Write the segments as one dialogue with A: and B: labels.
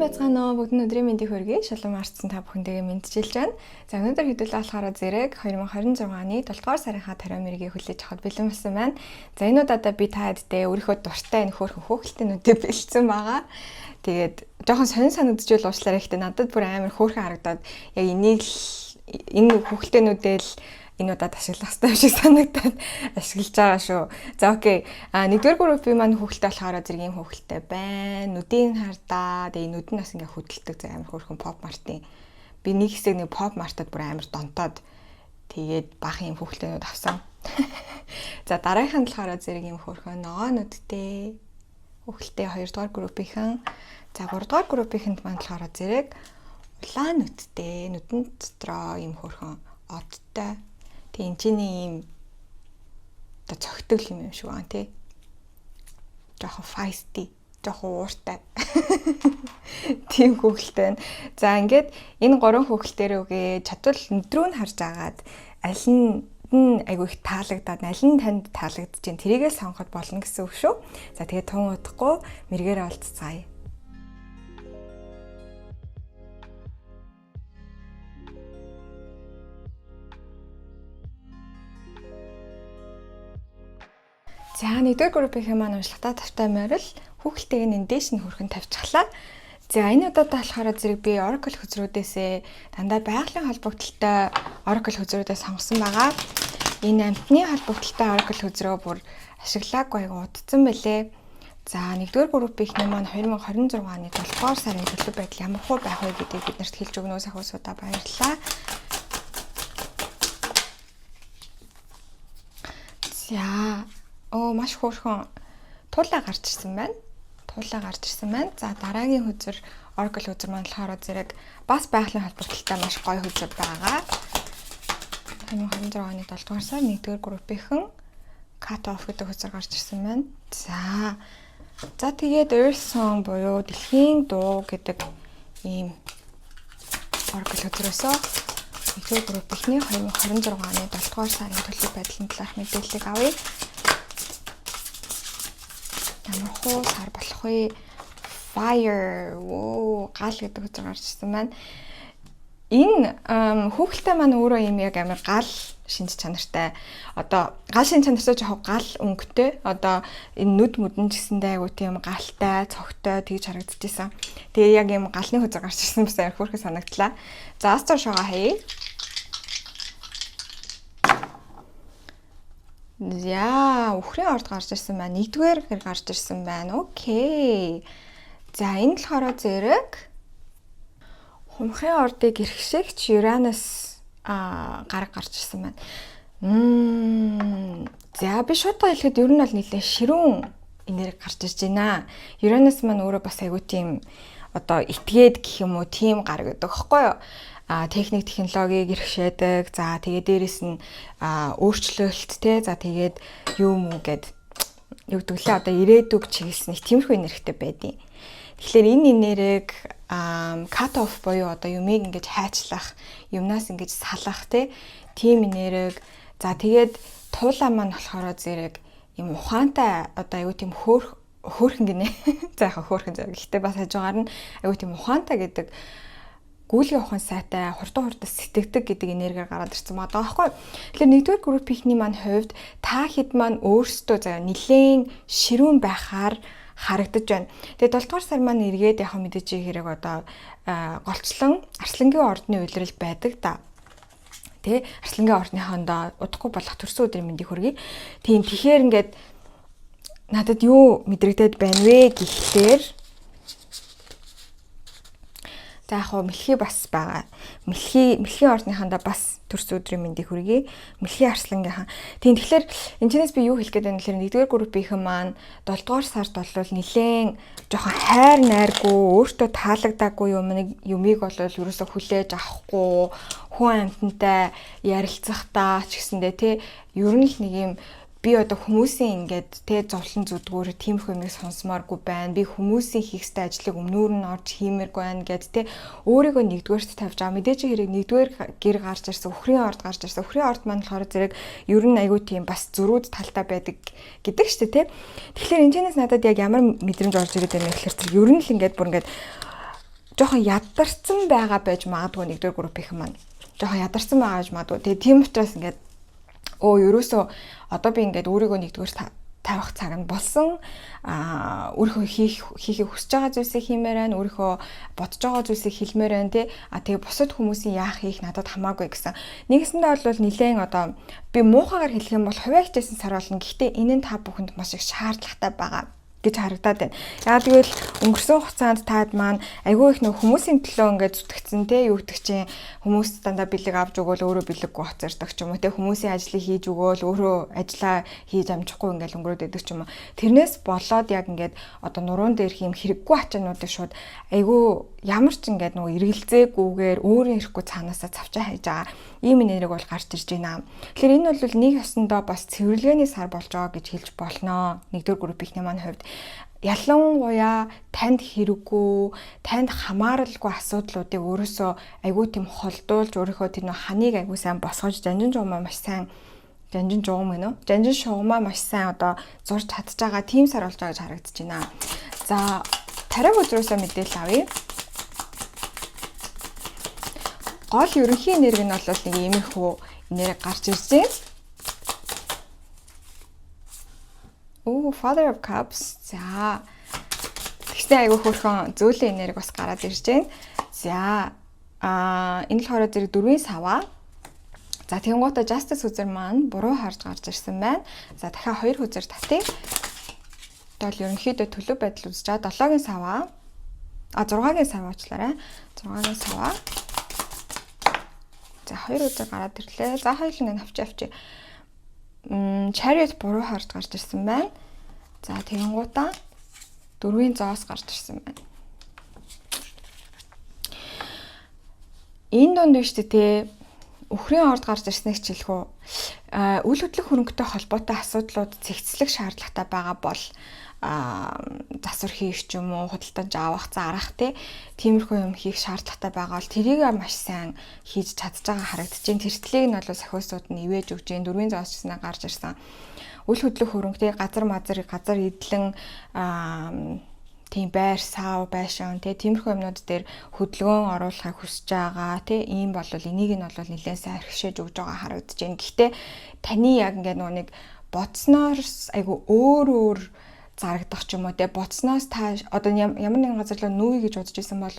A: Сайн байцгаана уу? Бүгд өдрийн мэндийг хүргэе. Шалан марцсан та бүхэндээ мэдчилж байна. За өнөөдөр хэдүүлээ болохоор зэрэг 2026 оны 7 дугаар сарынхаа тариа мэргийг хүлээж авахд бэлэн болсон байна. За энэ удаадаа би та хэддээ өөрийнхөө дуртай энэ хөөрхөн хөөхөлтөнүүдийг бэлдсэн байгаа. Тэгээд жоохон сонир санагдчихвал уучлаарай, гэхдээ надад бүр амар хөөрхөн харагдаад яг энийг энэ хөөхөлтөнүүдээ л энэ удаад ашиглах хэрэгтэй шиг санагдаад ашиглаж байгаа шүү. За окей. Нэгдүгээр группийн маань хөөхөлтэй болохоор зэрэг ийм хөөхөлтэй байна. Нүдийн хардаа. Тэгээ нүд нь бас ингээ хөдөлдөг зэ амар хөөрхөн pop mart-ийн. Би нэг хэсэг нэг pop mart-ад бүр амар донтоод тэгээд баахан ийм хөөхөлтөнүүд авсан. За дараагийнх нь болохоор зэрэг ийм хөөрхөн ногоо нүдтэй хөөхөлтэй 2 дугаар группийнхэн. За 3 дугаар группийнхэнд маань болохоор зэрэг улаан нүдтэй, нүдэн дотроо ийм хөөрхөн одтой. Тэг энэ чиний ийм оо цогтөг юм шиг байна тий. Жохон feisty, жохон ууртай. Тийм хөөхөлтэй байна. За ингээд энэ 3 хөөхөлтээр үгээ чадвал өдрөө нь харж агаад аль нь айгүй их таалагдаад аль нь танд таалагдж чинь тэрийгээ сонгоход болно гэсэн үг шүү. За тэгээд тун удахгүй мэргээрээ олцгаая. За нэгдүгээр группийн маань уншлагатаа тавтай морил хүүхэлтэйг нь дээш нь хөрхөн тавьчихлаа. За энэ удаадаа болохоор зэрэг би Oracle хөзрүүдээсээ дандаа байгалийн холбогдлолтой Oracle хөзрүүдээ сонгосон байгаа. Энэ амтны холбогдлолтой Oracle хөзрөө бүр ашиглаагүй айгу удцсан байлээ. За нэгдүгээр группийн маань 2026 оны 7 дугаар сарын төлөв байдал ямар хөө байх вэ гэдгийг биднэрт хэлж өгнөөс ахуусуудаа баярлалаа. За маш хөөрхөн туулаа гарч ирсэн байна. За дараагийн хөзөр Oracle хөзөр маань болохоор зэрэг бас байгалийн холбогдлолтой маш гоё хөзөр байгаа. 2026 оны 7 дугаар сар 1-р группийнхэн cut off гэдэг хөзөр гарч ирсэн байна. За тэгээд Earth Song буюу дэлхийн дуу гэдэг ийм Oracle хөзрөөсөө 1-р группийнхний 2026 оны 7 дугаар сарын төлөв байдлын талаарх мэдээллийг авъя. Ямар хөө сар болох вэ? Fire. Гал гэдэг хөзөр гарч ирсэн байна. Энэ хүүхэлтэй маань өөрөө юм яг амар гал шинж чанартай. Одоо гал шинж чанартай жоохон гал өнгөтэй. Одоо энэ нүд мүдэн гэсэндээ айгуу тийм галтай, цогтой тэгж харагдчихсан. Тэгээ яг юм галны хөзөр гарч ирсэн бас амар хөөрхөн санагдлаа. За астер шогаа хаяа. За, үхрийн орд гарч ирсэн байна. 1-р гэр гарч ирсэн байна. Окей. За, энэ болохоор зэрэг Хумхын ордыг эрхшигч Uranus гараг гарч ирсэн байна. За, би шууд хэлэхэд ер нь бол нэлээд ширүүн энерги гарч ирж байна. Uranus маань өөрөө бас айгүй тийм одоо этгээд гэх юм уу, тийм гараг гэдэг хэвгүй юу? Техник технологиг эрхшээдэг. За тэгээд дээрэс нь өөрчлөлт те. За тэгээд юм уу гэд юу гэдэг лээ одоо ирээдүг чиглэсэн их тиймэрхүү энергитэй байдیں۔ Тэгэхээр энэ энерги cut off буюу одоо юмыг ингэж хайчлах, юмнаас ингэж салах те. Тийм энерги. За тэгээд туулаа маань болохоор зэрэг юм ухаантай одоо аюу тийм хөөрхөн гинэ. За яхаа хөөрхөн зэрэг. Гэхдээ бас хажуугаар нь аюу тийм ухаантай гэдэг гүйлгийн ухаан сайтай хурдан сэтгэдэг гэдэг энергиээр гараад ирсэн байгаа байхгүй. Тэгэхээр 1-р группийнхний маань хувьд та хэд маань өөрсдөө нэлээд ширүүн байхаар харагдаж байна. Тэгээд 7 дугаар сар маань эргээд яг мэдээж хэрэг одоо голчлон Арслангийн ордны улирал байдаг да. Тэ Арслангийн ордныхондоо удахгүй болох төрсөн өдрийн мэндийг хүргэе. Тийм тэгэхээр ингээд надад юу мэдрэгдээд байна вэ гэхлээр за яг хөө мэлхий бас байгаа. Мэлхийн ордныхандаа бас төрс өдрийн мэндийг хүргэе. Мэлхийн Арслангийнхан. Тийм тэгэхээр энэчнээс би юу хэлэх гээд байна гэхээр 1-р группийнхэн маань 7 дугаар сард бол нэлээд жоохон хайр найргүй, өөртөө таалагдаагүй юмыг бол ерөөсө хүлээж авахгүй, хүн амьтантай ярилцахдаа ч гэсэндээ тий ер нь л нэг юм би одоо хүмүүсийн ингээд тэ зовлон зүдгүүр тиймэрхүү юмыг сонсмооргүй байна. Би хүмүүсийн хийхстэй ажлыг өмнөөр нь орж хиймээргүй байна гэд тэ өөрийгөө нэгдүгээрт тавьж байгаа. Мэдээж хэрэг нэгдүгээр гэр гарч ирсэн, үхрийн орд гарч ирсэн. Үхрийн орд маань болохоор зэрэг ер нь айгүй тийм бас зөрүүд талтай байдаг гэдэг штэ тэ. Тэгэхээр энэчнээс надад яг ямар мэдрэмж орж ирээд байна гэхээр ер нь л ингээд бүр ингээд жоохон ядарсан байгаа байж магадгүй нэгдүгээр группийнхэн маань. Жоохон ядарсан байгаа гэж магадгүй. Тэгээ тийм учраас ингээд ерөөсөө одоо би ингээд өөрийгөө нэгдүгээр тавих цаг нь болсон. Өөрийнхөө хийхийг хүсэж байгаа зүйлсийг хиймээр байна. Өөрийнхөө бодож байгаа зүйлсийг хэлмээр байна тий. Тэгээ бусад хүмүүсийн яах хийх надад хамаагүй гэсэн. Нэгэсэндээ бол нилээн одоо би муухагаар хэлэх юм бол хувиа хичээсэн сар болно. Гэхдээ энэ нь та бүхэнд маш их шаардлагатай байгаа гэж харагдаад байна. Яагаад гэвэл өнгөрсөн хугацаанд таад маань айгүй их нөх хүмүүсийн төлөө ингээд зүтгэцэн те юу гэдэг чинь хүмүүс дандаа бэлэг авч өгөөл өөрөө бэлэггүй хоцордог ч юм уу те хүмүүсийн ажлыг хийж өгөөл өөрөө ажлаа хийж амжихгүй ингээд өнгөрөөд идэг ч юм уу. Тэрнээс болоод яг ингээд одоо нуруунд дээрх юм хэрэггүй ачаануудыг шууд айгүй ямар ч ингээд нөгөө эргэлзээгүйгээр өөрөө ирэхгүй цаанаасаа цавчаа хайж байгаа ийм нэрэг бол гарч ирж байна. Тэгэхээр энэ бол нэг ёсондоо бас цэвэрлэгээний сар болж байгаа гэж хэлж болно. Нэгдүгээр группийнхний маань хувьд ялангуяа танд хэрэггүй, танд хамааралгүй асуудлуудыг өөрөөсөө айгүй тийм холдуулж өөрийнхөө тэр нэг ханыг айгүй сайн босгож жанжин жуумаа маш сайн жанжин шугамаа маш сайн одоо зурж чадж байгаа тийм сар болж байгаа гэж харагдаж байна. За тариа өдрөөсөө мэдээлэл авъя. Гол ерөнхий энерги нь бол нэг иймэрхүү энерги гарч ирж байна. Father of Cups. За. Тэгсэн айгүй хөрхөн зөөлөн энерги бас гараад ирж байна. За. Энэ л хороо зэрэг 4-ийн саваа. За тэгэнгუутаа Justice хүзэр маань буруу харж гарч ирсэн байна. За дахиад 2 хүзэр татъя. Тэгвэл ерөнхийдөө төлөв байдал үзэж байгаа 7-гийн саваа. 6-гийн саваа уучлаарай. 6-гийн саваа. За 2 хүзэр гараад ирлээ. За хоёулаа авчи. Chariot буруу харж гарч ирсэн байна. За тэгэнгуутаа 4-ийн зоос гарч ирсэн байна. Энэ донд биш те өхрийн орд гарч ирснэг ч хэлэх үү. Үйл хөдлөх хөрөнгөтэй холбоотой асуудлууд цэгцлэх шаардлагатай байгаа бол засвар хийх ч юм уу худалдаж авах зарах тиймэрхүү юм хийх шаардлагатай байгаа бол тэрийг маш сайн хийж чадж байгаа харагдаж байна. Тэртлийг нь бол сахиусууд нь ивэж өгч जैन 4-ийн зоосчснаа гарч ирсэн. Үйл хөдлөх хөрөнгөтэй газар эдлэн тийм байр сав байшин тиймэрхүү юмнууд дээр хөдөлгөөн оруулахыг хүсэж байгаа ийм бол энийг нь бол нэлээд сайн архишээж өгж байгаа харагдаж байна. Гэхдээ таны яг ингээд нэг бодсноос айгу өөр зарагдах ч юм уу бодсноос та одоо ямар нэгэн газар руу нүүе гэж бодож исэн бол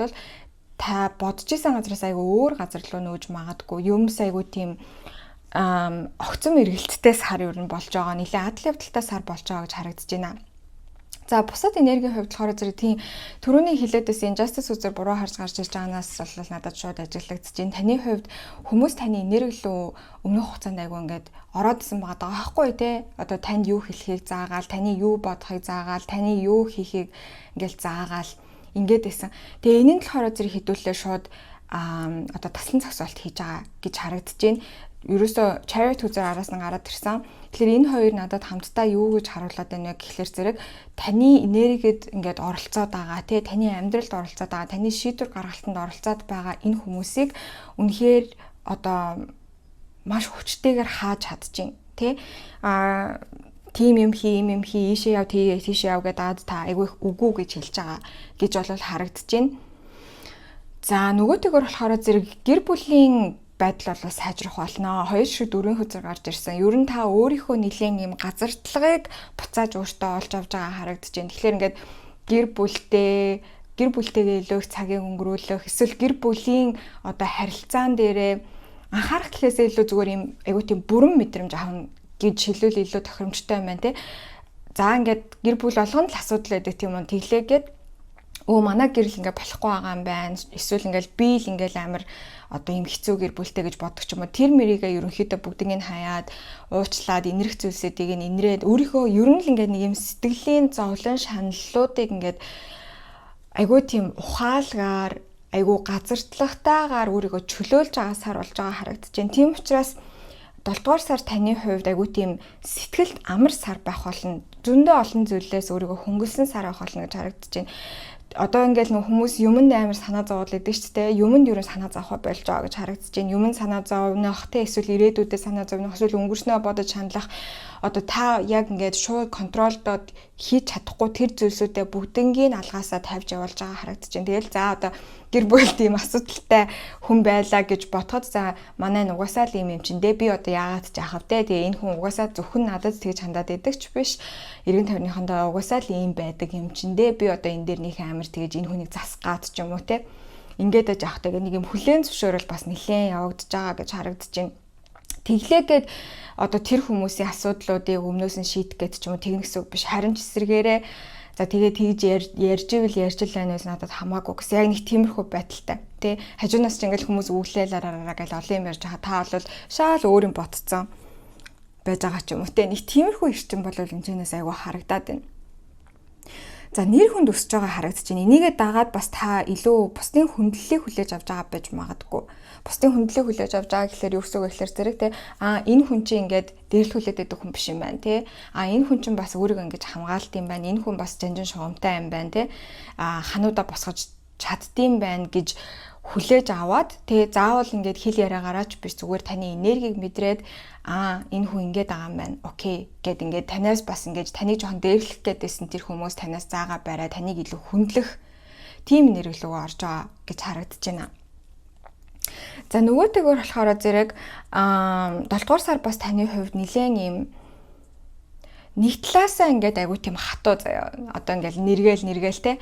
A: та бодож исэн газраас айгу өөр газар руу нүүж магадгүй юмс айгу тийм огцом эргэлттэй сар юу н болж байгаа нэлээд адал явдалтай сар болж байгаа гэж харагдаж байна. За бусад энергийн хувьд болохоор зэрэг тийм түрүүний хилээдээс Justice үзэр буруу харж гарч ирж байгаанаас бол надад шууд ажиглагдаж байна. Таны хувьд хүмүүс таны энерги рүү өмнөх хугацаанд айгу ингээд ороод исэн байгаа байхгүй тий. Одоо танд юу хэлхийг заагаал, таны юу бодохыг заагаал, таны юу хийхийг ингээд заагаал ингээд байсан. Тэгээ энэ нь болохоор зэрэг хэдүүлээ шууд одоо таслан зогсоолт хийж байгаа гэж харагдаж байна. Ерөөсөө Chariot үзэр араас нь гараад ирсэн. Тэгэхээр энэ хоёр надад хамтдаа юу гэж харуулад байна вэ гэхлээр зэрэг таны энергид ингээд оролцоод байгаа таны амьдралд оролцоод байгаа таны шийдвэр гаргалтанд оролцоод байгаа энэ хүмүүсийг үнэхээр одоо маш хүчтэйгээр хааж чадчихин тийм юм хий ийшээ яв тийшээ яв гэдэг та айгүй үгүй гэж хэлж байгаа гэж бол харагдаж байна. За нөгөөтэйгөр болохоор зэрэг гэр бүлийн байдал бол сайжрах болно. 2 шиг 4 хүзэр гарч ирсэн. Ер нь та өөрийнхөө нэлийн юм газартлагыг буцааж өөртөө олж авч байгаа харагдаж байна. Тэгэхээр ингээд гэр бүлтэйгээ илүү их цагийг өнгөрүүлэх, эсвэл гэр бүлийн одоо харилцаан дээрээ анхаарах гэхээсээ илүү зүгээр юм айгуу тийм бүрэн мэдрэмж авах гэж хэлвэл илүү тохиромжтой юм байна За ингээд гэр бүл болгоно л асуудал байдаг тийм үү тэглээгээд манай гэрэл ингээ болохгүй байгаа юм байна. Эсвэл ингээл би л ингээл амар одоо юм хэцүү гэр бүлтэй гэж боддог ч юм уу. Тэр мэрийгээ ерөнхийдөө бүгднийг нь хаяад уучлаад инэрх зүйлсүүдийг нь инрээд өөрийнхөө ер нь л ингээ нэг юм сэтгэлийн зовлон шаналлуудыг ингээд айгүй тийм ухаалгаар айгүй газартлагтайгаар өөрийгөө чөлөөлж байгаа сар болж байгаа харагдаж байна. Тийм учраас 7 дугаар сар таны хувьд айгүй тийм сэтгэлд амар сар байх болно. Зөндөө олон зүйлээс өөрийгөө хөнгөлсөн сар байх болно гэж харагдаж байна. Одоо ингээл нөх хүмүүс юмд амар санаа зовоод идэг ч тийм юмд ерөн санаа зовхоо болж байгаа гэж харагдаж байна. Юмд санаа зовнох тийм эсвэл ирээдүйдээ санаа зовнох эсвэл өнгөрснөө бодож хандлах одоо та яг ингээд шууд контролдод хийж чадахгүй тэр зүйлсүүдээ бүгднийг алгаасаа тавьж явуулж байгаа харагдаж байна. Тэгэл за одоо гэр бүлд ийм асуудалтай хүн байлаа гэж ботход за манай нь угаасаа л ийм юм чинь дээ би одоо яагаад ч яахав те тэгээ энэ хүн угаасаа зөвхөн надад тэгж хандаад идэг ч биш эргэн тойрныхондоо угаасаа л ийм байдаг юм чинь дээ би одоо энэ дээр нэг амар тэгж энэ хүнийг засгаад ч юм уу те ингээд аж явахтай нэг юм хүлээн зөвшөөрөл бас нэлээд явагдаж байгаа гэж харагдаж байна. Тэглээгээд одоо тэр хүмүүсийн асуудлуудыг өмнөөс нь шийдэх гэж ч юм уу тэгнэс үг биш харин ч эсэргээрээ за тэгээ тэгж ярьж ивэл ярьж л байна уу надад хамаагүй гэсэн яг нэг тиймэрхүү байдалтай тий хажуунаас ч ингээл хүмүүс үглээлараа гэл олон юм ярьж байгаа та бол шал өөр юм ботцсон байж байгаа ч юм уу тий нэг тиймэрхүү эрчим бол энэчнээс айгүй харагдаад байна. За нэр хүнд өсөж байгаа харагдаж байна. Энийгээ дагаад бас та илүү бусдын хүндлэлийг хүлээж авч байгаа байж магадгүй. Бусдын хүндлэлийг хүлээж авч байгаа гэхээр юу гэсэн үг вэ гэхээр зэрэг те энэ хүн чинь ингээд дээрлүүлээд байдаг хүн биш юм байна те. Энэ хүн чинь бас өөрийгөө ингэж хамгаалт юм байна. Энэ хүн бас жанжин шугамтай юм байна те. Хануудаа босгож чаддсан байна гэж хүлээж аваад тэгээ заавал ингээд хэл яриагаараа ч биш зүгээр таны энергийг мэдрээд энэ хүн ингээд байгаа юм байна. Окей гэд ингээд танаас бас ингээд таныг жоохон дээрлэх гэдээсэн тэр хүмүүс танаас заагаа барай таныг илүү хүндлэх тийм нэрэг рүү орж байгаа гэж харагдаж байна. За нөгөөтэйгөр болохоор зэрэг 7 дугаар сар бас таны хувьд нэлээд юм нэг талаасаа ингээд айгүй тийм хатуу заяа. Одоо ингээд нэргээл те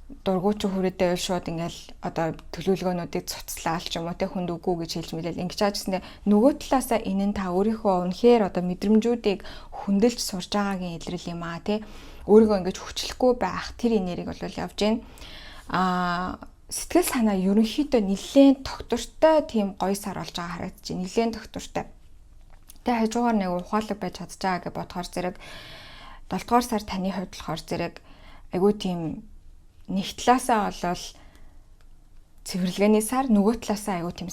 A: дургуйч хүрээдээ шууд ингээл одоо төлөвлөгөөнүүдийг цуцлаал ч юм уу те хүнд үгүй гэж хэлж мэлэл ингэж аажсэндээ нөгөө талаасаа энэ нь та өөрийнхөө үнэхээр одоо мэдрэмжүүдийг хөндлөж сурж байгаагийн илрэл юм аа те өөрийгөө ингэж хүчлэхгүй байх тэр энергийг бол явж байна. Сэтгэл санаа ерөнхийдөө нэлээд тогтвортой тийм гоё сар болж байгаа харагдаж байна. Нэлээд тогтвортой. Тэгээ хажуугаар нэг ухаалаг байж чадж байгаа гэж бодохоор зэрэг 7 дугаар сар таны хувьд болохоор зэрэг айгүй тийм нэг талаасаа болол цэвэрлэгээний сар нөгөө талаасаа айгүй тийм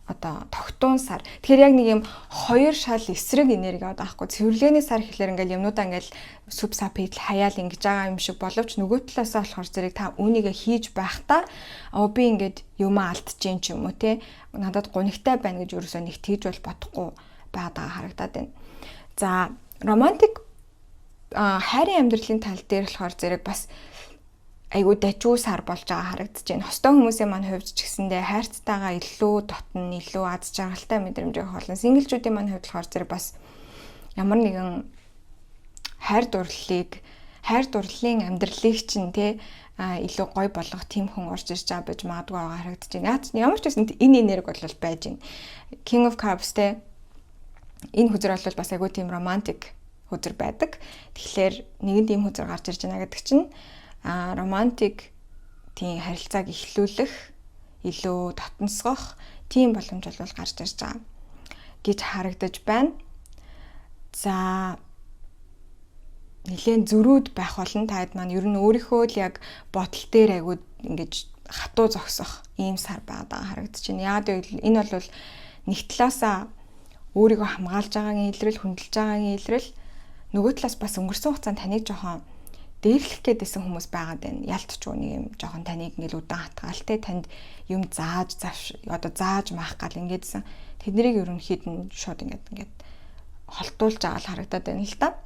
A: одоо тогтуун сар. Тэгэхээр яг нэг юм хоёр шал эсрэг энерги аваад байхгүй. Цэвэрлэгээний сар гэхэлэр ингээл юмнуудаа ингээл сүп сапидл хаяал ингэж байгаа юм шиг боловч нөгөө талаасаа болохоор зэрэг та үүнийгээ хийж байхдаа би ингээд юмаа алдчихээн ч юм уу те надад гунигтай байна гэж ерөөсөө нэг тэгж бол бодохгүй байгаа харагдаад байна. За романтик хайрын амьдралын тал дээр болохоор зэрэг бас айгуу дажгүй сар болж байгаа харагдаж байна. Хостой хүмүүсийн маань хувьд ч гэсэндээ хайрцтайгаа илүү дотн, илүү аз жаргалтай мэдрэмжийг холно. Синглжүүдийн маань хувьд болохоор зэрэг бас ямар нэгэн хайр дурлалын амьдралыг чинь те илүү гоё болгох тийм хүн орж ирж байгаа байж магадгүй байгаа харагдаж байна. Ямар ч гэсэн энэ энерги бол байж байна. King of Cups те энэ хүзэр бол бас айгуу тийм романтик хүзэр байдаг. Тэгэхээр нэгэн тийм хүзэр гарч ирж байна гэдэг чинь романтик тийм харилцааг эхлүүлэх, илүү татансгох тийм боломж бол гарч ирж байгаа гэж харагдаж байна. За нэлээд зөрүүд байх болно. Таад маань ер нь өөрийнхөө л яг бодол дээр айгуу ингэж хатуу зогсох ийм сар байгаа харагдаж байна. Яг энэ бол нэг талаасаа өөрийгөө хамгаалж байгаагийн илрэл, хөндлөж байгаагийн илрэл, нөгөө талаас бас өнгөрсөн хугацаанд таныг жоохон дээрлэх гэдээсэн хүмүүс байгаад байна. Ялтчгүй нэг юм жоохон таныг ингээл удаан хатгаал те танд юм зааж маах гал ингээдсэн. Тэднийг ерөнхийд нь шууд ингээд холдуулж байгаа л харагдаад байна л да.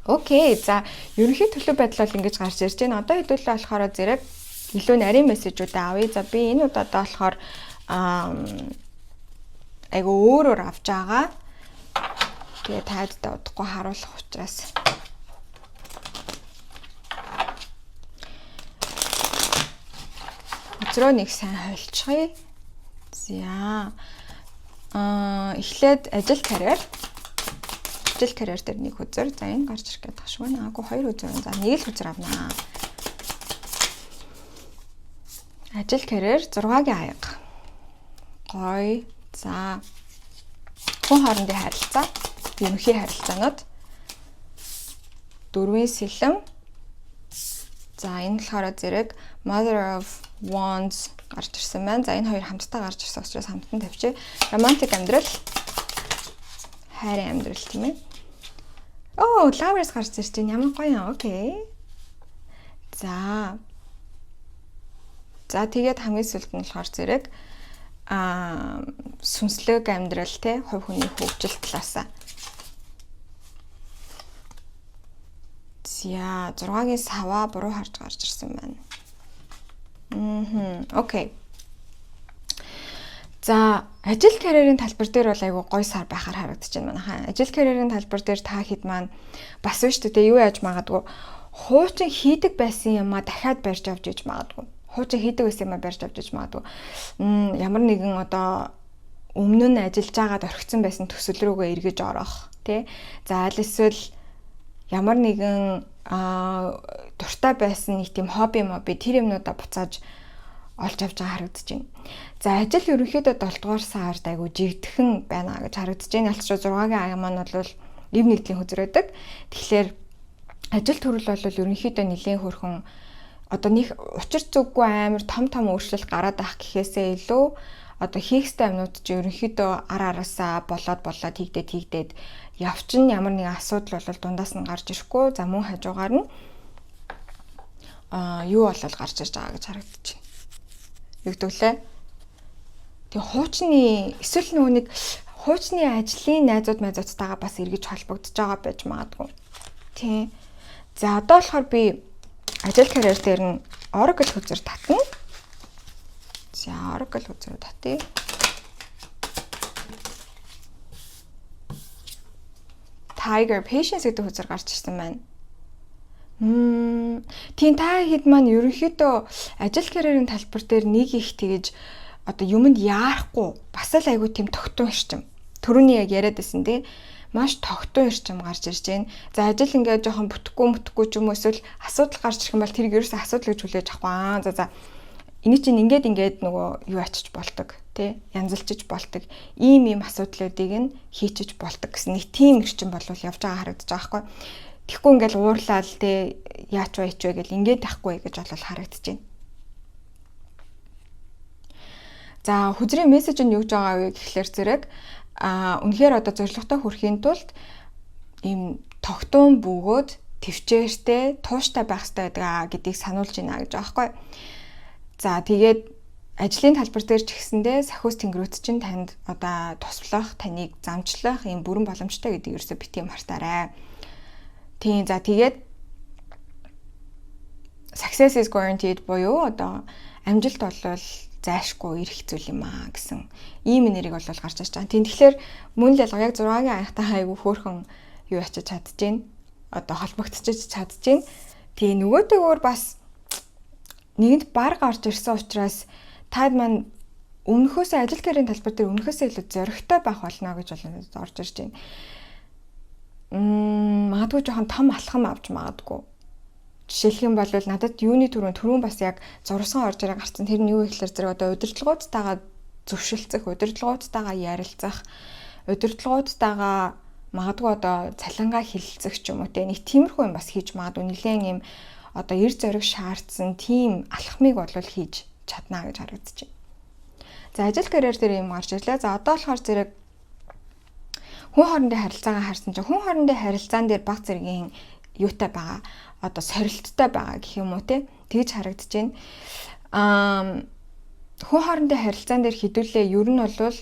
A: Окей. За ерөнхий төлөв байдал бол ингэж гарч ирж байна. Одоо хэдүүлээ болохоор зэрэг илүү нарийн мессежүүд авъя. За би энэ удаадаа болохоор айгу өөрөөр авч байгаа. Тэгээ тайдтай удахгүй харуулах учраас өдрөө нэг сайн хойлцгоё. За эхлээд ажил карьер дээр нэг хүзэр. За энэ гарч ирэх гэдэг шүү байна. Агуу хоёр хүзэр. За нэг л хүзэр авнаа. Ажил карьер 6-гийн аяга. Гоё. За хүн хоорондын харилцаа, ерөнхий харилцаанууд 4-ийн сэлэм. За энэ болохоор зэрэг Mother of Wands гарч ирсэн байна. За энэ хоёр хамтдаа гарч ирсэн учраас хамтдан тавьчих. Романтик амьдрал, хайрын амьдрал тийм ээ. Lovers гарч ирж байна. Ямар гоё юм. Окей. За тэгээд хамгийн сүүлд нь болохоор зэрэг сүнслэг амьдрал те хувь хүний хөгжил талаасаа За 6-гийн сава буруу харж гарч ирсэн байна. Окей. За ажил карьерийн талбар дээр бол айгүй гоё сар байхаар харагдаж байна манайхаа. Ажил карьерийн талбар дээр та хэд маань бас шүү дээ юу яаж магадгүй хуучин хийдэг байсан юмаа дахиад барьж авч иж магадгүй. Хуучин хийдэг байсан юмаа барьж авч иж магадгүй. Ямар нэгэн одоо өмнө нь ажиллаж байгаад орхисон байсан төсөл рүүгээ эргэж орох тий. За аль эсвэл ямар нэгэн дуртай байсан нэг тийм хобби тэр юмнуудаа буцааж олж авч байгаа харагдаж байна. За ажил ерөнхийдөө 7 дугаар сард айгу жигдэхэн байна гэж харагдаж байна. Ялцчаа 6-гийн аян маань бол ив нэгдлийн хөзрөөдөг. Тэгэхээр ажил төрөл бол ерөнхийдөө нэлийн хөрхөн одоо нэг учир зүггүй амар том өөрчлөлт гараад ах гэхээсээ илүү одоо хийх ёстой юмнууд чи ерөнхийдөө араасаа болоод хийгдээд явчин ямар нэгэн асуудал бол дундаас нь гарч ирэхгүй. За мөн хажуугаар нь юу болол гарч ирж байгаа гэж харагдаж байна. Югдвүлээ. Тэг хуучны эсвэл нөгөө нэг хуучны ажлын найзуудтайгаа бас эргэж холбогдож байгаа байж магадгүй. Тийм. За одоо болохоор би ажил карьер дээр нь Oracle хүзэр татна. За Oracle хүзэр татъя. Tiger Patience гэдэг хүзэр гарч ирсэн байна. Тийм та хэд маань ерөнхийдөө ажил карьерийн талбар дээр нэг их тэгэж одоо юмд яарахгүй бас л айгүй тийм тогтун ирчим. Төрөний яг яриад байсан тий. Маш тогтун ирчим гарч ирж байна. За ажил ингээд жоохон бүтэхгүй ч юм уу эсвэл асуудал гарч ирэх юм бол тэрийг ерөөсөө асуудал гэж хүлээж авахгүй. За эний чинь ингээд нөгөө юу ачиж болдог тий. Янзалчиж болдог. Ийм асуудлуудыг нь хийчиж болдог гэсэн нэг тийм ирчим болвол явж байгаа харагдаж байгаа байхгүй. Тэгэхгүй ингээл уурлаад те яач вэ гэл ингээд тахгүй гэж бол харагдаж байна. За хүзрийн мессеж нь юу гэж байгаа вэ гэхлээр зэрэг үнэхээр одоо зорилготой хүрэхийн тулд ийм тогтун бөгөөд төвчээртэй тууштай байх хэрэгтэй байдаг гэдгийг сануулж байна гэж байгаа байхгүй. За тэгээд ажлын талбар дээр ч гэсэндээ сахиус тэнгэрүүд чинь танд одоо туслах, таныг замчлах ийм бүрэн боломжтой гэдгийг ерөөсөө битгий мартаарай. Тийм за тэгээд success is guaranteed буюу одоо амжилт болвол зайшгүй ирэх зүйл юм аа гэсэн ийм нэрийг бол гарч ирж байгаа. Тийм тэгэхээр мөн л ялгаа яг 6-гийн аятайгаа айгүй хөөрхөн юу ачиж чадчихээн. Одоо холбогдчихж чадчихээн. Тийм нөгөөтэйгөр бас нэгэнд бар гарч ирсэн учраас таад маань өмнөхөөсөө ажил карьерийн талбар дээр өмнөхөөсөө илүү зоригтой байх болно гэж бол орж ирж байна. Магадгүй жоохон том алхам авч магадгүй. Жишээлх юм бол надад юуны түрүүн бас яг зурсан орж ирээ гарцсан тэр нь юу ихлээр зэрэг одоо удирдлагуудтайгаа зөвшөлдсөх, удирдлагуудтайгаа ярилцах, удирдлагуудтайгаа магадгүй одоо цалингаа хилэлцэх ч юм уу те нэг тиймэрхүү юм бас хийж магадгүй нэлээд юм одоо эр зориг шаардсан тийм алхмыг бол хийж чадна гэж харагдаж байна. За ажил карьер дээр юм гарч ирлээ. За одоо болохоор зэрэг хүн хоорондын харилцаагаа харсан чинь хүн хоорондын харилцаан дээр баг зэргийн юутай байгаа одоо сорилттой байгаа гэх юм уу те тэгж харагдаж байна. Хүн хоорондын харилцаан дээр хідүүлээ ер нь бол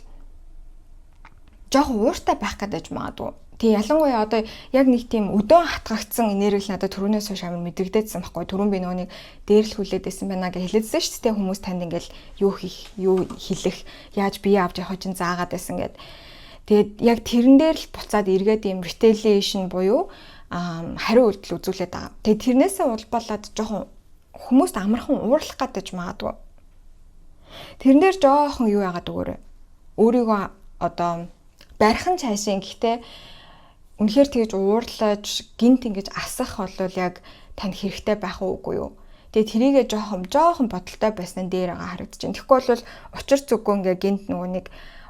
A: жоохон ууртай байх гэдэг магадгүй. Тэг ялангуяа одоо яг нэг тийм өдөөн хатгагдсан энерги л надад түрүүнээс хойш амар мэдрэгдээдсэн байхгүй. Түрүүн би нөгөө нэг дээрлэх хүлээдсэн байна гэж хэлээдсэн шүү дээ. Хүмүүс танд ингээл юу хийх, юу хэлэх, яаж бие авч явах чинь заагаад байсан гэд. Тэгээд яг тэрэн дээр л буцаад эргээд юм retaliation буюу хариу үйлдэл үзүүлээд байгаа. Тэгээд тэрнээсээ улбалаад жоохон хүмүүст амархан уурлах гадаж магадгүй. Тэрэн дээр жоохон юу яагаад өгөөрэй. Өөрийгөө одоо барьхан цаашин гэхдээ үнэхээр тэгж уурлаж гинт ингэж асах бол яг тань хэрэгтэй байх уугүй юу. Тэгээ тэрийгээ жоохон бодолтой байснаа дээр байгаа харагдаж байна. Тэгэхгүй бол учир зүггүй ингээ гинт нөгөө нэг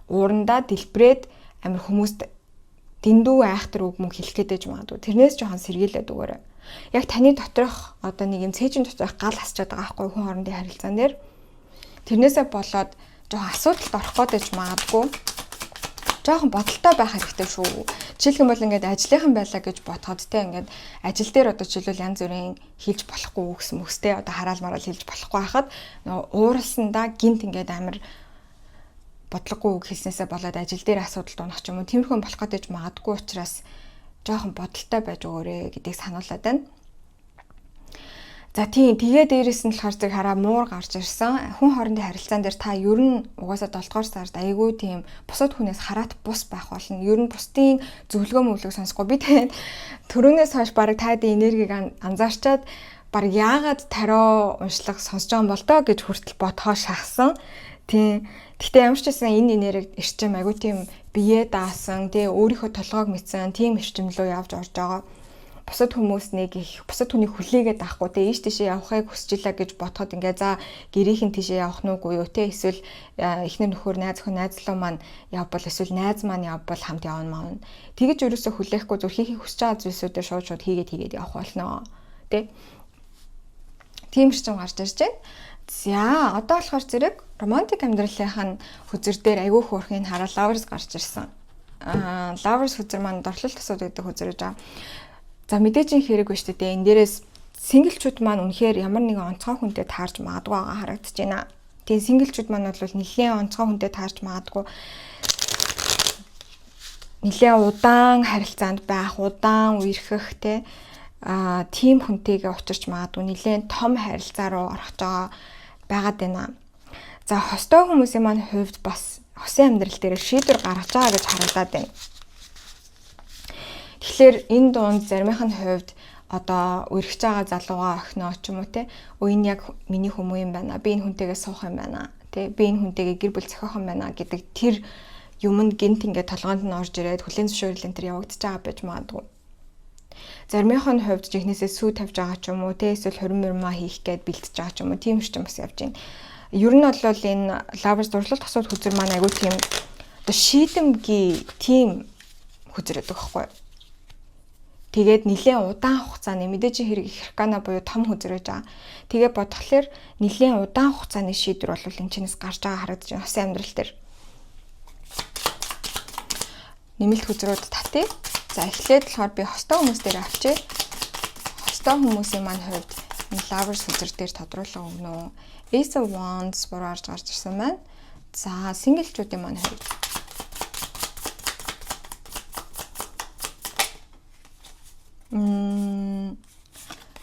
A: уурандаа дэлбрээд амир хүмүүст дэндүү айхтар үг мөн хэлэх гээд байж магадгүй. Тэрнээс жоохон сэргийлээд өгөөрэй. Яг таны доторх одоо нэг юм цээжин доторх гал асчаад байгаа байхгүй хүн хоорондын харилцаан дээр. Тэрнээсээ болоод жоохон асуудалд орох гээд байж магадгүй. Жоохон бодолтой байх хэрэгтэй шүү. Жишээлх юм бол ингээд ажлынхан байлаа гэж бодоход те ингээд ажил дээр одоо жишээлбэл янз бүрийн хийж болохгүй гэсэн мөстэй одоо хараал мараал хийж болохгүй байхад нөгөө ууралсандаа гинт ингээд амир бодлогогүй үг хэлснээсээ болоод ажил дээр асуудал дуунах ч юм уу тиймэрхүү болох гэж магадгүй учраас жоохон бодолтой байж өгөөрэй гэдгийг сануулад байна. За тийм тэгээ дээрээс нь болохоор зэрэг хараа муур гарч ирсэн. Хүн хоорондын харилцаан дээр та ер нь угаасаа 7 дугаар сард айгүй тийм бусад хүнээс хараат бус байх болно. Ер нь бусдын зөвлөгөө мөвлөг сонсохгүй. Би тэгээд төрөнөөс хойш баг таад энергийг анзаарчаад баг яагаад тарио уншлах сонсож байгаа юм бол доо гэж хүртэл бодхоо шахсан. Тийм. Гэхдээ ямар ч байсан энэ энерги ирчим айгүй тийм бие даасан, тэгээ өөрийнхөө толгойг мэдсэн, тийм эрчимлөө явж орж байгаа. Бусад хүмүүс нэг их бусад хүний хүлээгээд авахгүй те ийш тийшээ явахыг хүсэж илаа гэж бодоход ингээ за гэрийнхэн тийшээ явах нь үгүй юу те эсвэл эхнэр нөхөр найз охин найзлуу маань явбал эсвэл найз маань явбал хамт явна маавна тэгэж ерөөсө хүлээхгүй зүр хийхийг хүсэж байгаа зүйлсүүдээ шууд хийгээд явах болно те тийм шин гарч ирж байна. За одоо болохоор зэрэг романтик амьдралынхаа хүзэр дээр айгүй хөөрхийг хараа lovers гарч ирсэн. Lovers хүзэр маань дорлол тасууд гэдэг хүзэр гэж байгаа. За мэдээж хэрэг биш үү те энэ дээрээс синглчүүд маань үнэхээр ямар нэгэн онцгой хүнтэй таарч магадгүй байгаа харагдаж байна. Тэгээ синглчүүд маань бол нэлээд онцгой хүнтэй таарч магадгүй нэлээд удаан харилцаанд байх, удаан үерхэх те тийм хүнтэйгээ учирч магадгүй нэлээд том харилцаа руу орох байгаад байна. За хостой хүмүүсийн маань хувьд бас хосын амьдрал дээр шийдвэр гаргаж байгаа гэж харагдаад байна. Тэгэхээр энэ дунд заримын хувьд одоо үргэж байгаа залууга охиноо ч юм уу те энэ яг миний хүмүүс юм байна. Би энэ хүнтэйгээ суух юм байна. Тэ би энэ хүнтэйгээ гэр бүл зохиох юм байна гэдэг тэр юмд гинт ингээд толгоонд нь орж ирээд хүлээн зөвшөөрөл энэ төр явагдаж байгаа байж магадгүй. Заримын хувьд жихнээсээ сүү тавьж байгаа ч юм уу те эсвэл хорин мөрмөө хийх гээд бэлтэж байгаа ч юм уу тийм ч юм бас явж байна. Ер нь бол энэ lovers дурлал тасууд хүзэр маань айгүй тийм одоо шийдэмгий тийм хүзэр гэдэг байхгүй юу? Тэгээд нэлээд удаан хугацааны мэдээж хэрэг хиркана буюу том хүзрэж байгаа. Тэгээ бодглохлоор нэлээд удаан хугацааны шийдвэр бол энэ чинээс гарч байгаа харагдаж байна хосын амьдрал дээр. Нэмэлт хүзрүүд татъя. За эхлээд болохоор би хостой хүмүүс дээр авчээ. Хостой хүмүүсийн маань хувьд lovers хүзэр дээр тодруулга өгнө үү? Ace of Wands буруу гарч ирсэн байна. За синглчүүдийн маань хувьд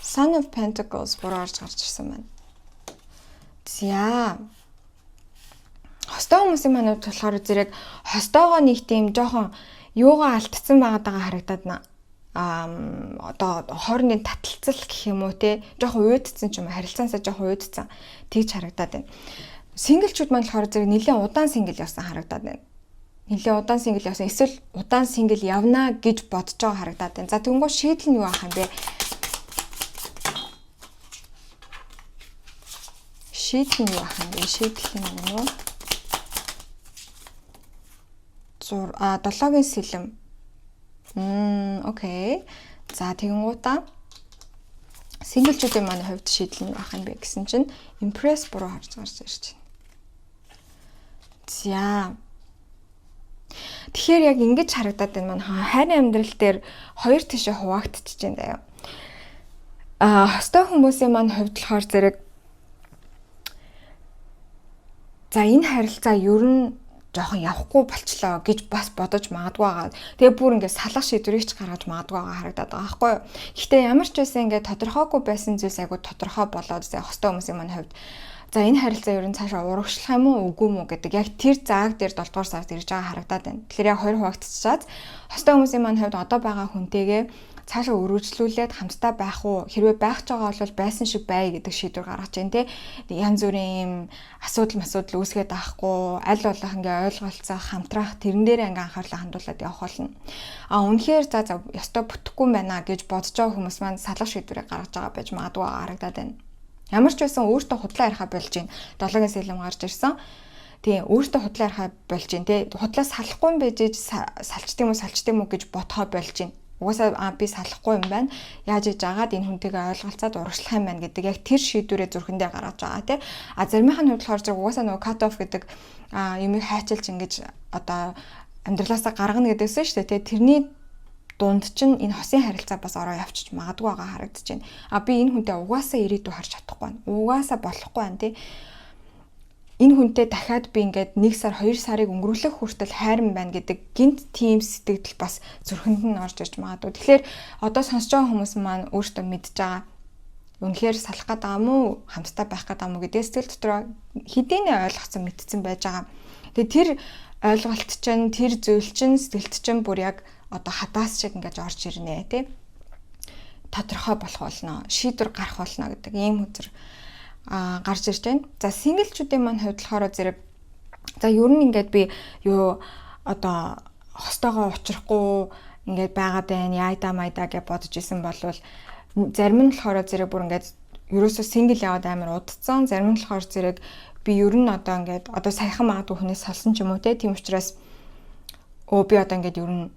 A: Son of Pentacles буруу гарч ирсэн байна. За хостой хүмүүсийн маань хувьд болохоор зэрэг хостойгоо нэг тийм жоохон юугаа алдсан байгаа харагдаад байна. Одоо хоорондын таталцал гэх юм уу те жоохон уйдцсан ч юм харилцаансаа жоохон уйдцсан тэгж харагдаад байна. Синглчүүд маань болохоор зэрэг нэлээд удаан сингл явсан харагдаад байна. Нэлээд удаан сингл явсан эсвэл удаан сингл явна гэж бодож байгаа харагдаад байна. За тэгвэл шийдэл нь юу ах юм бэ? Шийдэл нь юу ах юм бэ? Шийдэл нь юу? 7-гийн сэлэм. Окей. За тэгэнгუутаа синглчүүдийн маань хувьд шийдэл нь ах юм бэ гэсэн чинь Empress буруу гарч ирж байна. За тэгэхээр яг ингэж харагдаад байна маань хайрын амьдрал дээр хоёр тишээ хуваагдчихж байна даа. Хостой хүмүүсийн маань хувьд болохоор зэрэг за энэ харилцаа ер нь жоохон явахгүй болчлоо гэж бас бодож магадгүй байгаа. Тэгээ бүр ингээд салах шийдвэрийг ч гаргаж магадгүй байгаа харагдаад байгаа байхгүй юу. Гэхдээ ямар ч байсан ингээд тодорхойгүй байсан зүйлс айгу тодорхой болоод хостой хүмүүсийн маань хувьд за энэ харилцаа ер нь цаашаа урагшлах юм уу үгүй мүү гэдэг яг тэр зааг дээр 7 дугаар сард ирж байгаа харагдаад байна. Тэгэхээр яг хоёр хуваагдчихад хостой хүмүүсийн маань хувьд одоо байгаа хүнтэйгээ цаашаа өргөжлүүлээд хамтдаа байх уу хэрвээ байх ч байгаа бол байсан шиг бай гэдэг шийдвэр гаргаж байна те янз бүрийн юм асуудал үүсгээд байхгүй аль болох ингээ ойлголцоо хамтрах тэрэн дээр ингээ анхаарлаа хандуулад явах болно. Үнэхээр за ёстой бүтэхгүй байна гэж бодож байгаа хүмүүс маань салах шийдвэрийг гаргаж байгаа байж магадгүй харагдаад байна. Ямар ч байсан өөртөө худлаа ярихаа болж байна. 7-гийн сэлэм гарч ирсэн. Тэгээ өөртөө худлаа ярихаа болж байна те худлаа салахгүй юм байж салчт юм уу гэж бодхоо болж байна. Угаасаа би салахгүй юм байна. Яаж иж агаад энэ хүнтэйгээ ойлголцоод урагшлах юм байна гэдэг яг тэр шийдвэрээ зүрхэндээ гаргаж байгаа тий. Заримынхаа хувьд болохоор зэрэг угаасаа нөгөө cut off гэдэг юмыг хайчилж ингэж одоо амьдралаасаа гаргана гэдэгсэн шүү дээ тий. Тэрний дунд чинь энэ хосын харилцаа бас ороо явчих магадгүй байгаа харагдаж байна. Би энэ хүнтэй угаасаа ирээдүй харж чадахгүй байна. Угаасаа болохгүй байна тий. Энэ хүнтэй дахиад би ингээд 1 сар 2 сарыг өнгөрүүлэх хүртэл хайран байна гэдэг гинт тийм сэтгэл бас зүрхэнд нь орж ирж магадгүй. Тэгэхээр одоо сонсож байгаа хүмүүс маань өөртөө мэдж байгаа. үнэхээр салах гээд байгаа мó, хамтдаа байх гээд байгаа мó гэдгээ сэтгэл дотроо хэдийнэ ойлгоцсон мэдсэн байж байгаа. Тэгээ тэр ойлголт чинь, тэр зүйл чинь, сэтгэлт чинь бүр яг одоо хадаас шиг ингэж орж ирнэ тий. Тодорхой болох болно, шийдвэр гарах болно гэдэг ийм үзэр гарч ирж байна. За синглчүүдийн маань хувьд болохоор зэрэг за ер нь ингээд би юу одоо хостойгоо учрахгүй ингээд байгаад байна, яйда майда гэж бодож исэн болвол зарим нь болохоор зэрэг бүр ингээд ерөөсөө сингл яваад амар удцсан, зарим нь болохоор зэрэг би ер нь одоо ингээд одоо саяхан магадгүй хүнээс салсан ч юм уу тийм учраас би одоо ингээд ер нь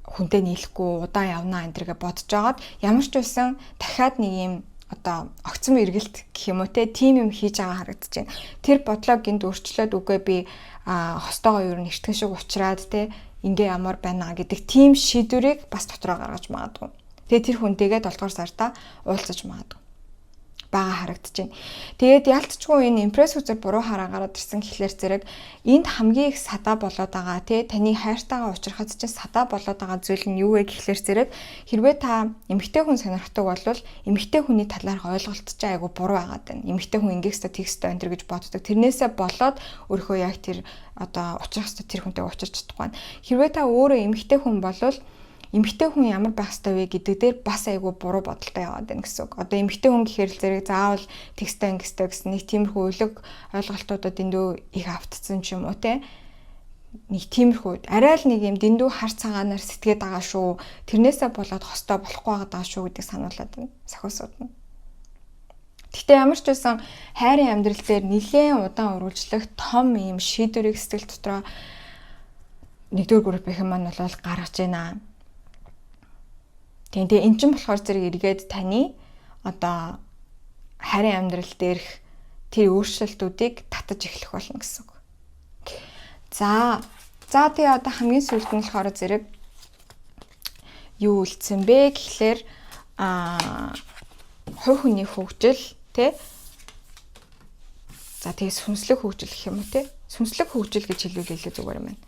A: хүнтэй нийлэхгүй удаан явнаа энэ төргээ бодож байгаад ямар ч байсан дахиад нэг юм одоо огцом эргэлт гэх юм уу тийм юм хийж байгаа харагдаж байна. Тэр бодлоо гинт өөрчлөөд үгүй би хостойгоо ер нь эртгэн шиг уучраад ингээ ямар байна гэдэг тийм шийдвэрийг бас дотроо гаргаж магадгүй. Тэгээ тэр хүнтэйгээ 7 дугаар сартаа уулзаж магадгүй. Бага харагдаж байна. Тэгээд ялцчгүй энэ импресс үзэр буруу хараа гараад ирсэн гэхлээр зэрэг энд хамгийн их садаа болоод байгаа таны хайртайгаа уулзрахад чинь садаа болоод байгаа зүйл нь юу вэ гэхлээр зэрэг хэрвээ та эмэгтэй хүн сонирхдаг бол эмэгтэй хүний талаарх ойлголт чинь айгу буруу байгаад байна. Эмэгтэй хүн ингэхстэй тэгстэй энэ төр гэж боддог. Тэрнээсээ болоод өөрийнхөө яг тэр одоо уулзрах хэвээр тэр хүнтэй уулзч чадахгүй байна. Хэрвээ та өөрөө эмэгтэй хүн болвол эмэгтэй хүн ямар байх ёстой вэ гэдэг дээр бас айгүй буруу бодолтой яваад байна гэсэн үг. Одоо эмэгтэй хүн гэхээр л зэрэг заавал тексттэй ингэстэй гэсэн нэг тиймэрхүү өлөг ойлголтуудад дэндүү их автцсан ч юм уу нэг тиймэрхүү арай л нэг юм дэндүү хар цагаанаар сэтгээд байгаа шүү. Тэрнээсээ болоод хостой болохгүй байгаа шүү гэдэг сануулад байна. Сахиусууд нь. Гэхдээ ямар ч байсан хайрын амьдрал дээр нэлээд удаан үргэлжлэх том юм шийдвэрийг сэтгэл дотроо нэгдүгээр группийн маань бол гаргаж байна. Тэгээ эн чинь болохоор зэрэг эргээд таны одоо харин амьдрал дээрх тэр өөрчлөлтүүдийг татаж эхлэх болно гэсэн үг. За тэгээ одоо хамгийн сүүлд нь болохоор зэрэг юу үлдсэн бэ гэхлээр хувь хүний хөгжил за тэгээ сүнслэг хөгжил гэх юм уу сүнслэг хөгжил гэж хэлвэл илүү зүгээр юм байна.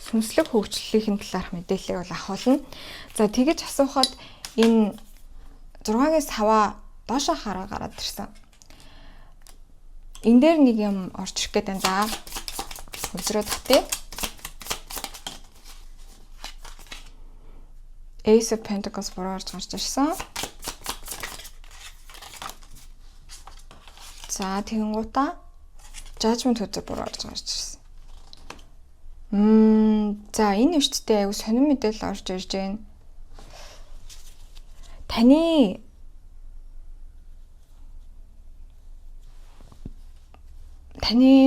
A: Сүнслэг хөгжлийн талаарх мэдээллийг бол авах болно. За тэгэж асуухад энэ 6-гийн саваа доошоо хараа гараад ирсэн. Энэ дээр нэг юм орж ирэх гээд байна. За үзрөө татъя. Ace of Pentacles буруу орж гарч ирсэн. За тэгэнгуутаа Judgment үзэр буруу орж гарч ирсэн. За энэ өвчтөд аягүй сонир мэдээлэл орж ирж байна. Таны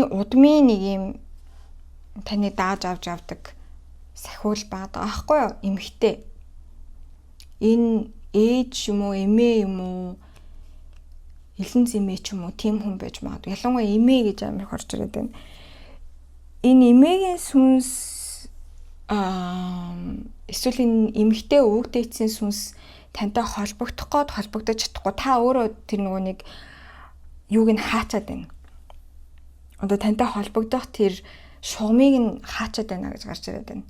A: удмын нэг юм таны дааж авч авдаг сахиул байгаа аахгүй юу? Эмэгтэй. Энэ ээж юм уу, эмээ юм уу? Элен зэмээ ч юм уу, тийм хүн байж магадгүй. Ялангуяа эмээ гэж амар их орж ирээд байна. Энэ эмээгийн сүнс эсвэл энэ эмэгтэй өвгдээцийн сүнс тантай холбогдох гээд холбогдож чадахгүй. Та өөрөө тэр нөгөө нэг юуг нь хаачаад байна. Одоо тантай холбогдох тэр шугамыг нь хаачаад байна гэж гарч ирээд байна.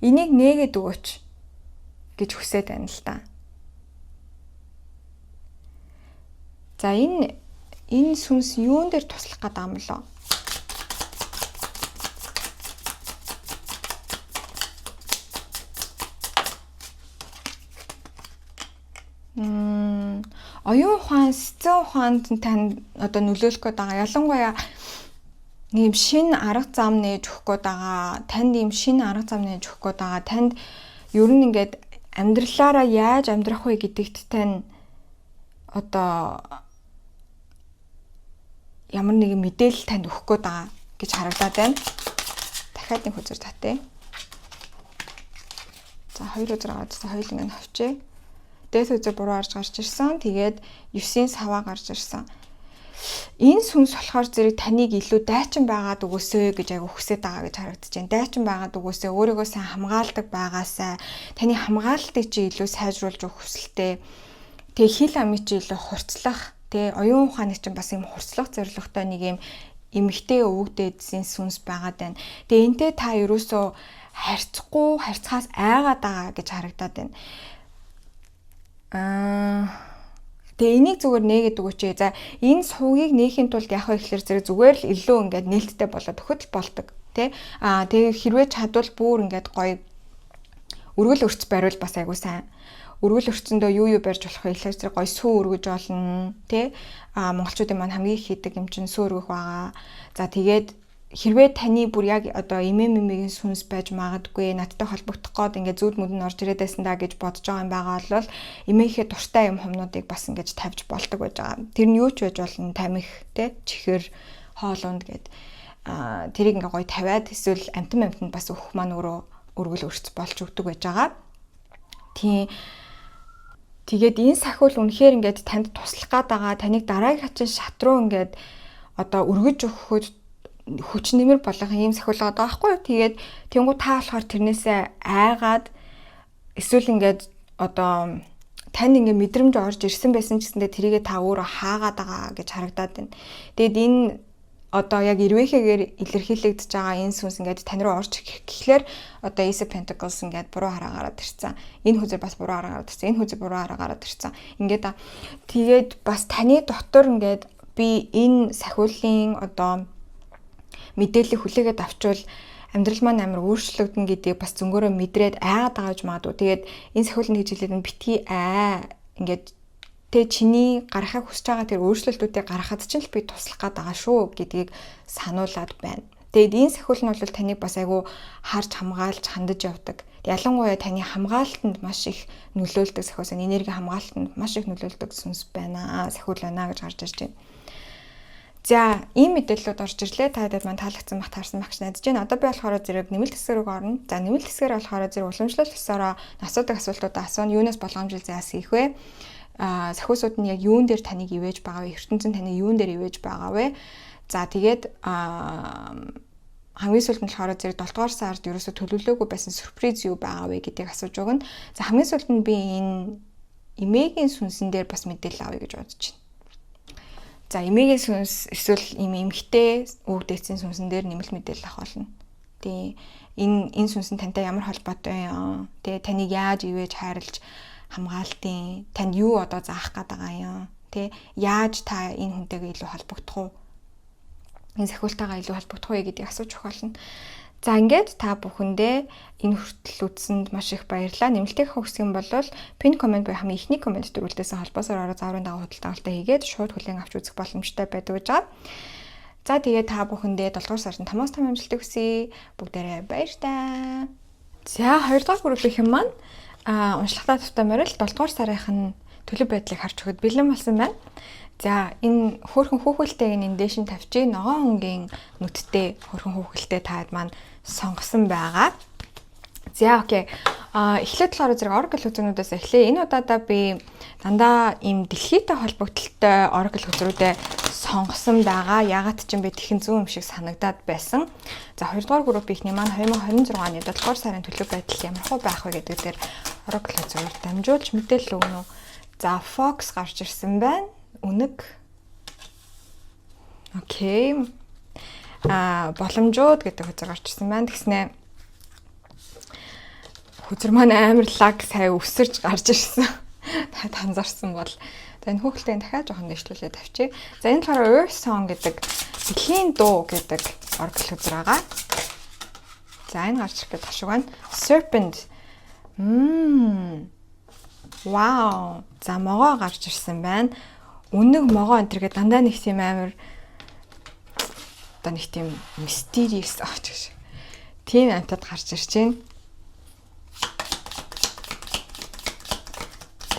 A: Энийг нээгээд өгөөч гэж хүсээд байна л та. За энэ сүнс юун дээр туслах гэдэг юм болоо? Оюун ухаан, сэтгэл ухаанд тань одоо нөлөөлөх гээд байгаа. Ялангуяа нэм шинэ арга зам нээж өгөх гээд байгаа. Танд ийм шинэ арга зам нээж өгөх гээд байгаа. Танд ер нь ингээд амьдралаараа яаж амьдрах вэ гэдэгт тань одоо ямар нэгэн мэдээлэл танд өгөх гээд байгаа гэж харагдаад байна. Дахиад нэг хүзэр татъя. За 2 үзэр аваад хоёуланг нь авчээ. Дээд үзэр буруу орж гарч ирсэн. Тэгээд 9-ийн саваа гарч ирсэн. Энэ сүнс болохоор зэрэг таныг илүү дайчин байгаад өгөөсэй гэж айгу хүсэж байгаа гэж харагдаж байна. Дайчин байгаад өгөөсэй, өөрийгөө сайн хамгаалдаг байгаасай. Таны хамгаалалтыг чи илүү сайжруулж өгөх хүсэлтэй. Тэгээ хил амыг чи илүү хурцлах, оюун ухааны чинь бас юм хурцлах зорилготой нэг юм эмэгтэй өвгдээдсэн сүнс байгаад байна. Тэгээ энтэй та ерөөсөө харьцахаас айгаад байгаа гэж харагдаад байна. Тэгээ энийг зүгээр нээгээд өгөөч. За энэ сувгийг нээхийн тулд яг ихлээр зүгээр л илүү ингээд нээлттэй болоод өгөхөд болдог тий. Тэгээ хэрвээ чадвал бүр ингээд гоё өргөл өрц бариул бас айгуу сайн. Өргөл өрцөндөө юу барьж болох вэ? Ихлээр зэрэг гоё сүү өргөж болно тий. Монголчуудын маань хамгийн их хийдэг юм чинь сүү өргөх байгаа. За тэгээд хэрвээ таны бүр яг одоо эмээгийн сүнс байж магадгүй надтай холбогдох гээд ингээд зүуд мүдэн орж ирээд байсан даа гэж бодож байгаа юм байгаа бол эмээхээ дуртай юм хумнуудыг бас ингээд тавьж болдог байж байгаа. Тэр нь юу ч байж болно, тамхи те чихэр хоолунд гээд тэрийг ингээд гоё тавиад эсвэл амтанд бас өөх маань өөрөө өргөл өрц болж өгдөг байж байгаа. Тэгээд энэ сахиул үнэхээр ингээд танд туслах гээд байгаа, таныг дараагийн хачин шат руу ингээд одоо өргөж өгөхөд хүч нэмэр болох юм сахиул байгаа байхгүй юу? Тэгээд тэнгуү та болохоор тэрнээсээ айгаад эсвэл ингээд одоо тань ингээд мэдрэмж орж ирсэн байсан ч гэсэндээ тэрийгээ та өөрөө хаагаад байгаа гэж харагдаад байна. Тэгээд энэ одоо яг ирвэхээгээр илэрхийлэгдэж байгаа энэ сүнс ингээд тань руу орж гэхлээр одоо Ace of Pentacles ингээд буруу хараа гараад ирсэн. Энэ хүзэр бас буруу хараа гараад ирсэн. Энэ хүзэр буруу хараа гараад ирсэн. Ингээд тэгээд бас таны дотор ингээд би энэ сахиулын одоо мэдээлэл хүлээгээд авчвал амьдрал маань амар өөрчлөгдөн гэдгийг бас зөнгөөрөө мэдрээд айгаад байгаа гэж магадгүй. Тэгээд энэ сахиулын гэж хэлээд битгий ингээд тэ чиний гарахыг хүсэж байгаа тэр өөрчлөлтүүдийг гаргахад ч л би туслах гээд байгаа шүү гэдгийг сануулад байна. Тэгээд энэ сахиул нь бол таныг бас айгүй харж хамгаалж хандаж явдаг. Ялангуяа таны хамгаалтанд маш их нөлөөлдөг сахиус, энерги хамгаалтанд маш их нөлөөлдөг сүнс байна. Сахиул байна гэж гарч ирж байна. За, ийм мэдээллүүд орж ирлээ. Та хэд маань таалагдсан бах таарсан багш найдаж байна. Одоо би болохоор зэрэг нэмэлт хэсэг рүү орно. За, нэмэлт хэсгээр болохоор зэрэг уламжлалт ёсороо асуудаг асуултуудаа асууна. Юунаас болгоомжил заас хийх вэ? Сахиусууд нь яг юун дээр таныг ивэж байгаа вэ? ертөнцийн таныг юун дээр ивэж байгаа вэ? За, тэгээд хамгийн сүүлд нь болохоор зэрэг 7 дугаар сард ерөөсө төлөвлөөгүй байсан сюрприз юу байгаа вэ гэдгийг асууж өгнө. За, хамгийн сүүлд нь би энэ эмээгийн сүнсэн дээр бас мэдээлэл авъя гэж бодож байна. За, эмээгийн сүнс эсвэл эмэгтэй үг дээдсийн сүнсэн дээр нэмэлт мэдээлэл авах болно. Тэгээ энэ сүнсэн тантай ямар холбоотой юм? Тэгээ таныг яаж ивэж хайрлаж хамгаалтын танд юу одоо заах гээд байгаа юм? Тэ яаж та энэ хүнтэйгээ илүү холбогдох уу? Энэ сахиултайгаа илүү холбогдох уу гэдгийг асууж өгөх болно. За, ингээд та бүхэндээ энэ хүртэл үзсэнд маш их баярлалаа. Нэмэлтээ өгөх юм бол пин комент буюу хамгийн ихний комент дээр үлдээсэн холбоосоор ороо зааврын дагуу худалдаалалтаа хийгээд шууд хүлээн авч үзэх боломжтой байдаг гэж байгаа. За, тэгээд та бүхэндээ 7 дугаар сард томоос том амжилтыг хүсье. Бүгдээрээ баярлалаа. За, 2 дугаар бүрэлдэхүүн юм маань уншлагатай төвтэй морил 7 дугаар сарын төлөв байдлыг харж өгöd бэлэн болсон байна. За, энэ хөөрхөн хүүхэлтэйг энэ дэшин тавьчих. Ногоон өнгийн нүдтэй хөөрхөн хүүхэлтэй таад маань сонгосон байгаа. За, окей. Эхлээд болохоор зэрэг Oracle хүзрүүдээс эхлэе. Энэ удаадаа би дандаа ийм дэлхийтэй холбогдлолтой Oracle хүзрүүдээ сонгосон байгаа. Ягаад ч юм бэ тэхэн зүүн юм шиг санагдаад байсан. За, 2 дугаар группийн маань 2026 оны 7 дугаар сарын төлөв байдал ямар хөө байх вэ гэдэг дээр Oracle хүзрээр дамжуулж мэдээлэл өгнө. За, Fox гарч ирсэн байна. Үнэг. Окей. Боломжууд гэдэг хүзэр гарч ирсэн байна. Тэгснэ хүзэр маань амар лаг сая өсөрж гарч ирсэн. Та анзаарсан бол энэ хүүхэлтэй дахиад жоохон дэвшлүүлээд тавьчих. За, энэ болохоор Earth Song гэдэг дэлхийн дуу гэдэг Oracle хүзэр байгаа. За, энэ гарч ирэх ташиг байна. Serpent. Вау. За, могоо гарч ирсэн байна. Үнэг могоо энэ төргээ дандаа нэг тийм амар одоо нэг тийм mysterious гэж. Тийм амтад гарч ирж байна.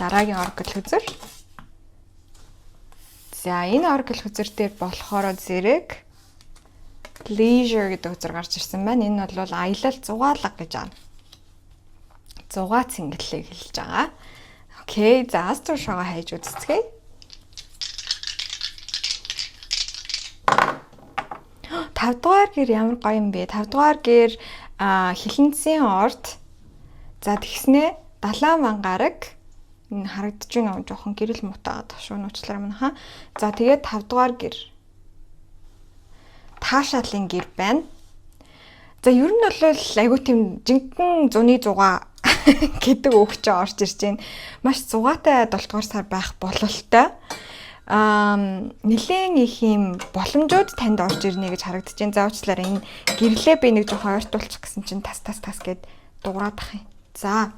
A: Дараагийн Oracle хүзэр. За, энэ Oracle хүзэр дээр болохоор зэрэг Leisure гэдэг хүзэр гарч ирсэн байна. Энэ бол аялал зугаалга гэж байна. Зугаа цэнгэллийг хэлж байгаа. Окей, за Astro Show-го хайж үзцгээе. 5 дугаар гэр ямар гоё юм бэ? 5 дугаар гэр хилэнцгийн орд. За, тэгснэ далайн мангараг энэ харагдаж байна уу? Жохон гэрэл мутаад шуун уучлаарай мөн хаа. За, тэгээд 5 дугаар гэр таашаалын гэр байна. За, ер нь бол айгуу тийм жинхэнэ зуны зугаа гэдэг өгч орж ирж байна. Маш зугаатай 7 дугаар сар байх бололтой. Нэлээд их юм боломжууд танд орж ирнэ гэж харагдаж байна. Заавчлаараа энэ гэрлээ би нэг жоохон ойртуулчих гэсэн чинь тас гэд дуурайх юм. За.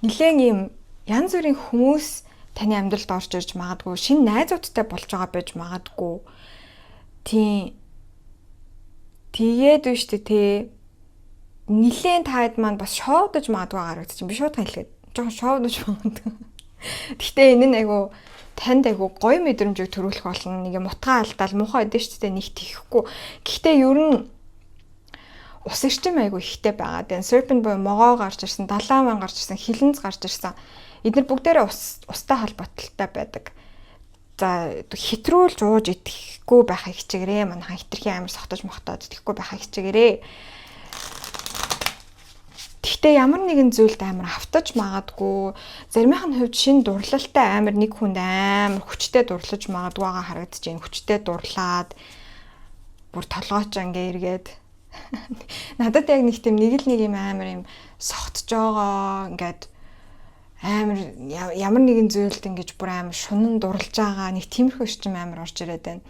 A: Нэлээд юм янз бүрийн хүмүүс таны амьдралд орж ирж магадгүй, шинэ найзуудтай болж байгаа байж магадгүй. Тэгээд үү штэ тий. Нилээн таад маань бас шоудаж магадгүй гарагд чинь би шуудхан хэлгээд жоохон шоудаж магадгүй. Гэхдээ энэ нь айгу танд айгу гоё мэдрэмжийг төрүүлэх болно. Нэг юм утгаа алдаал муухай өдөө штэ нэг тийхгүй. Гэхдээ ер нь ус эрчим айгу ихтэй байгаа. Den serpent буюу могоо гарч ирсэн, далаа маань гарч ирсэн, хилэнц гарч ирсэн. Эдгээр бүгдээрээ устай холбоотой байдаг. За хэтрүүлж ууж идэхгүй байхыг хичээгээрэй. Манайхан хитрхийн амар сохтож мохтоод идэхгүй байхыг хичээгээрэй. Гэхдээ ямар нэгэн зүйлд амар автаж магадгүй. Заримын хувьд шинэ дурлалтай амар нэг хүнд амар хүчтэй дурлаж магадгүй байгаа харагдаж байна. Хүчтэй дурлаад бүр толгойч ингээ эргээд надад яг нэг тийм нэг юм амар юм сохтож байгаа ингээд амар ямар нэгэн зүйлд ингэж бүр амар шунан дурлж байгаа нэг тиймэрхүү шим амар орж ирээд байна.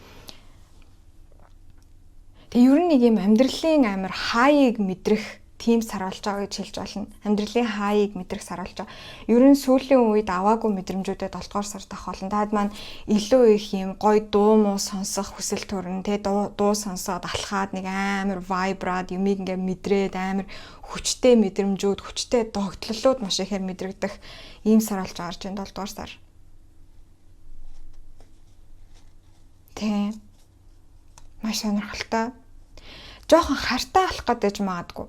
A: Тэгээ ер нь нэг юм амьдралын амар хаяыг мэдрэх тийм сар болж байгаа гэж хэлж болно. Амьдралын хаяыг мэдрэх сар болж байгаа. Ер нь сүүлийн үед аваагүй мэдрэмжүүдэд 7 дугаар сард авах болно. Таад маань илүү их юм гоё дуу муу сонсох хүсэл төрн тэ дуу сонсоод алхаад нэг амар вайбрад юмыг ингээ мэдрээд амар хүчтэй мэдрэмжүүд, хүчтэй догтлолууд маш ихээр мэдрэгдэх ийм сар болж байгаа юм 7 дугаар сар. Тэ. Маш сонирхолтой. Жохон хартаа алах гэдэг магадгүй.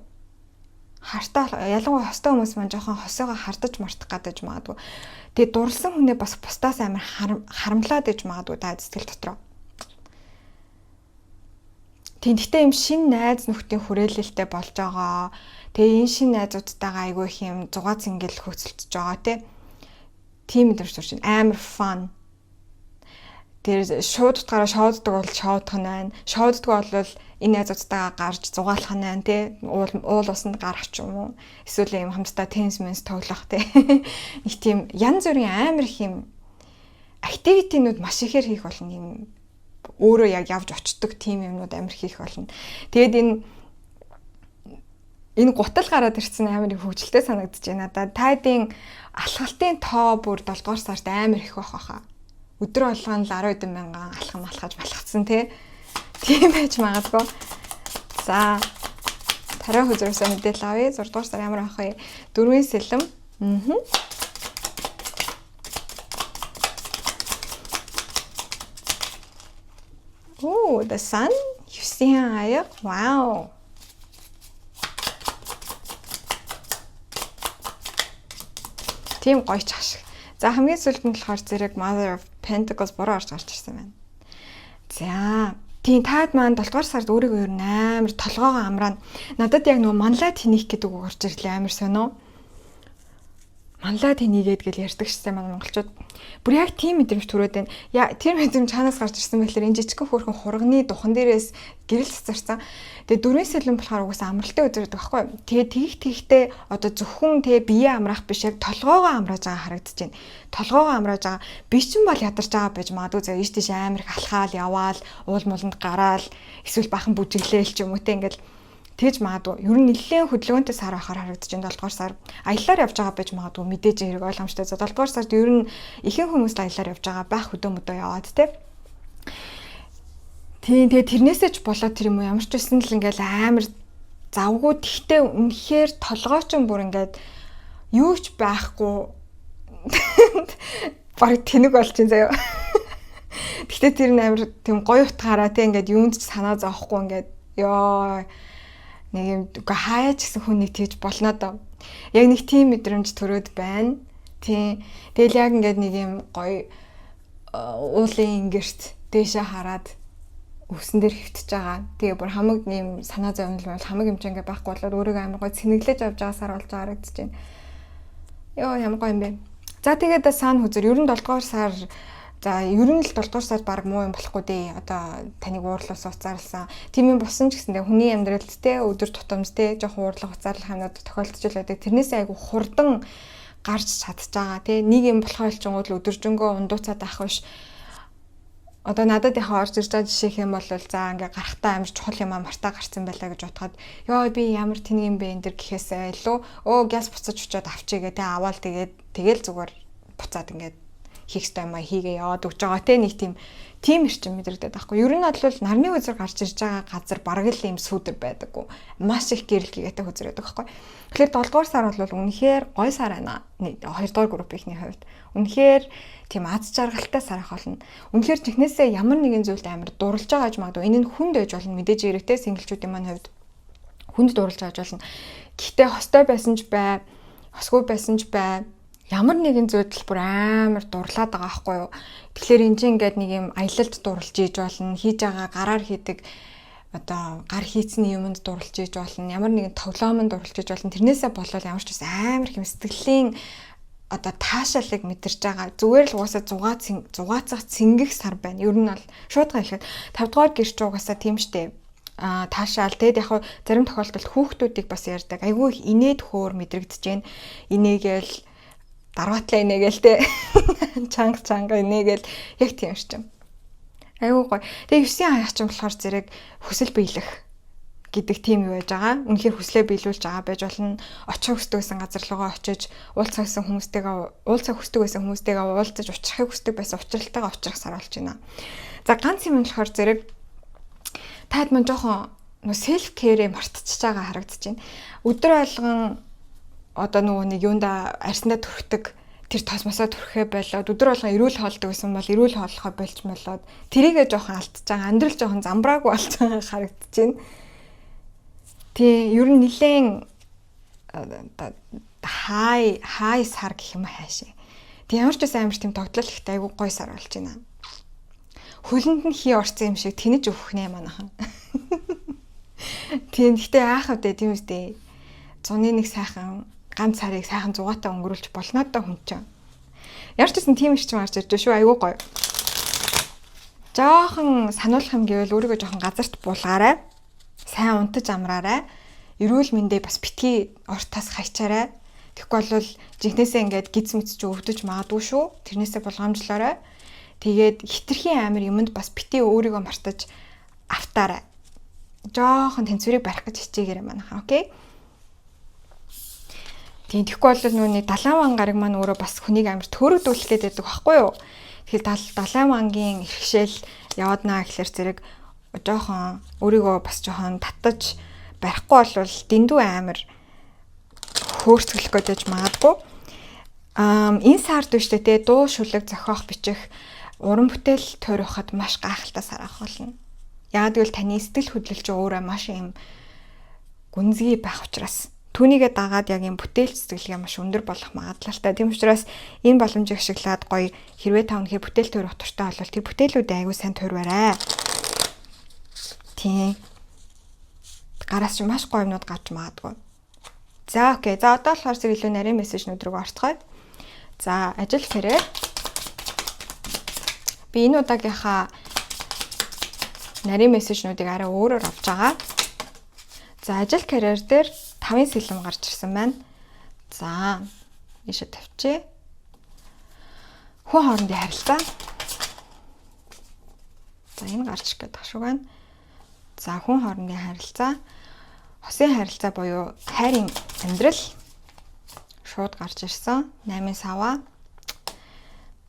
A: Хартаа ялангуяа хостой хүмүүс маань жоохон хосоогоо хардаж мартах гадаж магадгүй. Тэгээ дурлсан хүнээ бас бусдаас амар харамлаад иж магадгүй та сэтгэл дотроо. Тэгтээ юм шин найз нөхдийн хүрээлэлтэй болж байгаа. Тэгээ энэ шин найзуудтайгаа айгүй их юм зугаа цэнгэл хөөцөлдөж байгаа тийм мэдрэмж төрж байна. Амар фан. Тэр шууд утгаараа шоуддаг бол шоудах нь байна. Шоуддаг бол энэ найзуудтайгаа гарч зугаалах нь байна тий. Уул усанд гарах ч юм уу. Эсвэл юм хамтдаа теннис мэнс тоглох тий. Нэг тийм янз бүрийн амар их юм активитинууд маш ихээр хийх болно юм. Өөрөө яг явж очдог тийм юмнууд амар хийх болно. Тэгээд энэ гутал гараад ирсэн амар их хөвгөлтэй санагдаж байна. Надад тайдын алхалтын тоо бүр 7 дугаар сард амар их байх байхаа. Өдөр болгоно л 10 мянган алхаж балгацсан тий. Тийм байж магадгүй. За тарай хөзрөөсөө мэдээлэл авъя. 6 дугаар сар ямар авах вэ? 4-ийн сэлэм. Oh, the sun. 9-ийн аяга. Wow. Тийм гоё ч ашиг. За хамгийн сүүлд нь болохоор зэрэг Mother of Pentacles буруу орж гарч ирсэн байна. За тийм таад маань 7 дугаар сард өөрийгөө ер нь амар толгоогоо амраана. Надад яг нөгөө манлайд хийх гэдэг үг орж ирлээ амар сонио. Манлайд хийгээд гэл ярьдаг шээ манай монголчууд. Бүр яг тийм мэдрэмж төрөөд байна. Тэр мэдрэмж чанаас гарч ирсэн байхлаар энэ жижигхэн хөөрхөн хурганы духан дээрээс гэрэл цацарсан. Тэгээ 4 сэлэн болохоор угаасаа амралтын өдөр гэдэг байхгүй. Тэгээ тэгхтэй одоо зөвхөн бие амраах биш яг толгоогоо амрааж байгаа харагдаж байна. Толгоогоо амрааж байгаа. Би ч юм бол ядарч байгаа байж магадгүй зөө ийш тийш амар их алхаал яваал, уул мууланд гараал, эсвэл бахан бүжиглээл ч юм уу те ингээл тэгж магадгүй. Ер нь нэлээд хөдөлгөөнтэй сар байхаар харагдаж байна 7 дугаар сар. Аяллаар явж байгаа байж магадгүй мэдээж хэрэг ойлгомжтой. 7 дугаар сард ер нь ихэнх хүмүүс аяллаар явж байгаа байх хөдөө мөдөө яваад те. Тэгээ тэрнээсээ ч болоод тэр юм уу ямар ч байсан л ингээл амар завгүй тэгтээ үнэхээр толгойч бүр ингээд юу ч байхгүй бараг тэнэг болж байна заяа. Тэгтээ тэр нь амар тийм гоё утгаараа те ингээд юунд ч санаа зовхгүй ингээд ёо нэг юм хаяач гэсэн хүн нэг тэгж болно доо. Яг нэг тийм мэдрэмж төрөөд байна. Тийм. Тэгэл яг ингээд нэг юм гоё уулын ингэрт дээшээ хараад өвсөн дээр хөвтөж байгаа. Тэгээ бүр хамаг нэм санаа зовнил бол хамаг хэмжээгээ байхгүй болоод өөрийгөө амар гой цэнэглэж авч байгаа сар болж байгаа харагдаж байна. Йоо ямар гоё юм бэ. За тэгээд сан хүзэр ер нь 7 дугаар сар За ер нь л 7 дугаар сард баг муу юм болохгүй дээ. Одоо таныг уурлуулсан уцаарлсан. Тийм юм болсон ч гэсэндээ хүний амьдралд те өдөр тутамд те жоохон уурлах уцаарлах юмнууд тохиолдож л байдаг. Тэрнээсээ айгу хурдан гарч чадж байгаа. Тэ нэг юм болохоо олчингууд л өдөржингөө ундууцаад авах биш. Одоо надад яхаа орж ирж байгаа жишээх юм бол за ингээ гарахтаа амар чухал юм мартаа гарцсан байлаа гэж бодоход ёо би ямар тэнийг юм бэ энэ төр гэхээсээ илүү газ буцаж очиод авчигээ тэ аваал тэгэл зүгээр буцаад ингээд хийх ёстой юм хийгээ яваад өгч байгаа те нэг тийм эрчим мэдрэгдээд байхгүй. Ер нь бол нарны үзэр гарч ирж байгаа газар бараг л юм сүудэр байдаггүй. Маш их гэрэл гээтэй хөзөр байдаг байхгүй. Тэгэхээр 7 дугаар сар бол үнэхээр гой сар байна. 2 дугаар группийнхний хувьд. Үнэхээр тийм аз жаргалтай сар ах болно. Үнэхээр чихнээсээ ямар нэгэн зүйлд амар дурлж байгаа гэж магадгүй. Энэ нь хүнд байж болно. Мэдээж эрэхтэй синглчүүдийн маань хувьд хүнд дурлж байгаа болно. Гэхдээ хостой байсан ч бай, хосгүй байсан ч бай. Ямар нэгэн зүйлд бүр амар дурлаад байгаа байхгүй юу. Тэгэхээр энэ чинь ингээд нэг юм аялалд дурлж ийж болно. Хийж байгаа гараар хийдэг одоо гар хийцний юмд дурлж ийж болно. Ямар нэгэн тоглоомонд дурлж ийж болно. Тэрнээсээ болол ямар ч бас амар хэм сэтгэлийн одоо таашаалыг мэдэрч байгаа. Зүгээр л угаасаа зугаацах цэнгэх сар байна. Ер нь бол шууд хэлэхэд 5 дугаар гэрч угаасаа тийм штэ. Таашаал тэгэд яг зарим тохиолдолд хүүхдүүдийг бас ярьдаг. Айгүй их инээд хөөр мэдрэгдэж байна. Инээгээл дараатлаа инээгээл те чанга инээгээл яг тийм шүү. Айгуу гоё. Тэгээ 9-ийн хаяач юм болохоор зэрэг хүсэл биелэх гэдэг тийм юу байж байгаа. Үнэхээр хүслээ биелүүлж байгаа байж болно. Очих хүсдэг байсан газар руугаа очиж уулзах хүсдэг байсан хүмүүстэйгээ уулзаж уулзахыг хүсдэг байсан учралтайгаа уулзах сар болж байна. За ганц юм болохоор зэрэг таад мань жоохон селф кэрээ мартчихж байгаа харагдаж байна. Өдөр болгон одоо нөгөө нэг юунда арьсандаа түрхдэг тэр тосмосоо түрхээ болоод өдөр болгон эрүүл хоолдог гэсэн бол эрүүл хооллохоо болж молоод тэрийгээ жоохон алдчихж байгаа. Амьдрал жоохон замбраагүй болж байгаа харагдаж байна. Тий, ер нь нилээн хай сар гэх юм хаашаа. Тэг ямар ч бас амар тийм тогтлол ихтэй айгу гой сар болж байна. Хөлөнд нь хий орсон юм шиг тэнэж өгөх нэ манайхан. Тийм гэхдээ аах үдэ тийм үстэй. Зуны нэг сайхан ганц сарыг сайхан зугаатай өнгөрүүлж болно доо хүн чинь. Ямар ч гэсэн тийм ирчим гарч ирж шүү айгуу гоё. Жохон сануулах юм гэвэл өөрийгөө жохон газарт буулгаарай. Сайн унтаж амраарай. Эрүүл мэндээ бас битгий ортоос хайчаарай. Тэгэхгүй бол жинхнээсээ ингээд гиз мэт ч өвдөж магадгүй шүү. Тэрнээсээ болгоомжлоорой. Тэгээд хитрхийн амир юмд бас битгий өөрийгөө мартаж автаарай. Жохон тэнцвэрийг барих гэж хичээгээрэй манайхаа, окей? Тийм тэгэхгүй бол нүуний Далайн гараг маань өөрөө бас хүнийг амар төөрөгдүүлэх гээд байдаг байхгүй юу? Тэгэхээр Далайн ангийн иргэшэл явааднаа гэхэлэр зэрэг жоохон өөрийгөө бас жоохон татаж барихгүй бол дэндүү амар хөөрцгөлөх гэж магадгүй. Энэ сард биш тэ дуу шүлэг зохиох бичих уран бүтээл тойроход маш гайхалтай сар ах болно. Яг гэвэл таны сэтгэл хөдлөл чинь өөрөө маш юм гүнзгий байх учраас түүнийгээ дагаад яг юм бүтээл цэцгэлгээ маш өндөр болох магадлалтай. Тийм учраас энэ боломжийг ашиглаад гоё хэрвээ та өнөхөр бүтээл тойрох туртай бол тэр бүтээлүүдээ аягүй сайн тойрваарай. Тийм. Гараас ч маш гоё юмнууд гарч магадгүй. За окей. За одоо болохоор зэрэг илүү нарийн мессежнүүд рүү орцгоё. За ажил хэрэг. Би энэ удаагийнхаа нарийн мессежнүүдийг арай өөрөөр авч байгаа. За ажил карьер дээр 5 сэлэм гарч ирсэн байна. За ийшээ тавьчээ. Хүн хоорондын харилцаа. За энэ гарч ирэх гэдэг шүү байна. За хүн хоорондын харилцаа. Хосын харилцаа буюу хайрын амьдрал шууд гарч ирсэн. 8 сава.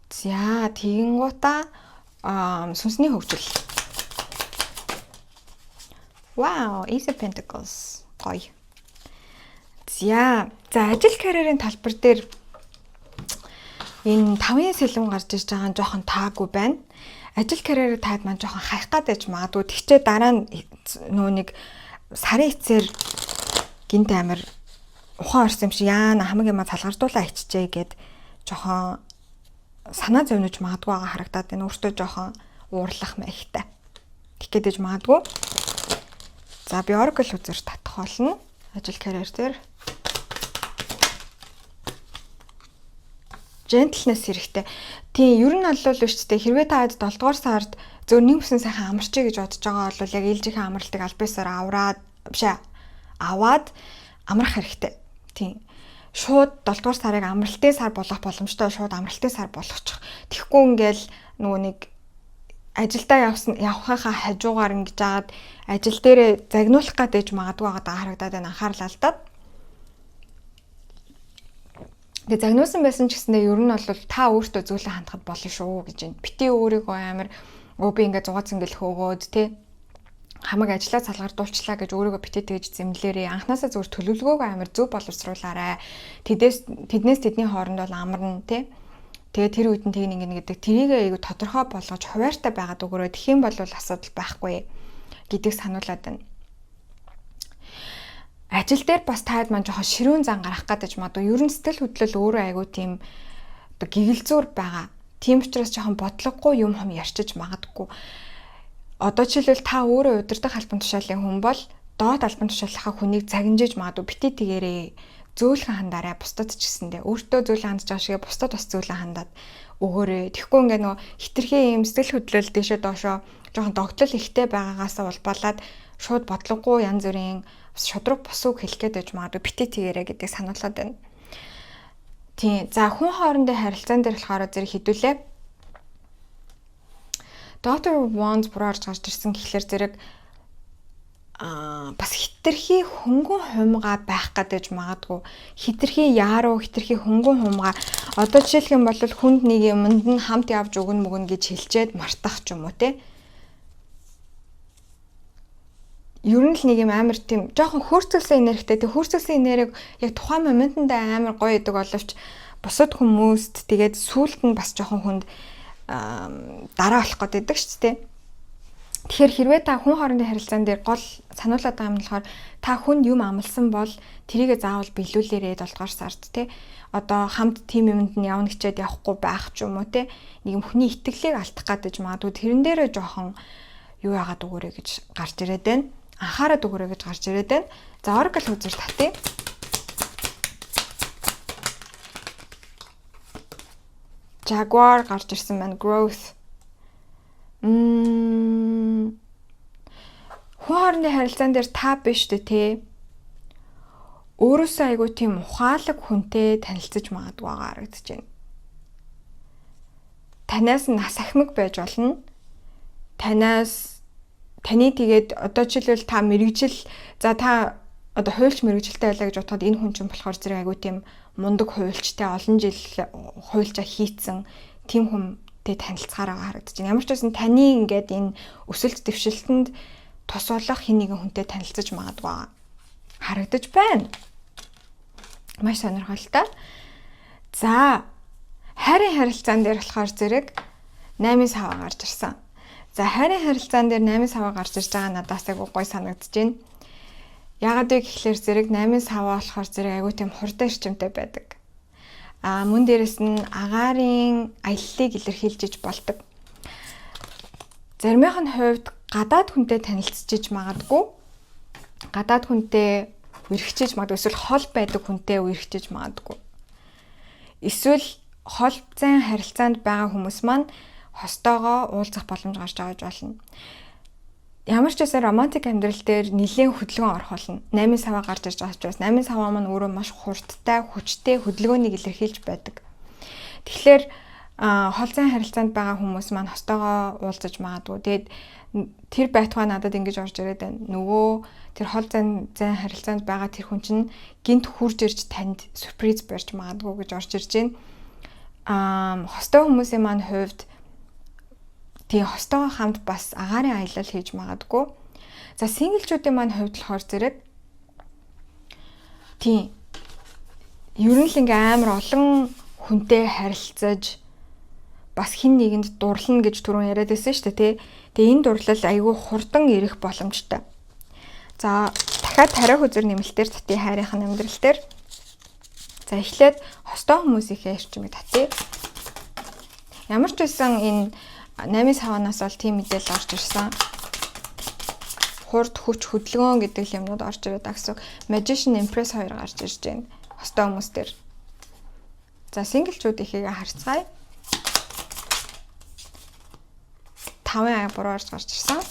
A: За тэгэнгуутаа сүнсний хөгжил. Wow, Ace of Pentacles. Гоё. За ажил карьерийн талбар дээр энэ 5 сэлэм гарч ирж байгаа нь жоохон таагүй байна. Ажил карьерээ таад маань жоохон хайх гадаж магадгүй. Тэгчээ дараа нь нөө нэг сарын эцээр гинт амир ухаан орсон юм шиг яана хамаг юм залгардуулаа иччихээ гэд жоохон санаа зовниж магадгүй байгаа харагдаад байна. Өөртөө жоохон уурлах маягтай. Тэг гэдэж магадгүй. За би Oracle үзэр татах болно. Ажил карьер дээр Gentleness хэрэгтэй. Тийм ер нь бол биш үү хэрвээ та 7 дугаар сард зөв нэгсэн сайхан амарчээ гэж бодож байгаа бол яг ээлжийнхээ амралтыг аль биесээр аваад амрах хэрэгтэй. Тийм. Шууд 7 дугаар сарыг амралтын сар болгох боломжтой шууд амралтын сар болгочих. Тэгэхгүй ингээл нөгөө нэг ажилдаа явхахаа хажуугаар ингэж жагаад ажил дээрээ загнуулах гэдэг магадгүй байгаа харагдаад байна анхаарал алдаад. Тэгээ загнуусан байсан ч гэсэндээ ер нь бол та өөртөө зүйлээ хандахад болно шүү гэж байна. Бити өөрийгөө амар би ингээд 100 цэнгэл хөөгөөд тий хамаг ажиллаа салгардуулчлаа гэж өөрийгөө бити тэгж зэмлээрээ анханасаа зүгээр төлөвлөгөөгөө амар зөв боловсруулаарай. Тэднээс тэдний хооронд бол амарна тий. Тэгээ тэр үед нь тэг нэг гэдэг тэрийгээ айгу тодорхой болгож хуваартай байгаад өгөрөө тэгэх юм бол асуудал байхгүй гэдгийг сануулад байна. Ажил дээр бас таад маань жоохон ширүүн зан гарах гэдэг магадгүй. Ер нь сэтгэл хөдлөл өөрөө айгу тийм гэгэлзүүр байгаа. Тийм учраас жоохон бодлогогүй юм ярьчиж магадгүй. Одоо жишээлбэл та өөрөө удирдах албан тушаалын хүн бол доод албан тушаалынхаа хүнийг загинжиж магадгүй бити тэгээрээ зөөлхөн хандаарай бусдад ч гэсэндээ өөртөө зөөлхөн хандж байгаа шигээ бусдад бас зөөлхөн хандаад өгөөрэй. Тэгэхгүй ингээ нөгөө хитрхи юм сэтгэл хөдлөл дэшээ доошоо жоохон догтлол ихтэй байгаагаасаа улбалаад шууд бодлогогүй янз бүрийн шудраг босууг хэлэх гээд байж магадгүй бити тэгээрэй гэдгийг сануулад байна. Тийм. За хүн хоорондын харилцаан дээр болохоор зэрэг хэдүүлээ. Dr. Wands бүр орж гарч ирсэн гэхлээр зэрэг бас хитрхи хөнгөн хумгаа байх гэдэг магадгүй. Хитрхи яаруу, хитрхи хөнгөн хумгаа. Одоо жишээлх юм бол хүнд нэг юмд нь хамт явж өгнө мөгнө гэж хэлчихэд мартах ч юм уу те. Ер нь л нэг юм амар тийм жоохон хөөрцөлсөн энергитэй. Тэг хөөрцөлсөн энергийг яг тухайн моментонд амар гоё идэг боловч бусад хүмүүст тэгээд сүулт нь бас жоохон хүнд дараа болох гэдэг шүү дээ. Тэгэхээр хэрвээ та хүн хоорондын харилцаан дээр гол сануулад байгаа юм болохоор та хүнд юм амласан бол тэрийгэ заавал биелүүлээрээ 7 дугаар сард те одоо хамт тим юмд нь явна гэчээд явахгүй байх ч юм уу те нэг юм хүний итгэлийг алдах гадаж магадгүй тэрэн дээрээ жоохон юу яагаад өгөөрэй гэж гарч ирээд байна. Анхаарад өгөөрэй гэж гарч ирээд байна. За Oracle үзэж татъя. Jaguar гарч ирсэн байна. Growth. Хүн хоорондын харилцаан дээр та биш дээ те. Өөрөөсөө айгуу тийм ухаалаг хүнтэй танилцаж магадгүй байгаа харагдаж байна. Танаас нас ахмаг байж болно. Таны тэгээд одоо жишээлбэл та мэрэгжил за та одоо хуульч мэрэгжилтэй байлаа гэж бодоход энэ хүн чинь болохоор зэрэг айгуу тийм мундаг хуульчтай олон жил хуульчаа хийцэн тийм хүнтэй танилцахаараа харагдаж байна. Ямар ч байсан таны ингээд энэ өсөлт дэвшилтэнд тус болох хин нэгэн хүнтэй танилцаж магадгүй харагдаж байна. Маш сонирхолтой. За хайрын харилцаан дээр болохоор зэрэг 8 сава гарч ирсэн. За хайрын харилцаан дээр 8 сава гарч ирж байгаа надаас айгу гоё санагдаж байна. Яагаад вэ гэхлээр зэрэг 8 сава болохоор зэрэг айгу тийм хурдан эрчимтэй байдаг. Мөн дээрэс нь агаарын аяллыг илэрхийлж болдог. Заримийнх нь хувьд гадаад хүнтэй танилцчихж магадгүй. Гадаад хүнтэй үргэлжлэж магадгүй эсвэл хол байдаг хүнтэй үргэлжлэж магадгүй. Эсвэл хол зайн харилцаанд байгаа хүмүүс маань хостоогоо уулзах боломж гарч байгаа болно. Ямар ч байсан романтик амьдрал дээр нэлээд хөдөлгөөн орох болно. 8 сава гарч ирж байгаа ч бас 8 сава маань өөрөө маш хурдтай, хүчтэй хөдөлгөөнийг илэрхийлж байдаг. Тэгэхээр хол зайн харилцаанд байгаа хүмүүс маань хостоогоо уулзаж магадгүй. Тэгээд тэр байтугай надад ингэж орж ирээд байна. Нөгөө тэр хол зайн харилцаанд байгаа тэр хүн чинь гинт хурж ирж танд сюрприз барьж магадгүй гэж орж ирж байна. Хостой хүмүүсийн маань хувьд тий хостойгоо хамт бас агаарын аялал хийж магадгүй. За синглчүүдийн маань хувьд болохоор зэрэг тий ер нь л ингээм амар олон хүнтэй харилцаж бас хин нэгэнд дурлна гэж түрүүн яриад байсан шүү дээ тий. Тэгээ энэ дурлал айгүй хурдан ирэх боломжтой. За дахиад тариах үзэр нэмэлтээр татъя хайрынхын амьдрал дээр. За эхлээд хостой хүмүүсийнхээ эрчимийг татъя. Ямар ч байсан энэ 8 саванаас бол тийм мэдээлэл орж ирсэн. Хурд хүч хөдөлгөөн гэдэг юмнууд орж ирээд агсаг Magician Empress 2 гарч ирж байна. Хостой хүмүүс дээр. За синглчүүд ихийг харцгаая. 5 аяга буруу орж гарч ирсэн.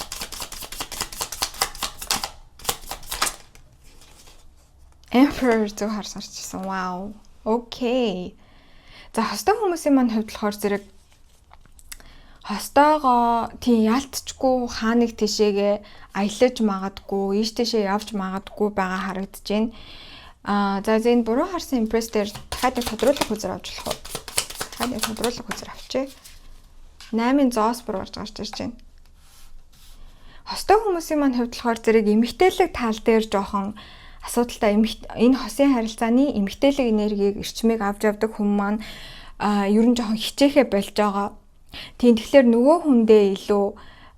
A: Emperor зөв харж гарч ирсэн. Wow. Окей. За хостой хүмүүсийн маань хувьд болохоор зэрэг хостойгоо тийм ялтчгүй хааныг тишээгээ аялаж магадгүй, ийш тийшээ явж магадгүй байгаа харагдаж байна. За энэ буруу харсан импресс дээр дахиад тодруулах үзэр авч болох уу? Дахиад тодруулах үзэр авчээ. 8-ын зоос буруу гарч ирж байна. Хостой хүмүүсийн маань хувьд болохоор зэрэг эмэгтэйлэг тал дээр жоохон асуудалтай. Энэ хосын харилцааны эмэгтэйлэг энергийг, эрчмийг авч явдаг хүмүүс маань ер нь жоохон хичээхэ болж байгаа. Тийм тэгэхээр нөгөө хүндээ илүү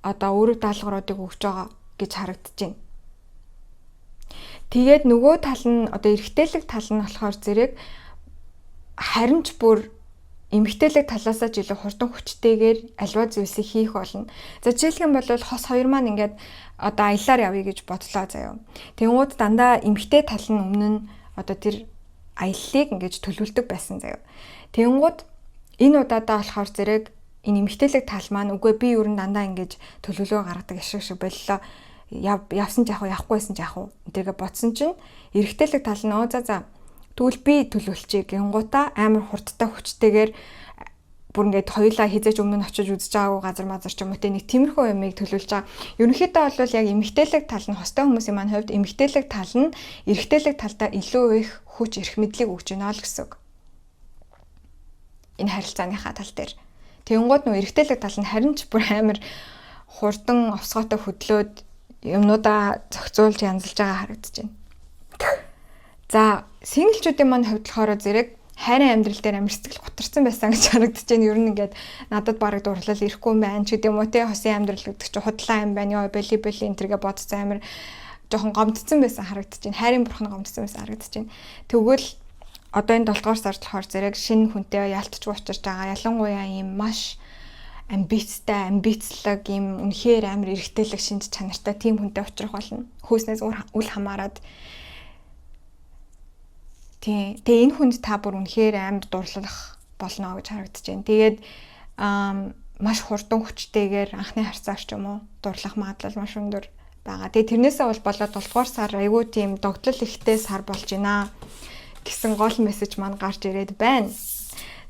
A: одоо өөрөг даалгавруудыг өгч байгаа гэж харагдаж байна. Тэгээд нөгөө тал нь одоо эрэгтэйлэг тал нь болохоор зэрэг харин ч бүр эмэгтэйлэг талаасаа ч илүү хурдан хүчтэйгээр альва зүйлсийг хийх болно. За жишээлх юм бол хос хоёр маань ингээд одоо аялаар явъя гэж бодлоо заяа. Тэнгууд дандаа эмэгтэй тал нь өмнө нь одоо тэр аяллыг ингэж төлөвлөдөг байсан заяа. Тэнгууд энэ удаадаа болохоор зэрэг энэ эмэгтэйлэг тал маань үгүй би ер нь дандаа ингэж төлөвлөгөө гаргадаг шиг боллоо. Явсан ч яах вэ, явахгүйсэн ч яах вэ? Тэргээ бодсон чинь эрэгтэйлэг тал нь за тэгвэл би төлөвлөчээ гингуудаа амар хурдтай хүчтэйгээр бүр ингээд хоёулаа хизээч өмнө нь очиж үзэж байгаагүй газар мазар ч юм уу те нэг тиймэрхүү юмыг төлөвлөж байгаа. Ерөнхийдөө бол яг эмэгтэйлэг тал нь хостой хүмүүсийн маань хувьд эмэгтэйлэг тал нь эрэгтэйлэг талдаа илүү их хүч эрх мэдлийг өгч байна л гэсэн үг. Энэ харилцааныхаа тал дээр. Тэнгууд нөө эрэгтэйлэг тал нь харин ч бүр амар хурдан овсгоотой хөдлөөд юмнуудаа зохицуулж янзалж байгаа харагдаж байна. За синглчүүдийн маань хувьд болохоор зэрэг хайрын амьдрал дээр амар сэтгэл гутарсан байсан гэж харагдаж байна. Ер нь ингээд надад бараг дурлал ирэхгүй юм байна ч гэдэг юм уу те хосын амьдрал гэдэг чинь худлаа юм байна. Ёо бели энэ төргээ бодсон амар жоохон гомдсон байсан харагдаж байна. Хайрын бурхан гомдсон байсан харагдаж байна. Тэгвэл одоо энэ 7 дугаар сард болохоор зэрэг шинэ хүнтэй ялтч уучирч байгаа. Ялангуяа ийм маш амбицлог ийм үнэхээр амар эрэгтэйлэг шинж чанартай тийм хүнтэй уулзрах болно. Хөөснөөс үл хамааран. Тэгээ энэ хүнд та бүр үнэхээр амар дурлах болно гэж харагдаж байна. Тэгээд маш хурдан хүчтэйгээр анхны харьцаагч юм уу дурлах магадлал маш өндөр байгаа. Тэгээ тэрнээсээ болоод 7 дугаар сар айгүй тийм догтлол ихтэй сар болж байна гэсэн гол мессеж маань гарч ирээд байна.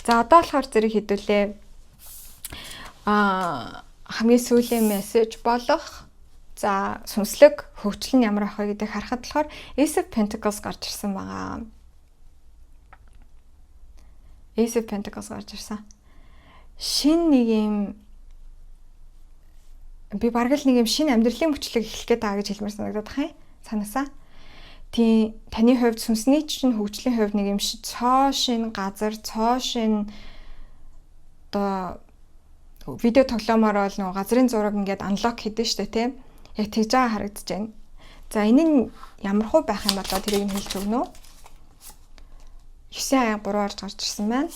A: За одоо болохоор зэрэг хэдүүлээ хамгийн сүүлийн мессеж болох за сүнслэг хөгжил нь ямар ах вэ гэдэг харахад болохоор Ace of Pentacles гарч ирсэн байгаа. Ace of Pentacles гарч ирсэн. Шин нэг юм би бараг л нэг юм шин амьдралын мөчлөг эхлэх гээд байгаа гэж хэлмээр санагдаад байна. Санаасаа. Тийм таны хувьд сүнсний чинь хөгжлийн хувьд нэг юм цоо шин газар, цоо шин одоо видео тоглоомоор бол нөгөө газрын зураг ингээд анлок хийдэж штэ тийм. Яг тэгж байгаа харагдаж байна. За энэ нь ямар хөө байх юм болоо тэрийг нь хэлж өгнө үү? 9 аяга буруу орж гарч ирсэн байна.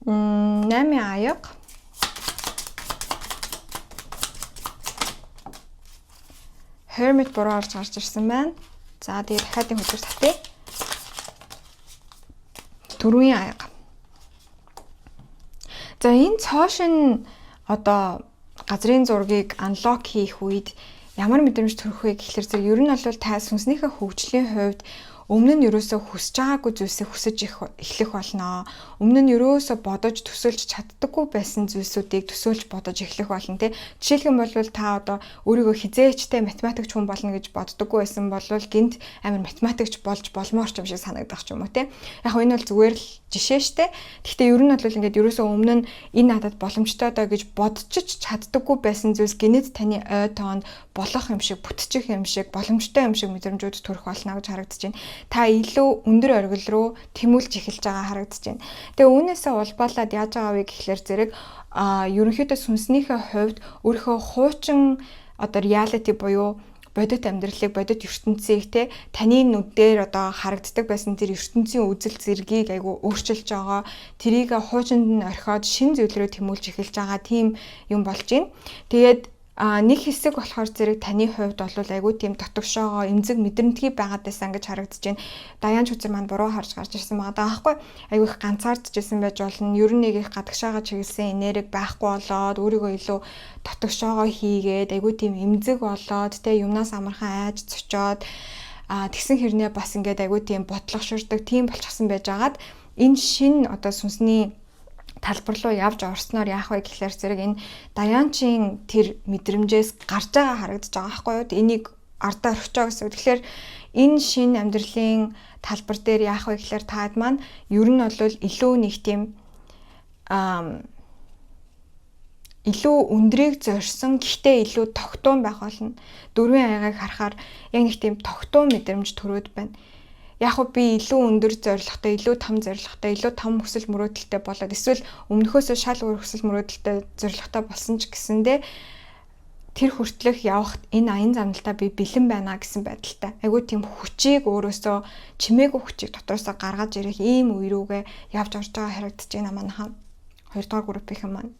A: м 8 аяга Hermit буруу орж гарч ирсэн байна. За тэгээд дахиад энэ хөтөр татъя. 4 аяга. За энэ цоошин одоо газрын зургийг анлок хийх үед ямар мэдрэмж төрөх вэ гэхэлэр зэрэг ер нь бол та сүнснийхээ хөгжлийн хувьд өмнө нь ерөөсөө хүсэж байгаагүй зүйлсийг хүсэж эхлэх болно. Өмнө нь ерөөсөө бодож төсөөлж чаддаггүй байсан зүйлсүүдийг төсөөлж бодож эхлэх болно тий. Жишээлх юм бол та одоо өөрийгөө хизээчтэй математикч хүн болно гэж боддоггүй байсан бол гинт амар математикч болж болмоор ч юм шиг санагдах ч юм уу тий. Яг энэ бол зүгээр л жишээ штэ. Гэхдээ ер нь бол ингээд ерөөсөө өмнө нь энэ надад боломжтой доо гэж бодчих чаддаггүй байсан зүйлс гинэд таны ой тоонд болох юм шиг, бүтчих юм шиг, боломжтой юм шиг мэдрэмжүүд төрөх болно гэж харагдаж байна. Та илүү өндөр оргил руу тэмүүлж эхэлж байгаа харагдаж байна. Тэгээ үүнээсээ улбаалаад яаж байгаа вэ гэхлээр зэрэг ерөнхийдөө сүнснийхээ хувьд өөрийнхөө хуучин одоо reality буюу бодит амьдралыг, бодит ертөнцийг те таны нүдээр одоо харагддаг байсан тэр ертөнцийн үзэл зэргийг айгу өөрчилж байгаа. Тэрийг хуучинд нь орхиод шин зүйл рүү тэмүүлж эхэлж байгаа тийм юм болж байна. Тэгээд Нэг хэсэг болохоор зэрэг таны хувьд бол айгүй тийм дотгошоогоо эмзэг мэдрэмтгий байгаад байсан гэж харагдаж байна. Даяанч үзэр маань буруу харж гарч ирсэн байгаа даа байхгүй. Айгүй их ганцаардчихсэн байж болно. Ер нь нэг их гадагшаага чиглэсэн энерги байхгүй болоод өөрийгөө илүү дотгошоогоо хийгээд айгүй тийм эмзэг болоод тэ юмнаас амархан айж цочоод тэгсэн хэрнээ бас ингээд айгүй тийм бодлогоширдаг тийм болчихсон байж байгаад энэ шин одоо сүнсний талбар руу явж орсноор яах вэ гэхлээр зэрэг энэ Даяанчийн тэр мэдрэмжээс гарч байгаа харагдаж байгаа байхгүй юу? Энийг ардаа орхичоо гэсэн. Тэгэхээр энэ шинэ амьдралын талбар дээр яах вэ гэхлээр таад маань ер нь бол илүү нэг тийм илүү өндрийг зорьсон гэхдээ илүү тогтуун байх болно. Дөрвийн аягийг харахаар яг нэг тийм тогтуун мэдрэмж төрөөд байна. Яг уу би илүү өндөр зорилготой, илүү том зорилготой, илүү том хүсэл мөрөөдөлтэй болоод эсвэл өмнөхөөсөө шал өөр хүсэл мөрөөдөлтэй зорилготой болсон ч гэсэндээ тэр хүртэлх явахт энэ аян замналтаа би бэлэн байна гэсэн байдалтай. Айгуу тийм хүчийг өөрөөсөө чимээгүй хүчийг дотроосоо гаргаж ирэх ийм үе рүүгээ явж орж байгаа харагдаж байна манайхан. 2 дугаар группийнхэн маань.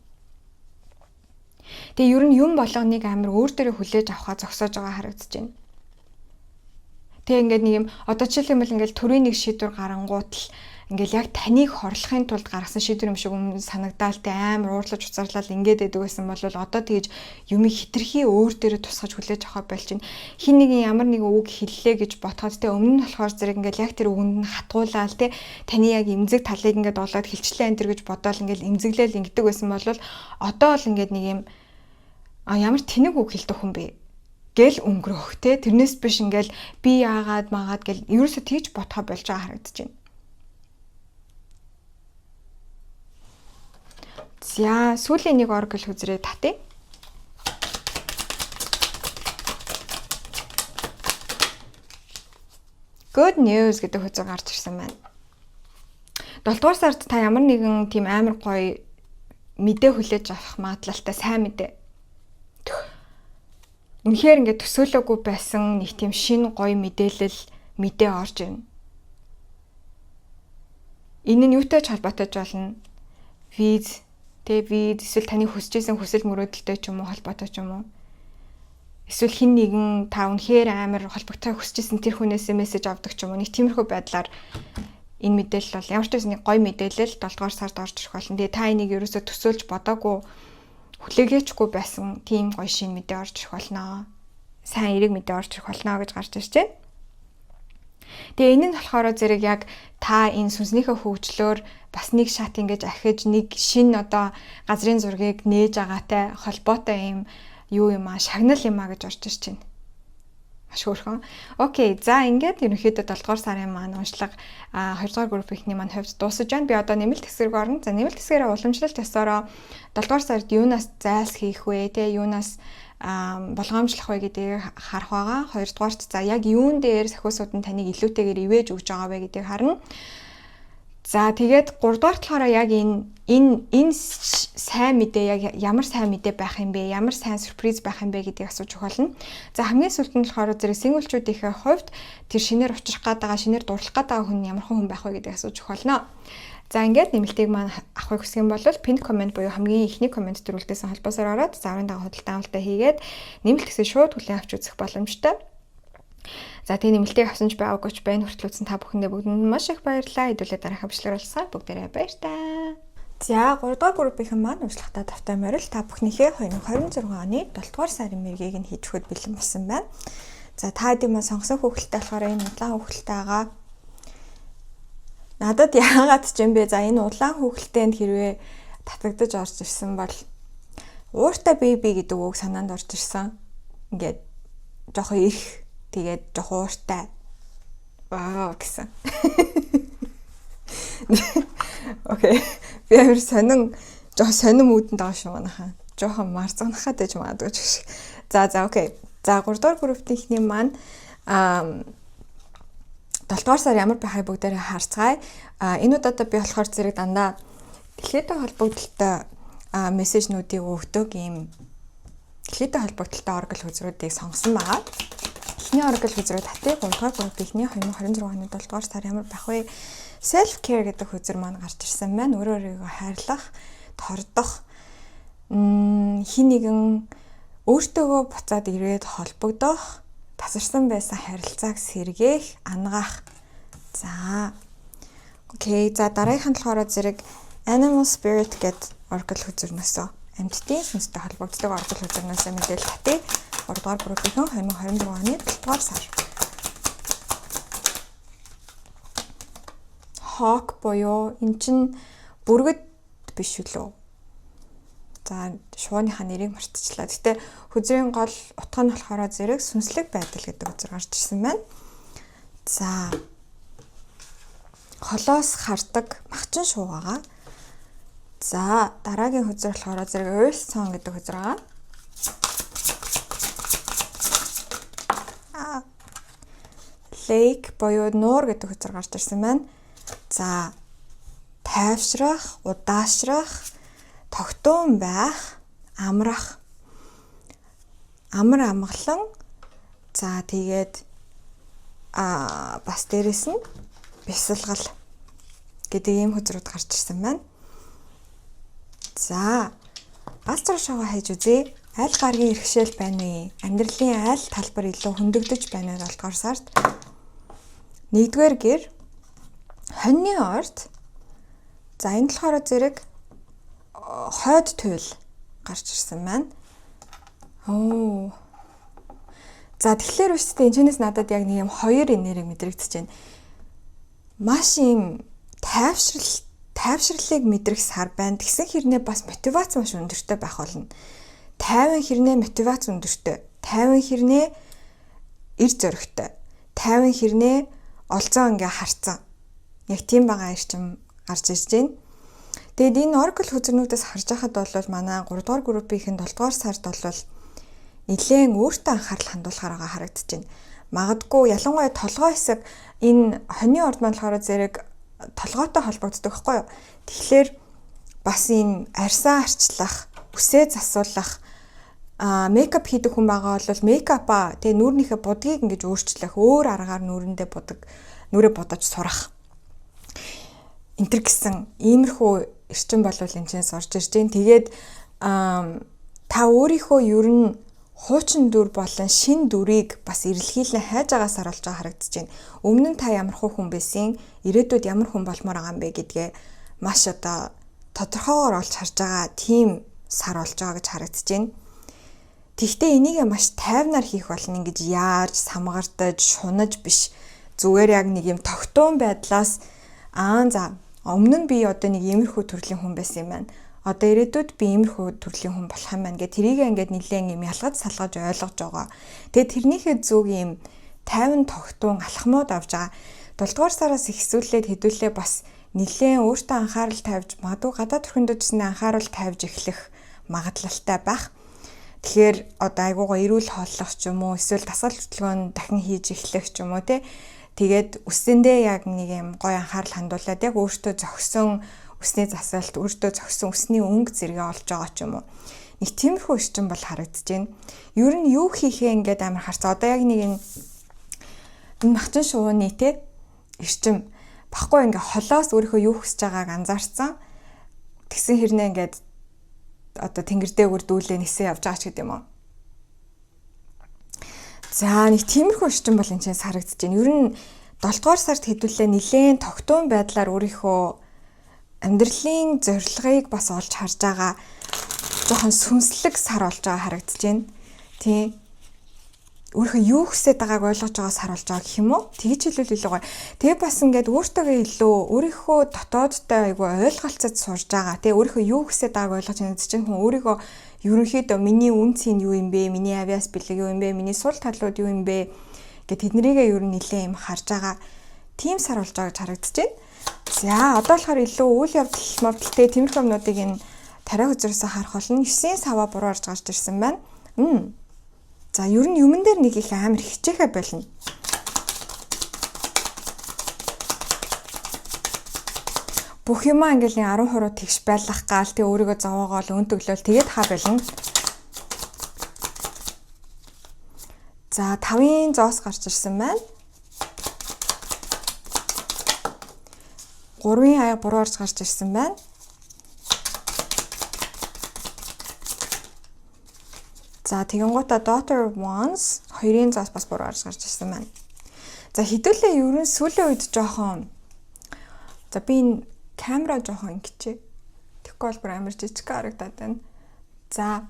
A: Тэгээ ер нь юм болгоныг амар өөр дээрээ хүлээж авахаа зогсоож байгаа харагдаж байна. Тэг ингээд нэг юм одоо жишээлх юм бол ингээд төрийн нэг шийдвэр гарангуут л ингээд яг таныг хорлохын тулд гаргасан шийдвэр юм шиг өмнө санагдаал тэ амар уурлаж уцаарлал ингээд байдаг байсан бол одоо тэгж юмыг хитрхи өөр дээрээ тусгаж хүлээж авах болж байна. Хин нэгэн ямар нэгэн үг хэллээ гэж ботход тэ өмнө нь болохоор зэрэг ингээд яг тэр үгэнд нь хатгуулаад тэ таны яг эмзэг талыг ингээд олоод хилчлээ энэ төр гэж бодоол ингээд эмзэглээл ингэдэг байсан бол одоо л ингээд нэг юм ямар тэнэг үг хэлдэг хүн бэ гэл өнгөрөх те тэрнээс биш ингээл би яагаад магаад гэл ерөөсө тийж ботхоо болж байгаа харагдаж байна. За сүүлийн нэг оракл хүзрээ татъя. Good news гэдэг хүзэр гарч ирсэн байна. 7 дугаар сард та ямар нэгэн тийм амар гоё мэдээ хүлээж авах магадлалтай сайн мэдээ. Үнэхээр ингээд төсөөлөөгүй байсан нэг тийм шинэ гоё мэдээ орж ирнэ. Энэ нь юутай ч холбоотой болно. Виз эсвэл таны хүсэж исэн хүсэл мөрөөдөлтэй ч юм уу холбоотой ч юм уу. Эсвэл хин нэгэн та үнэхээр амар холбогдохыг хүсэж исэн тэр хүнээс мессеж авдаг ч юм уу. Нэг тиймэрхүү байдлаар энэ мэдээлэл бол ямар ч байсан нэг гоё мэдээлэл 7 дугаар сард орж ирэх болно. Тэгээ та энийг ерөөсө төсөөлж бодоогүй хүлээгээчгүй байсан тийм гоё шин мэдээ орж ирэх болно. Сайн эерэг мэдээ орж ирэх болно гэж гарч ирж байна. Тэгээ энэ нь болохоор зэрэг яг та энэ сүнснийхээ хөгжлөөр бас нэг шат ингэж ахиж нэг шин одоо газрын зургийг нээж байгаатай холбоотой юм юу юм шагнал юм гэж орж ирж байна. Маш хөөрхөн. Окей, за ингээд ерөнхийдөө 7 дугаар сарын маань уншлага 2 дугаар группийнхний маань хувьд дуусаж байна. Би одоо нэмэлт хэсэг рүү орно. За нэмэлт хэсгээрээ уламжлалт ёсороо 7 дугаар сард юунаас зайлс хийх вэ? Тэ юунаас болгоомжлох вэ гэдгийг харах байгаа. 2 дугаарт за яг юун дээр сахиусууд нь таныг илүүтэйгээр ивэж өгж байгаа вэ гэдгийг харна. За тэгээд 3 дугаарт болохоор яг энэ сайн мэдээ яг ямар сайн мэдээ байх юм бэ? Ямар сайн сюрприз байх юм бэ гэдгийг асууж өгөх болно. За хамгийн сүүлд нь болохоор зэрэг синглчүүдийнхээ хувьд тэр шинээр учрах гэдэг, шинээр дурлах гэдэг хүн ямархан хүн байх вэ гэдгийг асууж өгөх болно. За ингээд нэмэлтийг маань авахыг хүсэх юм бол pinned comment буюу хамгийн ихний коммент төрүүлдсэн холбоосоор ороод зааврын дагуу худалдан авалтаа хийгээд нэмэлт хэсэг шууд хүлээн авч үзэх боломжтой. За тэгээ нэмэлтийг авсан ч байгаагүй ч байна. Хүртэл үзсэн та бүхэндээ бүгдэнд маш их баярлалаа. Хэдүүлээ дараах бичлэгээр олсаар бүгдээрээ баяртай. За 3 дугаар группийнхэн маань урьдчилгатай давтай морил та бүхнийхээ 2026 оны 7 дугаар сарын мэргийг нь хийж өгөхөд бэлэн болсон байна. За та дэм маань сонгосон хүүхэлтэй болохоор энэ удаан хүүхэлтэй байгаа. Надад яагаад ч юм бэ? За энэ улаан хүүхэлтэйнд хэрвээ татагдаж орж ирсэн бол ууртай беби гэдэг үг санаанд орж ирсэн. Ингээд жоохон их тэгээд жоохон ууртай. Вау гэсэн. Окей. Би амар жоохон сонин үүдэнд байгаа шүү манайхаа. Жоохон марцганахад байж магадгүй ч гэх шиг. За окей. За 3 дугаар группийнхний маань 7 дугаар сар ямар байхыг бүгдээрээ харцгаая. Энэ удаад би болохоор зэрэг дандаа дэлхийдээ холбогдлолтой мессежнуудыг өгдөг ийм дэлхийдээ холбогдлолтой оракл хүзрүүдийг сонгосон байгаа. Эхний оракл хүзрүү татыг 3 дугаар группийнхний 2026 оны 7 дугаар сар ямар байх вэ? Self care гэдэг хүзэр маань гарч ирсэн байна. Өөрийгөө хайрлах, тордох, хин нэгэн өөртөөгөө буцаад ирээд холбогдох, тасарсан байсан харилцааг сэргээх, ангаах. За. Окей. За дараагийнх нь болохоор зэрэг animal spirit гэдэг oracle хүзэрнөөсөө амьтдын сүнстэй холбогддог oracle хүзэрнөөсөө мэдээлэл татъя. 3 дугаар группийн 2026 оны 7 дугаар сар. Hawk буюу эн чин бүргэд биш үлээ. За шууныхаа нэрийг мартчихлаа. Гэтэ хүзрийн гол утга нь болохоор зэрэг сүнслэг байдал гэдэг үзэр гарч ирсэн байна. За холоос хардаг махчин шуу байгаа. За дараагийн хүзэр болохоор зэрэг Earth Song гэдэг хүзэр байгаа. Lake буюу нуур гэдэг хүзэр гарч ирсэн байна. За тайвшрах, удаашрах, тогтуун байх, амрах, амар амгалан. За тэгээд бас дээрэс нь бясалгал гэдэг ийм хүзрүүд гарч ирсэн байна. За астро шоуга хайж үзье. Аль гаргийн иргэшэл байна вэ? Амьдралын аль талбар илүү хөндөгдөж байна вэ 7 дугаар сард? 1-р гэр хоньны орд. За энэ болохоор зэрэг хойд туйл гарч ирсэн байна. За тэгэхээр үстэй энэчнээс надад яг нэг юм хоёр энерги мэдрэгдэж байна. Маш юм тайвшрлыг мэдрэх сар байна. Тэгсэн хэрнээ бас мотивац маш өндөртэй байх болно. Тайван хэрнээ мотивац өндөртэй. Тайван хэрнээ эр зөрөгтэй. Тайван хэрнээ олзоо ингээ харцсан. Яг тийм байгаа ирчим гарч ирж байна. Тэгэд энэ oracle хүзэрнүүдээс харж байхад бол манай 3 дугаар группийн 7 дугаар сард бол нэлээд өөртөө анхаарал хандуулахаар байгаа харагдаж байна. Магадгүй ялангуяа толгой хэсэг энэ хоньны орд маань болохоор зэрэг толгойтой холбогддог байхгүй юу? Тэгэхээр бас энэ арьсаа арчлах, үсээ засуулах, мейкап хийдэг хүн байгаа бол мейкапа тэгээ нүүрнийхээ будгийг ингэж өөрчлөх, өөр аргаар нүрээ бодож сурах. Энтэр гэсэн иймэрхүү эрчим болвол энэчнээс орж ирж байна. Тэгээд та өөрийнхөө ер нь хуучин дүр болон шин дүрийг бас эрэлхийлэн хайж агаасаар болж байгаа харагдаж байна. Өмнө нь та ямар хүн байсан, ирээдүйд ямар хүн болмоор байгаа юм бэ гэдгээ маш одоо тодорхойгоор олж харж байгаа тийм сар болж байгаа гэж харагдаж байна. Тэгвэл энийг маш тайвнаар хийх болно. Ингэж яаж, самгартаж, шунаж биш. Зүгээр яг нэг юм тогтуун байдлаас өмнө нь би одоо нэг иймэрхүү төрлийн хүн байсан юм байна. Одоо ирээдүйд би иймэрхүү төрлийн хүн болох юм байна. Тэрийг ингээд нэлээд юм ялгаж салгаж ойлгож байгаа. Тэгээд тэрнийхээ зүг юм тайван тогтуун алхмууд авж байгаа. 7 дугаар сараас ихсүүлээд хэдүүлээ бас нэлээд өөртөө анхаарал тавьж магадгүй гадаад төрхөндөөсний анхаарал тавьж эхлэх магадлалтай байх. Тэгэхээр одоо айгуугаа эрүүл хооллох ч юм уу, эсвэл дасгал хөтөлбөрөнд дахин хийж эхлэх ч юм уу те. Тэгээд үсэндээ яг нэг юм гоё анхаарал хандуулаад яг өөртөө зогсон үсний засалт, өөртөө зогсон үсний өнгө зэрэг олж байгаа ч юм уу. Нэг тиймэрхүү эрчим бол харагдаж байна. Ер нь юу хийхээ ингээд амар харцаа. Одоо яг нэг энэ махчин шууны те эрчим баггүй ингээ холоос өөрийнхөө юу хүсэж байгааг анзаарсан. Тэгсэн хэрнээ ингээд одоо тэнгэр дээгүүр дүүлээ нисээ явж байгаа ч гэдэм юм. За нэг тиймэрхүү эрчим бол энэ харагдаж байна. Ер нь 7 дугаар сард хэдүүлээ нэлээд тогтуун байдлаар өөрийнхөө амьдралын зорилгыг бас олж харж байгаа жоохон сүнслэг сар болж байгаа харагдаж байна. Тийм. Өөрийнхөө юу хүсэж байгааг ойлгож байгаа сар болж байгаа гэх юм уу? Тэгж хэлвэл илүү гоё. Тэгээ бас ингээд өөртөөгөө илүү өөрийнхөө дотоодтой айгүй ойлголцож сурж байгаа. Тэгээ өөрийнхөө юу хүсэж байгааг ойлгож байгаа чинь хүн өөрийгөө ерөнхийдөө миний үн цэн юу юм бэ? Миний авиас бэлэг юу юм бэ? Миний сул талууд юу юм бэ? Гэт тэднэрийгээ ер нь нэлээд юм харж байгаа. Тим сар болж байгаа гэж харагдаж байна. За одоо болохоор илүү үйл явдал модалтэй тиймэрхүү юмнуудыг энэ тариа хүзрээс харах болно. 9 сава буруу орж гарч ирсэн байна. За ер нь юмн дээр нэг их амар хичээхэ болно. Бүх юмаа ингээл 10 хуруу тэгш байлгах гал тэг өөрийгөө зовоогоол өн төглөөл тэгээд хаа болно. За 5-ын зоос гарч ирсэн байна. 3-ын аяга буруу орж гарч ирсэн байна. За тэгэнгუутаа daughter wants 2-ын заас бас буруу гарч ирсэн байна. За хэдүүлээ ерөн сүүлийн үед жоохон за би энэ камера жоохон ингэчээ. Тэгэхгүй бол бүр амар жижиг харагдаад байна. За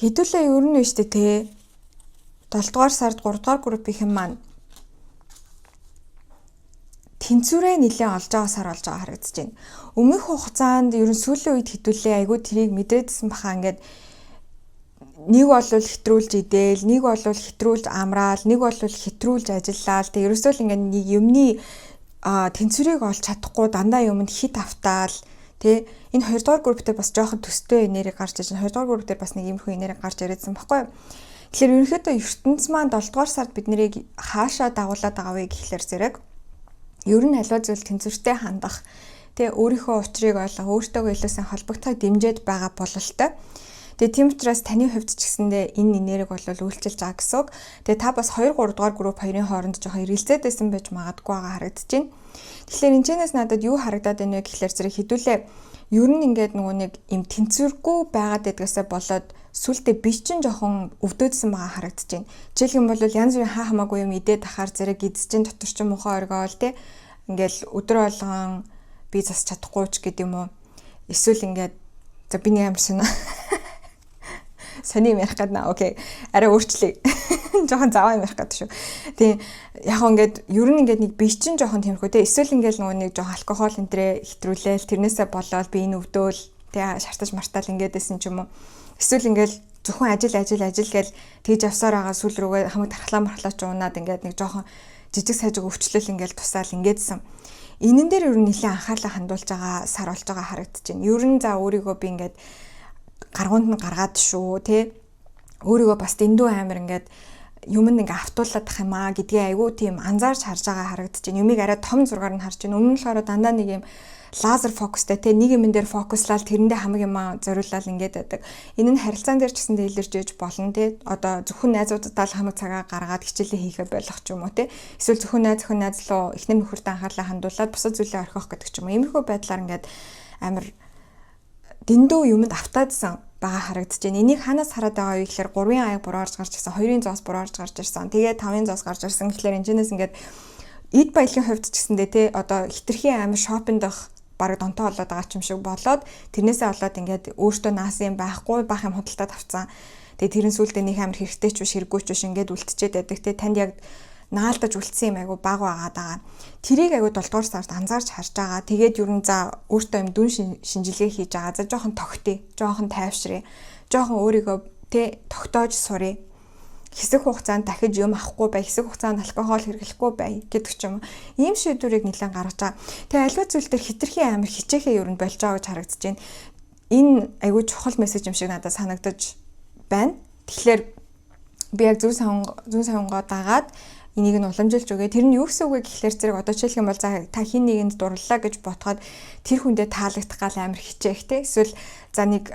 A: хэдүүлээ ерөн нь штэ те 7 дугаар сард 3 дугаар группийн маань тэнцвэрээ нэлээд олж байгаа сар болж байгаа харагдаж байна. Өмнөх хугацаанд ерөн сүүлийн үед хэдүүлээ айгүй тэрийг мэдээдсэн баха ингээд нэг бол хэтрүүлж идээл, нэг бол хэтрүүлж амраал, нэг бол хэтрүүлж ажиллаад тэг ерөөсөө л ингээд нэг юмны тэнцвэрийг олж чадахгүй дандаа юмд хит автаал тэ энэ 2 дугаар групптэй бас жоохон төстэй энерги гарч иж 2 дугаар групп дээр бас нэг иймэрхүү энерги гарч ирсэн баггүй. Тэгэхээр ерөнхийдөө ертөнц маань 7 дугаар сард бид нарыг хаашаа дагуулад байгаа вэ гэхлээр зэрэг ер нь аливаа зүйл тэнцвэртэй хандах тэгээ өөрийнхөө учрыг ойлгох, өөртөөгөө илүү сайн холбогдохыг дэмжиж байгаа бололтой. Тэгээ тийм учраас таны хувьд ч гэсэндээ энэ энерги бол үйлчилж байгаа гэсэн үг. Тэгээ та бас 2 3 дугаар групп хоёрын хооронд жоохон эргэлзээд байсан байж магадгүй байгаа харагдаж байна. Тэгэхээр энэчнээс надад юу харагдаад байна вэ гэхлээр зэрэг хэдүүлээ ер нь ингээд нөгөө нэг юм тэнцвэргүй байгаад байдгаасаа болоод сүлдээ биш ч жоохон өвдөөдсөн байгаа харагдаж байна. Жишээлх юм бол янз бүрийн хаа хамаагүй юм идээд ахаар зэрэг эзэжин дотор ч муухай оргоол те ингээл өдөр болгон би засч чадахгүй ч гэдэм юм уу. Эсвэл ингээд за би нэг юм шинэ сони ярих гэдэг наа. Окей. Арай өөрчлөе. Жохон заваа ярих гэдэг шүү. Тэгээ яг ингээд ер нь ингээд нэг биш чин жохон тиймэрхүү те. Эсвэл ингээд нөгөө нэг жохон алкогол энтрээ хэтрүүлээл тэрнээсээ болоод би энэ өвдөөл тэгээ шартаж мартаал ингээдсэн ч юм уу. Эсвэл ингээд зөвхөн ажил гэл тэгж явсаар байгаа сүл рүүгээ хамаг тархлаа мархлаач уунаад ингээд нэг жохон жижиг сажиг өвчлөл ингээд тусаал ингээдсэн. Энэн дээр ер нь нэлээд анхаарлаа хандуулж байгаа сар болж байгаа харагдаж байна. Ер нь за өөрийгөө би ингээд гаргуунд нь гаргаад шүү те. Өөрийгөө бас дэндүү амир ингээд юмд ингээ автуулаад тах юм аа гэдгээ айгүй тийм анзаарч харж байгаа харагдаж байна. Юмыг арай том зургаар нь харж байна. Өмнө нь болохоор дандаа нэг юм лазер фокустай те нэг юм дээр фокуслаад тэрэндээ хамаг юм зориулаад ингээд байдаг. Энэ нь харилцаан дээр ч гэсэндээ илэрч ээж болно те. Одоо зөвхөн найзуудтай л хамаг цагаа гаргаад хичээлээ хийхэ болох ч юм уу те. Эсвэл зөвхөн найз руу эхнэр нөхөртөө анхаарлаа хандуулаад бусад зүйлээ орхих гэдэг ч юм уу. Иймэрхүү байдлаар ингээд амир дэндүү юмд автаадсан бага харагдаж байна. Энийг ханаас хараад байгаа вэ гэхээр 3-ын аяг буруу орж гарч ирсэн, 2-ын зоос буруу орж гарч ирсэн. Тэгээ 5-ын зоос гарч ирсэн гэхлээр энэчнээс ингээд эд баялагын хувьд ч гэсэндээ те одоо хитрхийн амир шопингдах бараг донтой болоод байгаа ч юм шиг болоод тэрнээсээ болоод ингээд өөртөө наасан юм байхгүй бах юм худалдаад авцсан. Тэгээ тэрэн сүултээ нэг амир хэрэгтэй ч биш хэрэггүй ч биш ингээд үлдчихэд байдаг те танд яг наалдаж үлдсэн юм айгу баг байгаад байгаа. Тэрийг айгу 7 дугаар сард анзаарч харж байгаа. Тэгээд ер нь за өөртөө юм дүн шинжилгээ хийж байгаа. За жоохон тогтъё, жоохон тайвшрээ, жоохон өөрийгөө тэ тогтоож сурыг. Хэсэг хугацаанд дахиж юм авахгүй бай, хэсэг хугацаанд алкогол хэрэглэхгүй бай гэдэг ч юм. Ийм шийдвэрийг нэлээд гаргаж байгаа. Тэгээ аливаа зүйл дээр хитрхийн амир хичээхээ ер нь болж байгаа гэж харагдаж байна. Энэ айгу чухал мессеж юм шиг надад санагдаж байна. Тэгэхээр би яг зүн савнгоо дагаад энийг нь уламжилж өгөө. Тэр нь юу гэсэн үг вэ гэхлээр зэрэг одоо жишээлх юм бол за та хин нэгэнд дурлаа гэж ботход тэр хүндээ таалагдах гал амир хичээх те. Эсвэл за нэг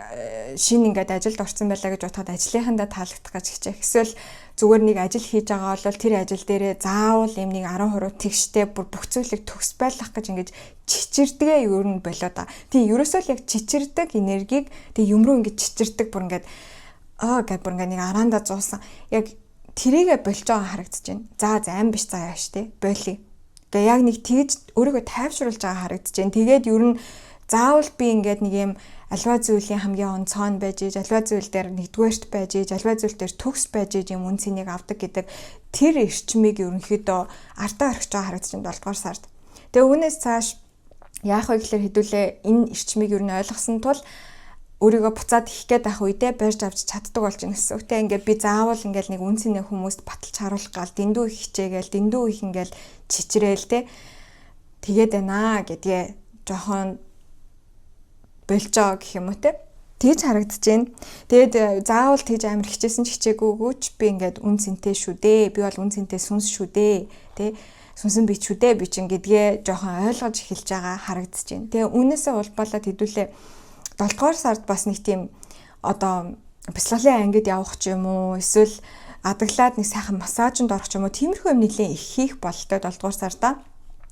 A: шин ингээд ажилд орсон байлаа гэж ботход ажлынхандаа таалагдах гэж хичээх. Эсвэл зүгээр нэг ажил хийж байгаа бол тэр ажил дээрээ заавал юм нэг 10% тэгштэй бүр бүх зүйлийг төгс байлгах гэж ингээд чичирдэгэ ер нь болоо да. Тийм ерөөсөө л яг чичирдэг энергийг тэг юм руу ингээд чичирдэг бүр ингээд гэд бүр ингээд нэг араанда зуусан. Яг тэрийгэ болж байгаа харагдаж байна. За займ биш заяа штэ. Болий. Тэгээ яг нэг тэгж өөрийгөө тайвшруулж байгаа харагдаж байна. Тэгээд ер нь заавал би ингээд нэг юм аливаа зүйлийн хамгийн онцгой байж иж, аливаа зүйл дээр нэгдүгээрт байж иж, аливаа зүйл дээр төгс байж иж юм үн цэнийг авдаг гэдэг тэр эрчмийг ерөнхийдөө артаа орхиж байгаа харагдаж байна 7 дугаар сард. Тэгээ үүнээс цааш яах вэ гэхээр хэдүүлээ энэ эрчмийг ер нь ойлгосон тул өөрийгөө буцаад их гээд ах үедээ барьж авч чаддаг болж байна гэсэн үгтэй. Ингээд би заавал ингээд нэг үнцний хүмүүст баталж харуулах гал дэндүү их хичээгээл дэндүү их ингээд чичрээл те тэгээд байна гэдгээ жоохон болж байгаа гэх юм уу те. Тэгж харагдаж байна. Тэгээд заавал тэгж амир хичээсэн ч хичээгүйгүйч би ингээд үнцэнтэй шүү дээ. Би бол үнцэнтэй сүнс шүү дээ. Тэ сүнсэн бич шүү дээ. Би чинь гэдгээ жоохон ойлгож эхэлж байгаа харагдаж байна. Тэгээ үүнээсээ улбалаад хэдүүлээ 7 дугаар сард бас нэг тийм одоо бяцлаглалын ангид явах ч юм уу эсвэл адаглаад нэг сайхан массажинд орох ч юм уу тиймэрхүү юм нэлээд их хийх бололтой 7 дугаар сарда.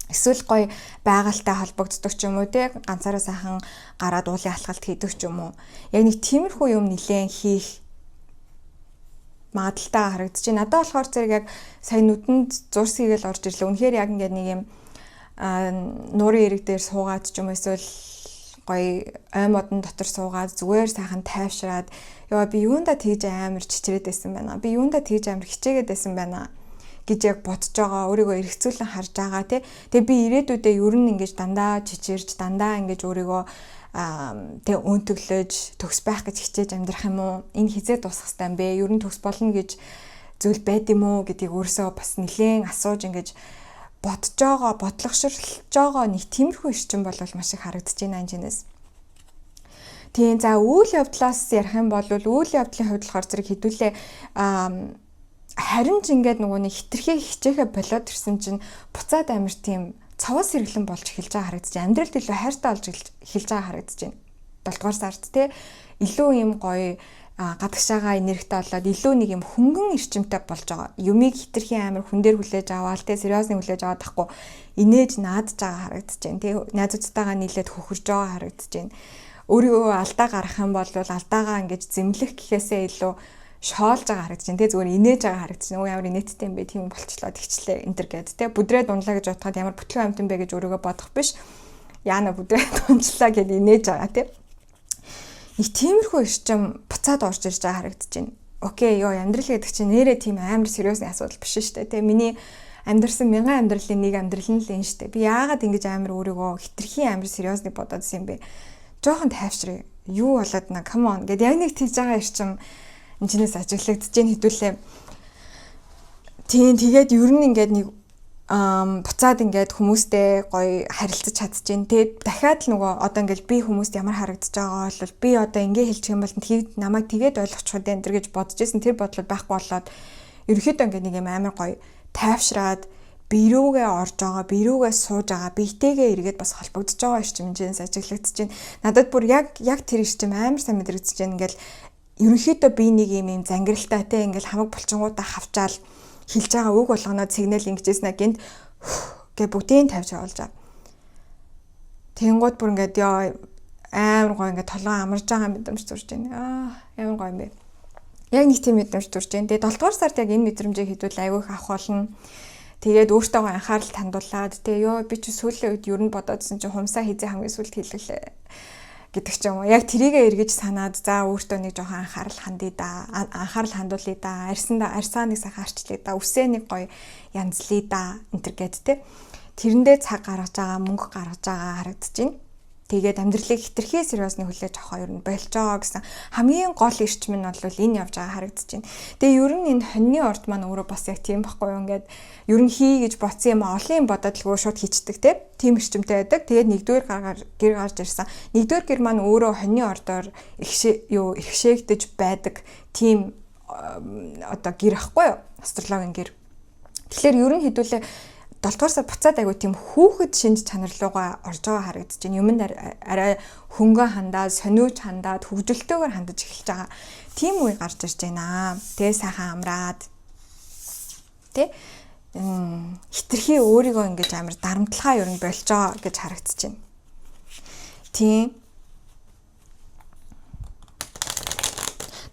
A: Эсвэл гоё байгальтай холбогддог ч юм уу те ганцаараа сайхан гараад уулын алхалт хийдэг ч юм уу. Яг нэг тиймэрхүү юм нилээн хийх магадaltaа харагдаж байна. Надад болохоор зэрэг яг сая нүдэнд зурс хийгээл орж ирлээ. Үнэхээр яг ингээд нэг юм нуурын ирэг дээр суугаад ч юм эсвэл гоё ой модон дотор суугаад зүгээр сайхан тайвшраад яа би юунда тэгж амар чичрээд байсан байна. Би юунда тэгж амар хичээгээд байсан байна гэж яг бодож байгаа, өөрийгөө эргцүүлэн харж байгаа тий. Тэгээ би ирээдүйдээ ер нь ингэж дандаа чичирж, дандаа ингэж өөрийгөө тэг өнтөглөж төгс байх гэж хичээж амьдрах юм уу? Энэ хизээ дуусах хэрэгтэй юм бэ? Ер нь төгс болно гэж зүйл байд юм уу гэдгийг өөрөөсөө бас нэлээд асууж ингэж бодож байгаа, бодлогошрлж байгаа нэг тиймэрхүү эрчим бол маш их харагдаж байна энэчнээс. Тийм за үйл явдлаас ярих юм бол үйл явдлын хувьд болохоор зэрэг хэдүүлээ харин ч ингээд нөгөө нэг хитрхээ хичээхэ болоод ирсэн чинь буцаад амир тийм цаваас сэргэлэн болж эхэлж байгаа харагдаж байна. Амьдралд илүү хайртай болж эхэлж байгаа харагдаж байна. 7 дугаар сард те илүү юм гоё гадагшаага энергитэй болоод илүү нэг юм хөнгөн эрчимтэй болж байгаа. Юмыг хитрхээ амир хүн дээр хүлээж аваад те сериосны хүлээж аваад тахгүй инээж наадж байгаа харагдаж байна. Те найзуудтайгаа нийлээд хөхөрж байгаа харагдаж байна. Өөрийгөө алдаа гаргах юм бол алдаагаа ингэж зэмлэх гэхээсээ илүү шоолж байгаа харагдаж байна. Тэ зүгээр инээж байгаа харагдаж байна. Өө ямар инээдтэй юм бэ? Тийм болчлоо тэгчлээ энэ төр гэд. Тэ бүдрээд унлаа гэж бодоход ямар бүтлгүй амт юм бэ гэж өөрийгөө бодох биш. Яана бүдрээд унчлаа гэд инээж байгаа тэ. Их тиймэрхүү эрчим буцаад орж ирж байгаа харагдаж байна. Окей, ёо амьдрал гэдэг чинь нэрээ тийм амар сериусны асуудал биш шүү дээ. Тэ миний амьдрсан 1000 амьдралын нэг амьдрал нь л энэ шүү дээ. Би яагаад ингэж амар өөрийгөө хитрхийн амар сериусны бодоодсэн юм бэ? Жохон тайвшраа. Юу болоод на come on гэд яг нэг тэгж байгаа эрчим энэчнээс ажиглагдаж гин хэдүүлээ. Тийм тэгээд ер нь ингээд нэг буцаад ингээд хүмүүстэй гоё харилцаж чадчихээн. Тэгээд дахиад л нөгөө одоо ингээд би хүмүүст ямар харагдаж байгаа бол би одоо ингээ хэлчих юм бол намайг тэгээд ойлгочих үү энэ гэж бодож исэн тэр бодлоод байхгүй болоод ерөөхдөө ингээд нэг юм амар гоё тайвшраад бирүүгээ орж байгаа, бирүүгээ сууж байгаа, биетэйгээ эргээд бас холбогдож байгаа эрчимжээс ажиглагдаж байна. Надад бүр яг тэр эрчим амар сайн мэдрэгдэж байна. Ингээл ерөнхийдөө би нэг юм зангиралтай те ингээл хамаг булчингуудаа хавчаал хэлж байгаа үг болгоноо сигнал ингэжсэн гэнт гэ бүгдийг тавьж оолж байгаа. Тэнгууд бүр ингээд яа амар гоо ингээд толгой амарж байгаа мэдрэмж төрж байна. Амар гоо юм бэ. Яг нэг тийм мэдрэмж төрж байна. Тэгээ 7 дугаар сард яг энэ мэдрэмжийг хэдүүл айгүйх авах болно. Тэгээд өөртөөгөө анхаарал хандуулад тэгээ ёо би чи сүүлийн үед ер нь бодоодсэн чи хумсаа хизээ хамгийн сүүлд хэллээ гэдэг ч юм уу. Яг тэрийгээ эргэж санаад за өөртөө нэг жоохон анхаарал хандъя да. Анхаарал хандуулъя да. Арьсаа нэг сайхан арчлъя да. Үсээ нэг гоё янзлъя да. Энтэр гэд те. Тэрэндээ цаг гаргаж байгаа, мөнгө гаргаж байгаа харагдаж байна. Тэгээд амьдралыг хитрхээ сериосны хүлээж авах ер нь болж байгаа гэсэн хамгийн гол эрчим нь бол энэ явж байгаа харагдаж байна. Тэгээ ер нь энэ хоньны орд маань өөрөө бас яг тийм байхгүй юу ингээд ер нь хий гэж бодсон юм олон бодоод л шууд хийчдэг тийм эрчимтэй байдаг. Тэгээд нэгдүгээр гэр гарч ирсэн. Нэгдүгээр гэр маань өөрөө хоньны ордоор иргэшээгдэж байдаг тийм одоо гэр ахгүй юу? Астрологийн гэр. Тэгэхээр ер нь хэдүүлээ 7 дугаар сар буцаад айгу тийм хүүхэд шинж чанар руугаа орж байгаа харагдаж байна. Юмд арай хөнгөн хандаад, сониуч хандаад, хөвгөлтөөр хандаж эхэлж байгаа. Тийм үе гарч ирж байна. Тэгээ сайхан амраад. Тэ хитрхи өөрийгөө ингэж амар дарамтлахаа ер нь болж байгаа гэж харагдаж байна. Тийм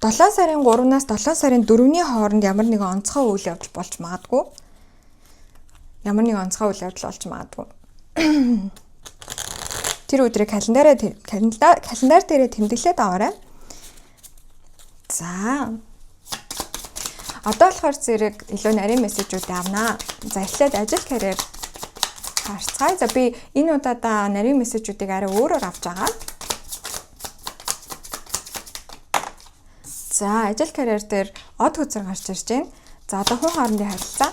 A: 7 сарын 3-наас 7 сарын 4-ний хооронд ямар нэгэн онцгой үйл явдал болж магадгүй. Ямар нэг онцгой үйл явдал болж магадгүй. Тэр өдрийг календар дээрээ тэмдэглээд аваарай. За. Одоо болохоор зэрэг илүү нарийн мессежүүд авнаа. За эхлээд ажил карьер харцгаая. За би энэ удаадаа нарийн мессежүүдийг арай өөрөөр авч байгаа. За ажил карьер дээр од хөзөр гарч ирж байна. За одоо хүн хоорондын харилцаа.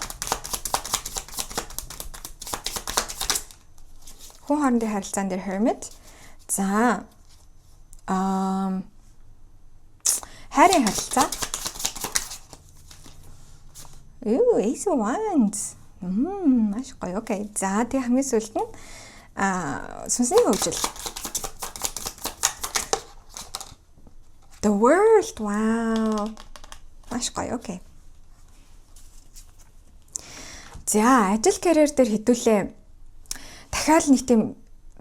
A: Хүн хоорондын харилцаан дээр hermit. За хайрын харилцаа. Ace of Wands. Маш гоё. Окей. За тэг хамгийн сүүлд нь сүнсний хөгжил. The World. Wow. Маш гоё. Окей. За ажил карьер дээр хэдүүлээ дахиад нэг тийм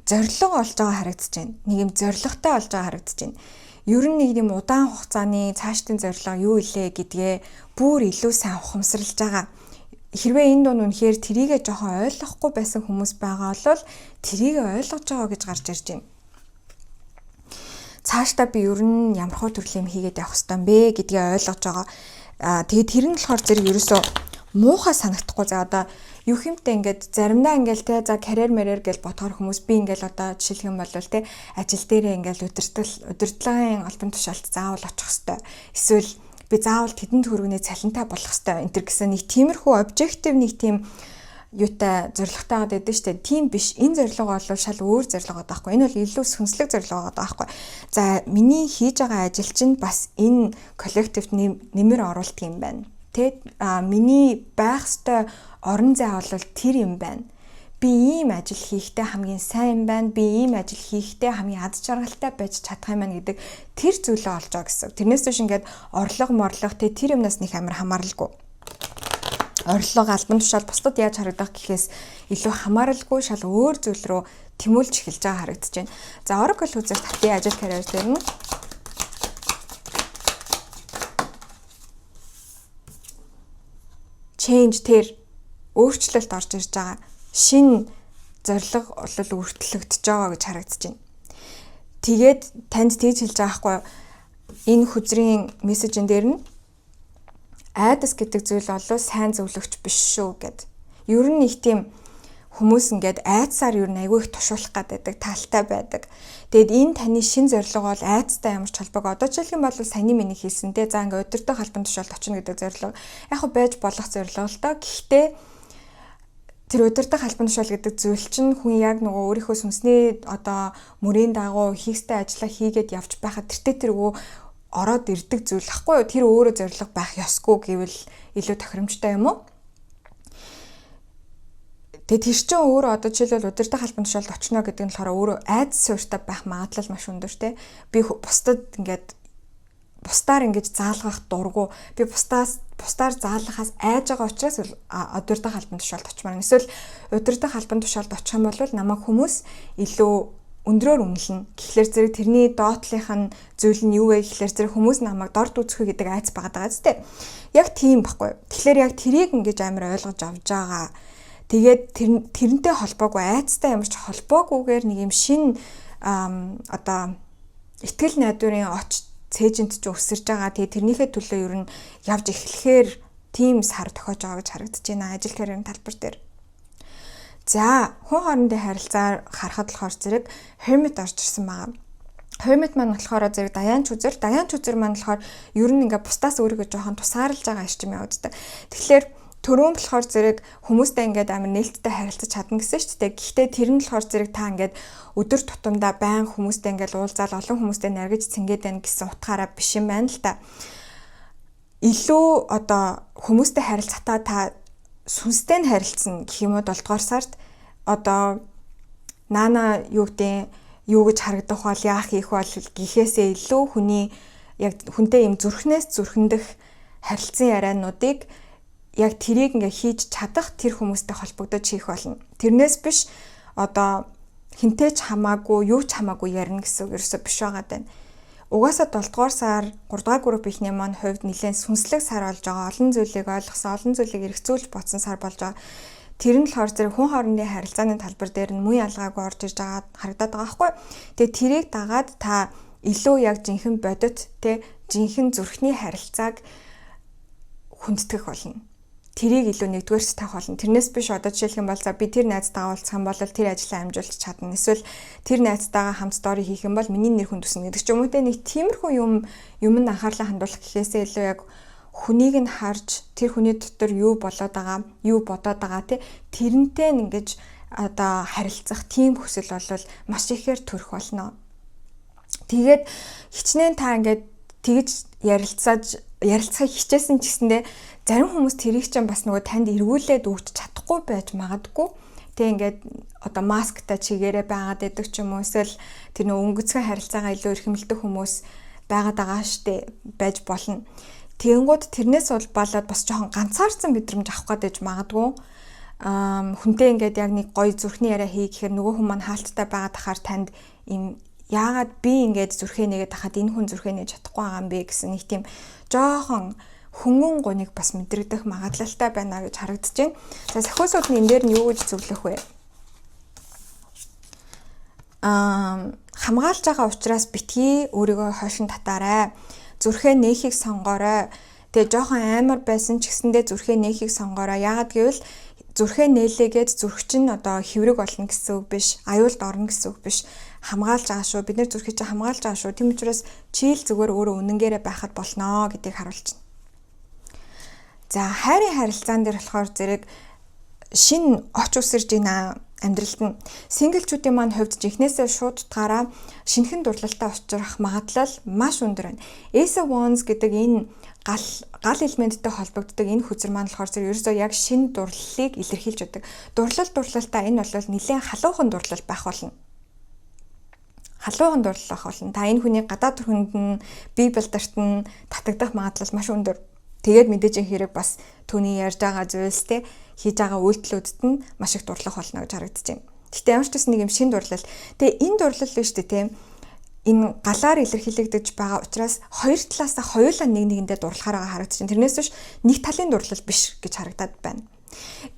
A: зориг олж байгаа харагдаж байна. Нэг юм зоригтой олж байгаа харагдаж байна. Ер нь нэг юм удаан хугацааны цаашдын зориг юу илээ гэдгээ бүр илүү сайн ухамсарлаж байгаа. Хэрвээ энэ дунд үнэхээр тэрийгэ жоохон ойлгохгүй байсан хүмүүс байгаа бол тэрийгэ ойлгож байгаа гэж гарч ирж байна. Цаашдаа би ер нь ямар хөө төрлийн юм хийгээд явах ёстой юм бэ гэдгээ ойлгож байгаа. Тэгээд тэр нь болохоор зэрэг ерөөсөө муухай санагдахгүй. За одоо юу хэмтэй ингээд заримдаа ингээл те за карьер мэрэр гэж бодохоор хүмүүс би ингээл одоо жишээлх юм бол те ажил дээрээ ингээл удирдлагын албан тушаалд заавал очих ёстой. Эсвэл би заавал тэдэнд хөргөний цалинтай болох ёстой. Энтэр гэсэн нэг тиймэрхүү объектив нэг тийм юутай зорилготой байгаад байдаг шүү дээ. Тийм биш. Энэ зорилго бол шал өөр зорилго байгаа байхгүй. Энэ бол илүү сүнслэг зорилго байгаа байхгүй. За миний хийж байгаа ажил чинь бас энэ коллективт нэмэр оруулдаг юм байна. Тэ миний байх ёстой орон зай бол тэр юм байна. Би ийм ажил хийхдээ хамгийн сайн юм байна. Би ийм ажил хийхдээ хамгийн ад жаргалтай байж чадах юм байна гэдэг тэр зүйлээ олж байгаа гэсэн. Тэрнээс биш ингээд морлого тэ тэр юмнаас нэг амар хамааралгүй. Орлого албан тушаал бусдад яаж харагдах гэхээс илүү хамааралгүй шал өөр зүйл рүү тэмүүлж эхэлж байгаа харагдаж байна. За Oracle үзэж татъя ажил карьер дээр нь change тэр өөрчлөлт орж ирж байгаа. Шинэ зорилго бол өртөлөгдөж байгаа гэж харагдаж байна. Тэгээд танд тэгж хэлж байгаа байхгүй энэ хүзрийн мессежэн дээр нь айдас гэдэг зүйл олоо сайн зөвлөгч биш шүү гэд. Ер нь их тийм хүмүүс ингээд айдсаар ер нь айгүй их тушуулах гэдэг талтай байдаг. Тэгэд энэ таны шин зорилго бол айдастай ямар ч холбоог одоо жишээлх юм бол саяны миний хэлсэн те за ингээд өдөртөө албан тушаалд очно гэдэг зорилго яг хөө байж болох зорилго л доо. Гэхдээ тэр өдөртөө албан тушаал гэдэг зүйл чинь хүн яг нөгөө өөрийнхөө сүнсний одоо мөрийн дагуу хийхстэй ажиллаа хийгээд явж байхад тэртээ ороод ирдэг зүйл ахгүй юу? Тэр өөрөө зориг байх ёсгүй гэвэл илүү тохиромжтой юм уу? Тэгээд тэр чинь өөрөө одоо жишээлбэл удирдах албан тушаалд очно гэдэг нь болохоор өөрөө айдас суурьтай байх магадлал маш өндөр те. Би бусдаар ингэж заалгах дургу. Би бусдаар заалгахаас айж байгаа учраас удирдах албан тушаалд очмаар. Эсвэл удирдах албан тушаалд очих юм бол намайг хүмүүс илүү өндрөөр үнэлнэ. Тэгэхээр зэрэг тэрний доотлынх нь зүйл нь юу вэ гэхээр зэрэг хүмүүс намайг дорд үзэх гэдэг айц байгаа зү. Яг тийм байхгүй. Тэгэхээр яг тэрийг ингэж амар ойлгож авч байгаа. Тэгээд тэрнтэй холбоогүй айцтай ямар ч холбоогүйгээр нэг юм шин одоо итгэл найдварын оч цээжинд ч өсөрж байгаа. Тэгээд тэрнийхээ төлөө ер нь явж эхлэхээр тийм сар тохиож байгаа гэж харагдаж байна ажил карьерийн талбар дээр. За хүн хоорондын харилцаар харахад болохоор зэрэг hermit орж ирсэн байгаа. Hermit маань болохоор зэрэг даяанч үзэр маань болохоор ер нь ингээ бусдаас өөрийгөө жоохон тусаарлаж байгаа юм яа үздэг. Тэгэхээр төрөөн болохоор зэрэг хүмүүстэй ингээд амар нээлттэй харилцаж чадна гэсэн шүү дээ. Гэхдээ тэр нь болохоор зэрэг та ингээд өдөр тутамдаа байн хүмүүстэй ингээд уулзаал олон хүмүүстэй наргиж цэнгээд байна гэсэн утгаараа биш юм байна л та. Илүү одоо хүмүүстэй харилцахтаа та сүнстэй харилцсан гэх юм уу 7 дугаар сард одоо наана юу гэж харагдах бол яах хийх бол гэхээсээ илүү хүний яг хүнтэй юм зүрхнээс зүрхэндэх харилцан яриануудыг яг тэрийг ингээ хийж чадах тэр хүмүүстэй холбогдож хийх болно. Тэрнээс биш одоо хинтэй ч хамаагүй юу ч хамаагүй ярина гэсэн үг ерөөсөө биш байгаа даа. Угаасаа 7 дугаар сар 3 дугаар групп ихний маань хувьд нэлээд сүнслэг сар болж байгаа. Олон зүйлийг ойлгосон, олон зүйлийг эргцүүлж бодсон сар болж байгаа. Тэр нь болохоор зэрэг хүн хоорондын харилцааны талбар дээр нь муу ялгаагүй орж иж байгаа харагдаад байгаа байхгүй. Тэгээ тэрийг дагаад та илүү яг жинхэнэ бодит жинхэнэ зүрхний харилцааг хүндэтгэх болно. Тэрийг илүү нэгдүгээрс таах болно. Тэрнээс биш одоо жишээлх юм бол за би тэр найзтайгаа уулзах юм бол тэр ажлаа амжуулж чадна. Эсвэл тэр найзтайгаа хамт стори хийх юм бол миний нэр хүнд төснө гэдэг ч юм уу те нэг тиймэрхүү юмд анхаарлаа хандуулах гэхээсээ илүү яг хүнийг нь харж тэр хүний дотор юу болоод байгаа, юу бодоод байгаа те тэрнтэй ингэж одоо харилцах тийм хүсэл бол маш ихээр төрөх болно. Тэгээд хичнээн та ингээд тэгж ярилцахыг хичээсэн ч гэсэндээ зарим хүмүүс тэрийг чинь бас нөгөө танд эргүүлээд өгч чадахгүй байж магадгүй. Тэг ингээд одоо масктай чигээрээ байгаад байдаг ч юм уу эсвэл тэр нөгөө өнгөцгөн харилцаагаа илүү эрхэмлдэг хүмүүс байгаад байгаа штэ байж болно. Тэгэнгүүт тэрнээс бол болоод бас жоохон ганцаарсан мэдрэмж авах гээд байж магадгүй. хүнтэй ингээд яг нэг гоё зүрхний яриа хий гэхээр нөгөө хүн маань хаалттай байгаад тахаар танд им яагаад би ингээд зүрхээ нэгээд тахад энэ хүн зүрхээ нээж чадахгүй байгаа юм бэ гэсэн нэг тийм жоохон хөнгөн гоныг бас мэдрэгдэх магадлалтай байна гэж харагдаж байна. За сахиусууд нь энэ дээр нь юу гэж зөвлөх вэ? Хамгаалж байгаа учраас битгий өөрийгөө хойшин татаарай. Зүрхээ нээхийг сонгоорой. Тэгээ жоохон амар байсан ч гэсэндээ зүрхээ нээхийг сонгоорой. Яагаад гэвэл зүрхээ нээлээгээд зүрх чинь одоо хэврэг болно гэсэн үг биш. Аюулд орно гэсэн үг биш. Хамгаалж байгаа шүү. Бид нэр зүрхийг чинь хамгаалж байгаа шүү. Тийм учраас чи л зүгээр өөрөө үнэнгээрээ байхад болноо гэдгийг харуулж байна. За хайрын харилцаан дээр болохоор зэрэг шинэ оч үсэрж байна амьдралд нь. Синглчүүдийн маань хувьд жинхнээсээ шууд утгаараа шинэхэн дурлалтай учрах магадлал маш өндөр байна. Asa Wands гэдэг энэ гал элементтэй холбогддог энэ хүзэр маань болохоор зэрэг ерөөсөө яг шинэ дурлалыг илэрхийлж байдаг. Дурлалтаа энэ бол нэлээд халуухан дурлал байх болно. Халуухан дурлал байх болно. Та энэ хүний гадаад төрхөнд нь бие балдарт нь татагдах магадлал маш өндөр. Тэгээд мэдээж хэрэг бас түүний ярьж байгаа зүйлс те хийж байгаа үйлдэлүүдэд нь маш их дурлах болно гэж харагдаж байна. Гэхдээ ямар ч гэсэн нэг юм шин дурлал. Тэгээ энэ дурлал биш үү те энэ галаар илэрхийлэгдэж байгаа учраас хоёр талаасаа хоёулаа нэгэндээ дурлахаараа харагдаж байна. Тэрнээс биш нэг талын дурлал биш гэж харагдаад байна.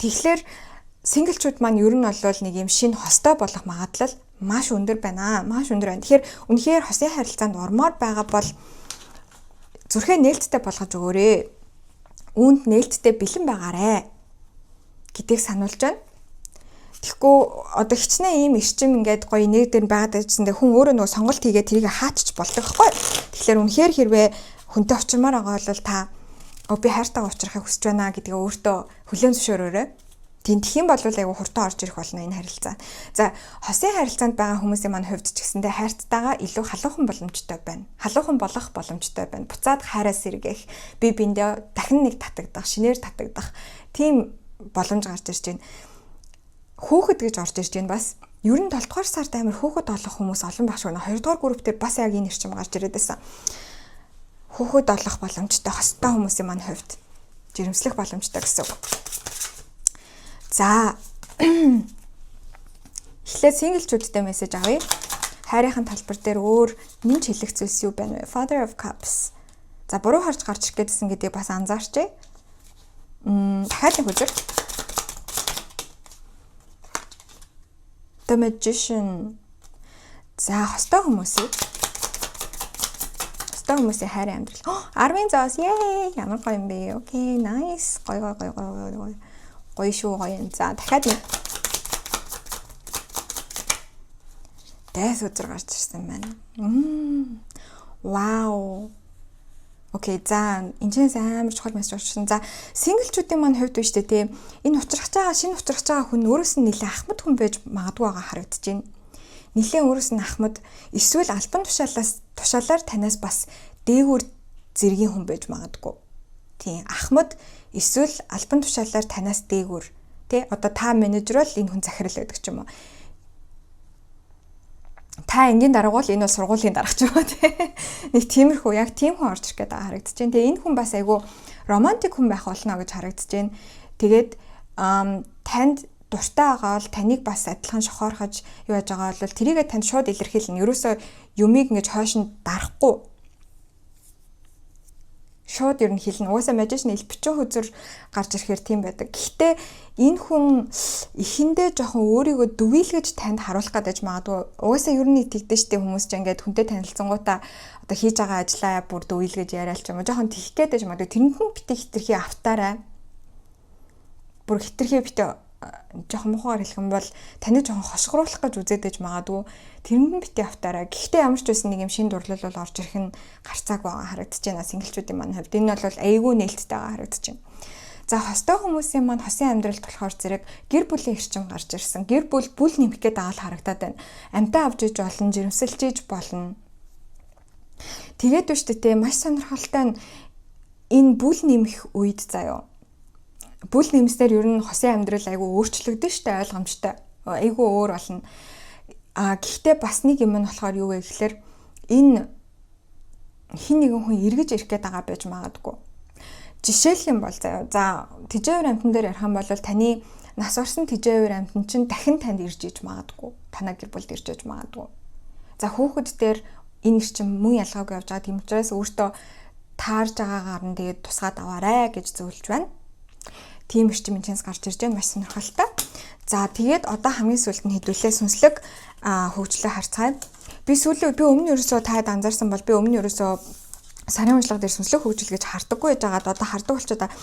A: Тэгэхээр синглчүүд маань ер нь бол нэг юм шин хостой болох магадлал маш өндөр байна. Маш өндөр байна. Тэгэхээр үнэхээр хосын харилцаанд ормоор байгаа бол зүрхээ нээлттэй болгож өгөөрэй. Үүнд нээлттэй бэлэн байгаарэ гэдгийг сануулж байна. Тэгэхгүй одоо хичнээн ийм эрчим ингээд гоё нэг дээр байгаад байжсандээ хүн өөрөө нөгөө сонголт хийгээд тэрийг хаачч болдог байхгүй. Тэгэхээр үнэхээр хэрвээ хүнтэй учирмаар байгаа бол та би хайртайгаа учрахыг хүсэж байна гэдгээ өөртөө хүлээн зөвшөөрөөрэй. Тэнтэх юм бол айгу хурдан орж ирэх болно энэ харилцаа. За хосын харилцаанд байгаа хүмүүсийн маань хувьд ч гэсэндээ хайртайгаа илүү халуухан боломжтой байна. Халуухан болох боломжтой байна. Буцаад хайраас сэргэх, бие биендээ дахин нэг татагдах, шинээр татагдах тийм боломж гарч ирж байна. Хүүхэд гэж орж ирж байна бас. Ер нь 7 дугаар сард амар хүүхэд олох хүмүүс олон байх шиг байна. 2 дугаар групп дээр бас яг энэ эрчим гарч ирээд байсан. Хүүхэд олох боломжтой хостой хүмүүсийн маань хувьд жирэмслэх боломжтой гэсэн үг. За эхлээд синглчүүдтэй мессеж авъя. Хайрынхын талбар дээр өөр нэмж хэлэх зүйлс юу байна вэ? Father of Cups. За буруу харж гарч ирэх гэдсэн гэдгийг бас анзаарчээ. Дахиад нэг үзэр. The Magician. За хостой хүмүүсийн хайрын амьдрал. 10 зоос. Yay! Ямар гоё юм бэ? Окей, nice. Гоё. Гоё шүү гоё юм. За дахиад нэг дайс үзэр гарч ирсэн байна. Вау. Окей, за энэчнээс амар чухал мессеж орчихсон. За синглчүүдийн маань хувьд биш үү те. Энэ шинэ учрах байгаа хүн өөрөөс нь нэлээд ахмад хүн байж магадгүй байгаа харагдаж байна. Нэлээд өөрөөс нь ахмад эсвэл альбан тушаалаар танаас бас дээгүүр зэргийн хүн байж магадгүй. Тийм ахмад эсвэл альбан тушаалаар танаас дээгүүр тий одоо та менежер бол энэ хүн захирал байдаг ч юм уу. Та энгийн дарга бол энэ бол сургуулийн дарга ч юм уу тий. Нэг тиймэрхүү яг тийм хүн орж ирэх гэдэг харагдаж байна. Тэгээ энэ хүн бас айгүй романтик хүн байх болно гэж харагдаж байна. Тэгээд танд дуртай байгаа бол таныг бас адилхан шохоорхож юу яаж байгаа бол тэрийгээ танд шууд илэрхийлнэ. Ерөөсөө юмыг ингэж хойш нь дарахгүй шууд ер нь хэлнэ. Угаасаа Magician элпичэн хүзэр гарч ирэхээр тийм байдаг. Гэхдээ энэ хүн эхэндээ жоохон өөрийгөө дүвийлгэж танд харуулах гэдэг магадгүй. Угаасаа ер нь тэгдэж штэ хүмүүс ч ингээд хүнтэй танилцсангуудаа одоо хийж байгаа ажлаа бүр дүвийлгэж яриалч юм уу. Жоохон тэгэх гэдэг магадгүй. Тэрэнд нь битээ хитрхи автаарай. Бүр хитрхи битээ жоохон мухаар хэлэх юм бол таныг жоохон хошгруулах гэж үзээд байж магадгүй. Тэрэнд нь битээ автаарай. Гэхдээ ямар ч байсан нэг юм шин дурлал бол орж ирэх нь гарцааг байгаа харагдаж байна. Синглчүүдийн маань хувьд энэ бол айгүй нээлттэй байгаа харагдаж байна. За хостой хүмүүсийн маань хосын амьдралд болохоор зэрэг гэр бүлийн эрчим гарч ирсэн. Гэр бүл нэмэх гээд байгаа л харагдаад байна. Амьтаа авч иж болно, жирэмсэлж иж болно. Тэгээд биш үү маш сонирхолтой нь энэ бүл нэмэх үед заяа. Бүл нэмснээр ер нь хосын амьдрал айгүй өөрчлөгдөн штэ ойлгомжтой. Айгүй өөр болно. Гэхдээ бас нэг юм нь болохоор юу вэ гэхээр энэ хин нэгэн хүн эргэж ирэх гээд байгаа байж магадгүй. Жишээлх юм бол заяа. За тэжээвэр амтан дээр ярих юм бол таны нас орсон тэжээвэр амьтан чинь дахин танд ирж иж магадгүй. Танаа гэр бүлд ирж иж магадгүй. За хүүхэд дээр энэ ирчим мөн ялгаагүй явж байгаа. Тийм учраас өөртөө таарж байгаагаар нь тэгээд тусгаад аваарэ гэж зөвлөж байна. Тийм ирчим энэс гарч ирж байна. Маш сонирхолтой. За тэгээд одоо хамгийн сүүлд нь хэдүүлээ сүнслэг хөгжлөө харцгаая. Би өмнө ерөөсөө таад анзаарсан бол би өмнө ерөөсөө сарын уншлага дээр сүнслэг хөгжил гэж хардаггүй байж байгаад одоо хардаг болчиход байгаа.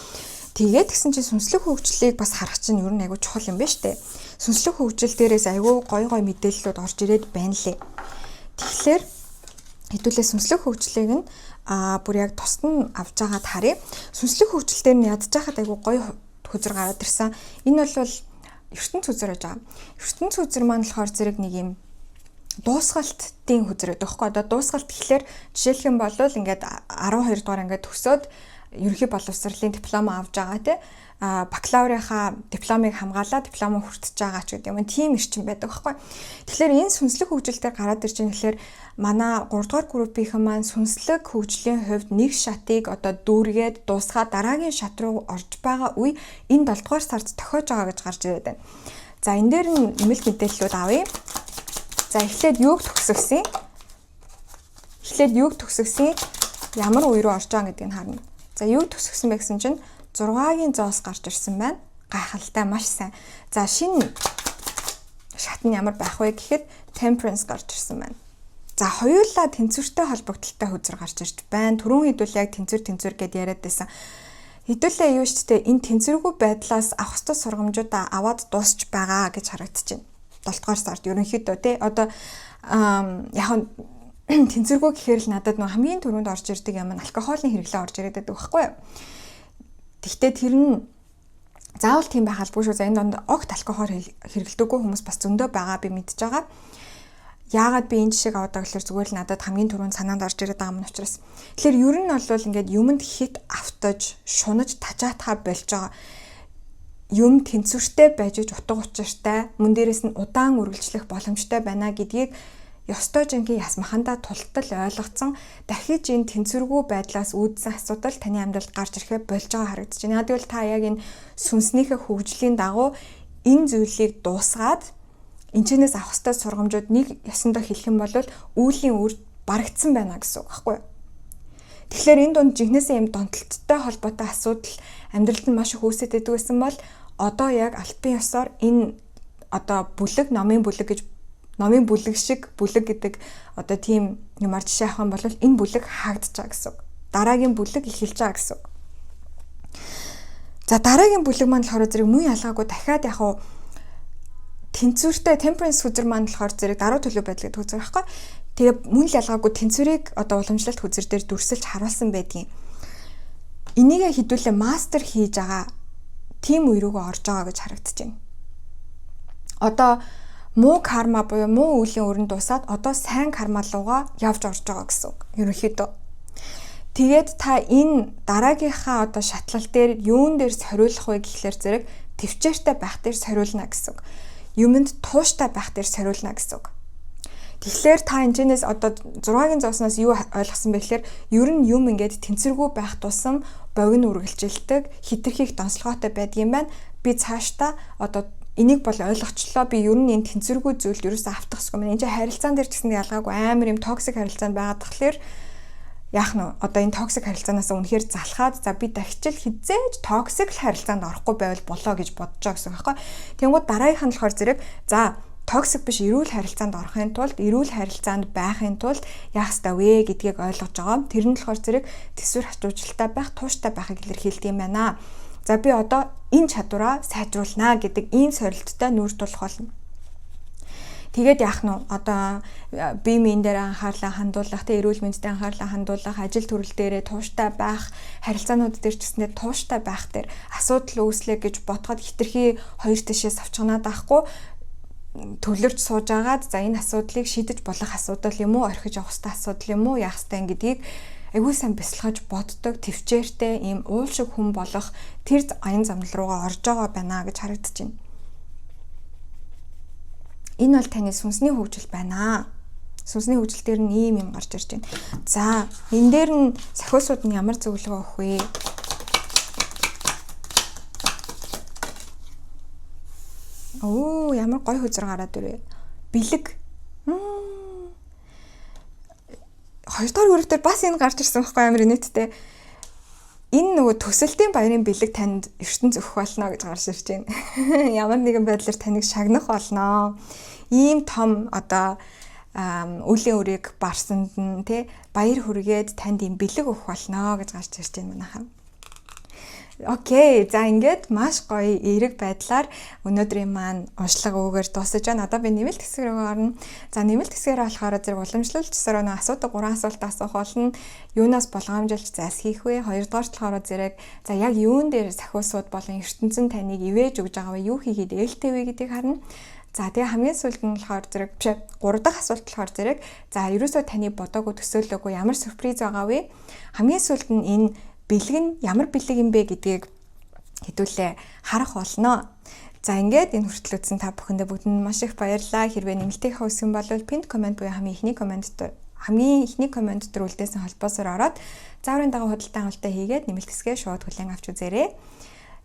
A: Тэгээд тэгсэн чинь сүнслэг хөгжлийг бас харах чинь ер нь айгүй чухал юм байна штэ. Сүнслэг хөгжил дээрээс айгүй гой мэдээллүүд орж ирээд байна лээ. Тэгэхээр хэдүүлээ сүнслэг хөгжлийг нь бүр яг тусад нь авч байгаад харъя. Сүнслэг хөгжил дээр нь ядж байхад айгүй гой хөзөр гараад ирсэн. Энэ бол ертөнц хөзөр гэж байгаа. Ертөнц хөзөр маань болохоор зэрэг нэг юм дуусгалтын хөзөр гэдэг байхгүй. Одоо дуусгалт гэхэлэр жишээлх юм бол ингээд 12 дугаар ангид төгсөөд ерөнхий боловсролын диплом авж байгаа тий. Бакалаврынхаа дипломыг хамгаалаад диплом хүртэж байгаа ч гэдэг юм. Тийм ирчин байдаг байхгүй. Тэгэхээр энэ сүнслэг хөгжилээр гараад ирж байгаа гэхэлэр манай 3 дугаар группийнхэн маань сүнслэг хөгжлийн хувьд нэг шатыг одоо дүүргээд дуусгаад дараагийн шат руу орж байгаа үе энэ 7 дугаар сард тохиож байгаа гэж гарч ирээд байна. За энэ дээр нь нэмэлт мэдээллүүд авъя. За эхлээд юуг төгсгсөн? Ямар үе рүү орж байгаа гэдгийг харна. За юуг төгсгсөн бэ гэсэн чинь 6-гийн зоос гарч ирсэн байна. Гайхалтай маш сайн. За шинэ шат нь ямар байх вэ гэхэд temperance гарч ирсэн байна. За хоёулаа тэнцвэртэй холбогдлолтой хөзөр гарч ирж байна. Түрүүн хэдүүл яг тэнцвэр гэдээ яриад байсан. Хэдүүлээ юу ч гэдэг энэ тэнцвэргүй байдлаас авах ёстой сургамжуудаа аваад дуусч байгаа гэж харагдаж байна. 7 дугаар сард ерөнхийдөө тий одоо яг тэнцвэргүй гэхээр л надад нэг хамгийн түрүүнд орж ирдэг юм нь алкоголын хэрэглээ орж ирээд байдаг байхгүй юу? Тэгвэл тэр нь заавал тийм байх албагүй шүү. За энэ донд огт алкогол хэрэглэдэггүй хүмүүс бас зөндөө байгаа би мэдж байгаа. Яагаад би энэ жишээг аваад байгаа гэхээр зүгээр л надад хамгийн түрүүнд санаанд орж ирээд байгаа юм учраас. Тэгэхээр ер нь бол ингээд юмд хит автаж, шунаж, тажаатхаа болж байгаа. Юм тэнцвэртэй байж утга учиртай, мөн дээрээс нь удаан үргэлжлэх боломжтой байна гэдгийг ёстой жинхэнэ ясмахандаа тултал ойлгоцсон дахиж энэ тэнцвэргүй байдлаас үүдсэн асуудал таны амьдралд гарч ирэхэд болж байгаа харагдаж байна. Яг л та яг энэ сүнснийхээ хөгжлийн дагуу энэ зүйлийг дуусгаад энэчнээс авах ёстой сургамжууд нэг ясандаа хэлэх юм бол үүлийн үр барагдсан байна гэсэн үг байхгүй юу? Тэгэхээр энэ дунд жинхнээсээ юм донтолттой холбоотой асуудал амьдралд нь маш их үүсэж байдаг гэсэн бол одоо яг альбан ёсоор энэ одоо номын бүлэг шиг бүлэг гэдэг одоо тийм юмар жишээ авах юм бол энэ бүлэг хаагдж байгаа гэсэн үг. Дараагийн бүлэг эхэлж байгаа гэсэн үг. За дараагийн бүлэг маань болохоор зэрэг мөн ялгаагүй дахиад яг хуу тэнцвэртэй temperance хүзэр маань болохоор зэрэг даруй төлөв байдал гэдэг хүзэр байхгүй. Тэгээ мөн л ялгаагүй тэнцвэрийг одоо уламжлалт хүзэр дээр дүрсэлж харуулсан байдгийн. Энийгээ хэдүүлээ мастер хийж байгаа тийм үе рүүгээ орж байгаа гэж харагдаж байна. Одоо муу карма буюу муу үеийн өрн дуусаад одоо сайн карма руугаа явж орж байгаа гэсэн үг. Ерөнхийдөө. Тэгээд та энэ дараагийнхаа одоо шатлал дээр юун дээр сориулах вэ гэхлээр зэрэг төвчээртэй байх дээр сориулна гэсэн үг. Юмд тууштай байх дээр сориулна гэсэн үг. Тэгэхээр та энэчнээс одоо 6-гийн зооснаас юу ойлгосон бэ гэхээр ер нь юм ингээд тэнцвэргүй байх тусам богино үргэлжилдэг, хитрхийх донслогоотой байдгийм байна. Би цаашдаа одоо энийг бол ойлгочлоо. Би ер нь энэ тэнцвэргүй зүйлд ерөөсөө автахсгүй мэн. Энд чинь харилцаан дээр ч гэсэн ялгаагүй амар юм токсик харилцаанд байгаа тэгэхээр яах нь одоо энэ токсик харилцаанаас үнэхээр залхаад за би дахижил хизээж токсик харилцаанд орохгүй байвал болоо гэж бодож байгаа гэсэн үг байхгүй. Тэнгууд дараагийнх нь болохоор зэрэг за токсик биш эрүүл харилцаанд орохын тулд эрүүл харилцаанд байхын тулд яах ёстой вэ гэдгийг ойлгож байгаа. Тэр нь болохоор зэрэг төсвөр хачуужилттай байх, тууштай байхыг илэрхийлдэг юм байна. За би одоо энэ чадвараа сайжруулнаа гэдэг ийм сорилттой нүүр тулах болно. Тэгээд яах нь одоо бие биен дээр анхаарлаа хандуулах, тэ эрүүл мэндэд анхаарлаа хандуулах, ажил төрөл дээрээ тууштай байх, харилцаанууд дээр ч гэснээр тууштай байх дээр асуудал үүслэх гэж бодоход хитрхи хоёр тишээс авчганаад байхгүй төлөрч сууж агаад за энэ асуудлыг шийдэж болох асуудал юм уу, орхиж явах ёстой асуудал юм уу, яах ёстой гэдгийг айгүй сайн бясалгаж боддог, төвчээртэй ийм уул шиг хүн болох тэр аян замнал руугаа орж байгаа байна гэж харагдаж байна. Энэ бол таны сүнсний хөгжил байна. Сүнсний хөгжил дээр нь ийм юм гарч ирж байна. За, энэ дээр нь сахиусууд нь ямар зөвлөгөө өгөх вэ? Оо, ямар гоё хөзөр гараад ирвэ. Бэлэг. Хоёрдугаар үүрэг дээр бас энэ гарч ирсэн байхгүй амар нийттэй. Энэ нөгөө төсөлтийн баярын бэлэг танд ертөнц өгөх болно гэж гарч ирж байна. Ямар нэгэн байдлаар таныг шагнах болно. Ийм том одоо үлийн үрийг барсанд нь тий баяр хүргээд танд ийм бэлэг өгөх болно гэж гарч ирж байна манайхаа. Окей, за ингээд маш гоё эерэг байдлаар өнөөдрийн маань уншлага өгөөр дуусаж байна. Одоо би нэмэлт хэсэг рүү орно. За нэмэлт хэсгээр болохоор зэрэг уламжлалтчсаар нэг асуудаг 3 асуулт асуух болно. Юунаас болгоомжуулж зайлсхийх вэ? Хоёрдугаар талаараа зэрэг за яг юун дээр сахиусууд болон ертөнцийн таныг ивэж өгж байгаа вэ? Юу хийгээд ээлтэй вэ гэдгийг харна. За тэгээ хамгийн сүүлд нь болохоор зэрэг 3 дахь асуулт болохоор зэрэг за ерөөсөө таны бодоогүй төсөөлөөгүй ямар сюрприз байгаа вэ? Хамгийн сүүлд нь энэ бэлэг нь ямар бэлэг юм бэ гэдгийг хэдүүлээ харах болно. За ингээд энэ хүртэл үзсэн та бүхэндээ бүгдэнд маш их баярлалаа. Хэрвээ нэмэлтийн хавсгэн бол pinned comment буюу хамгийн ихний коммент дээр үлдээсэн холбоосоор ороод зааврын дагуу худалдан авалтаа хийгээд нэмэлт хэсгээ шууд хүлээн авч үзээрэй.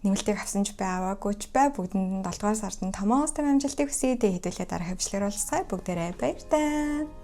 A: Нэмэлтийг авсан ч бай, аваагүй ч бай, бүгдэнд 7 дугаар сард томоос амжилтыг хүсье. Хэдүүлээ дараах хөвчлөр болцгаая. Бүгдээрээ баяр таа.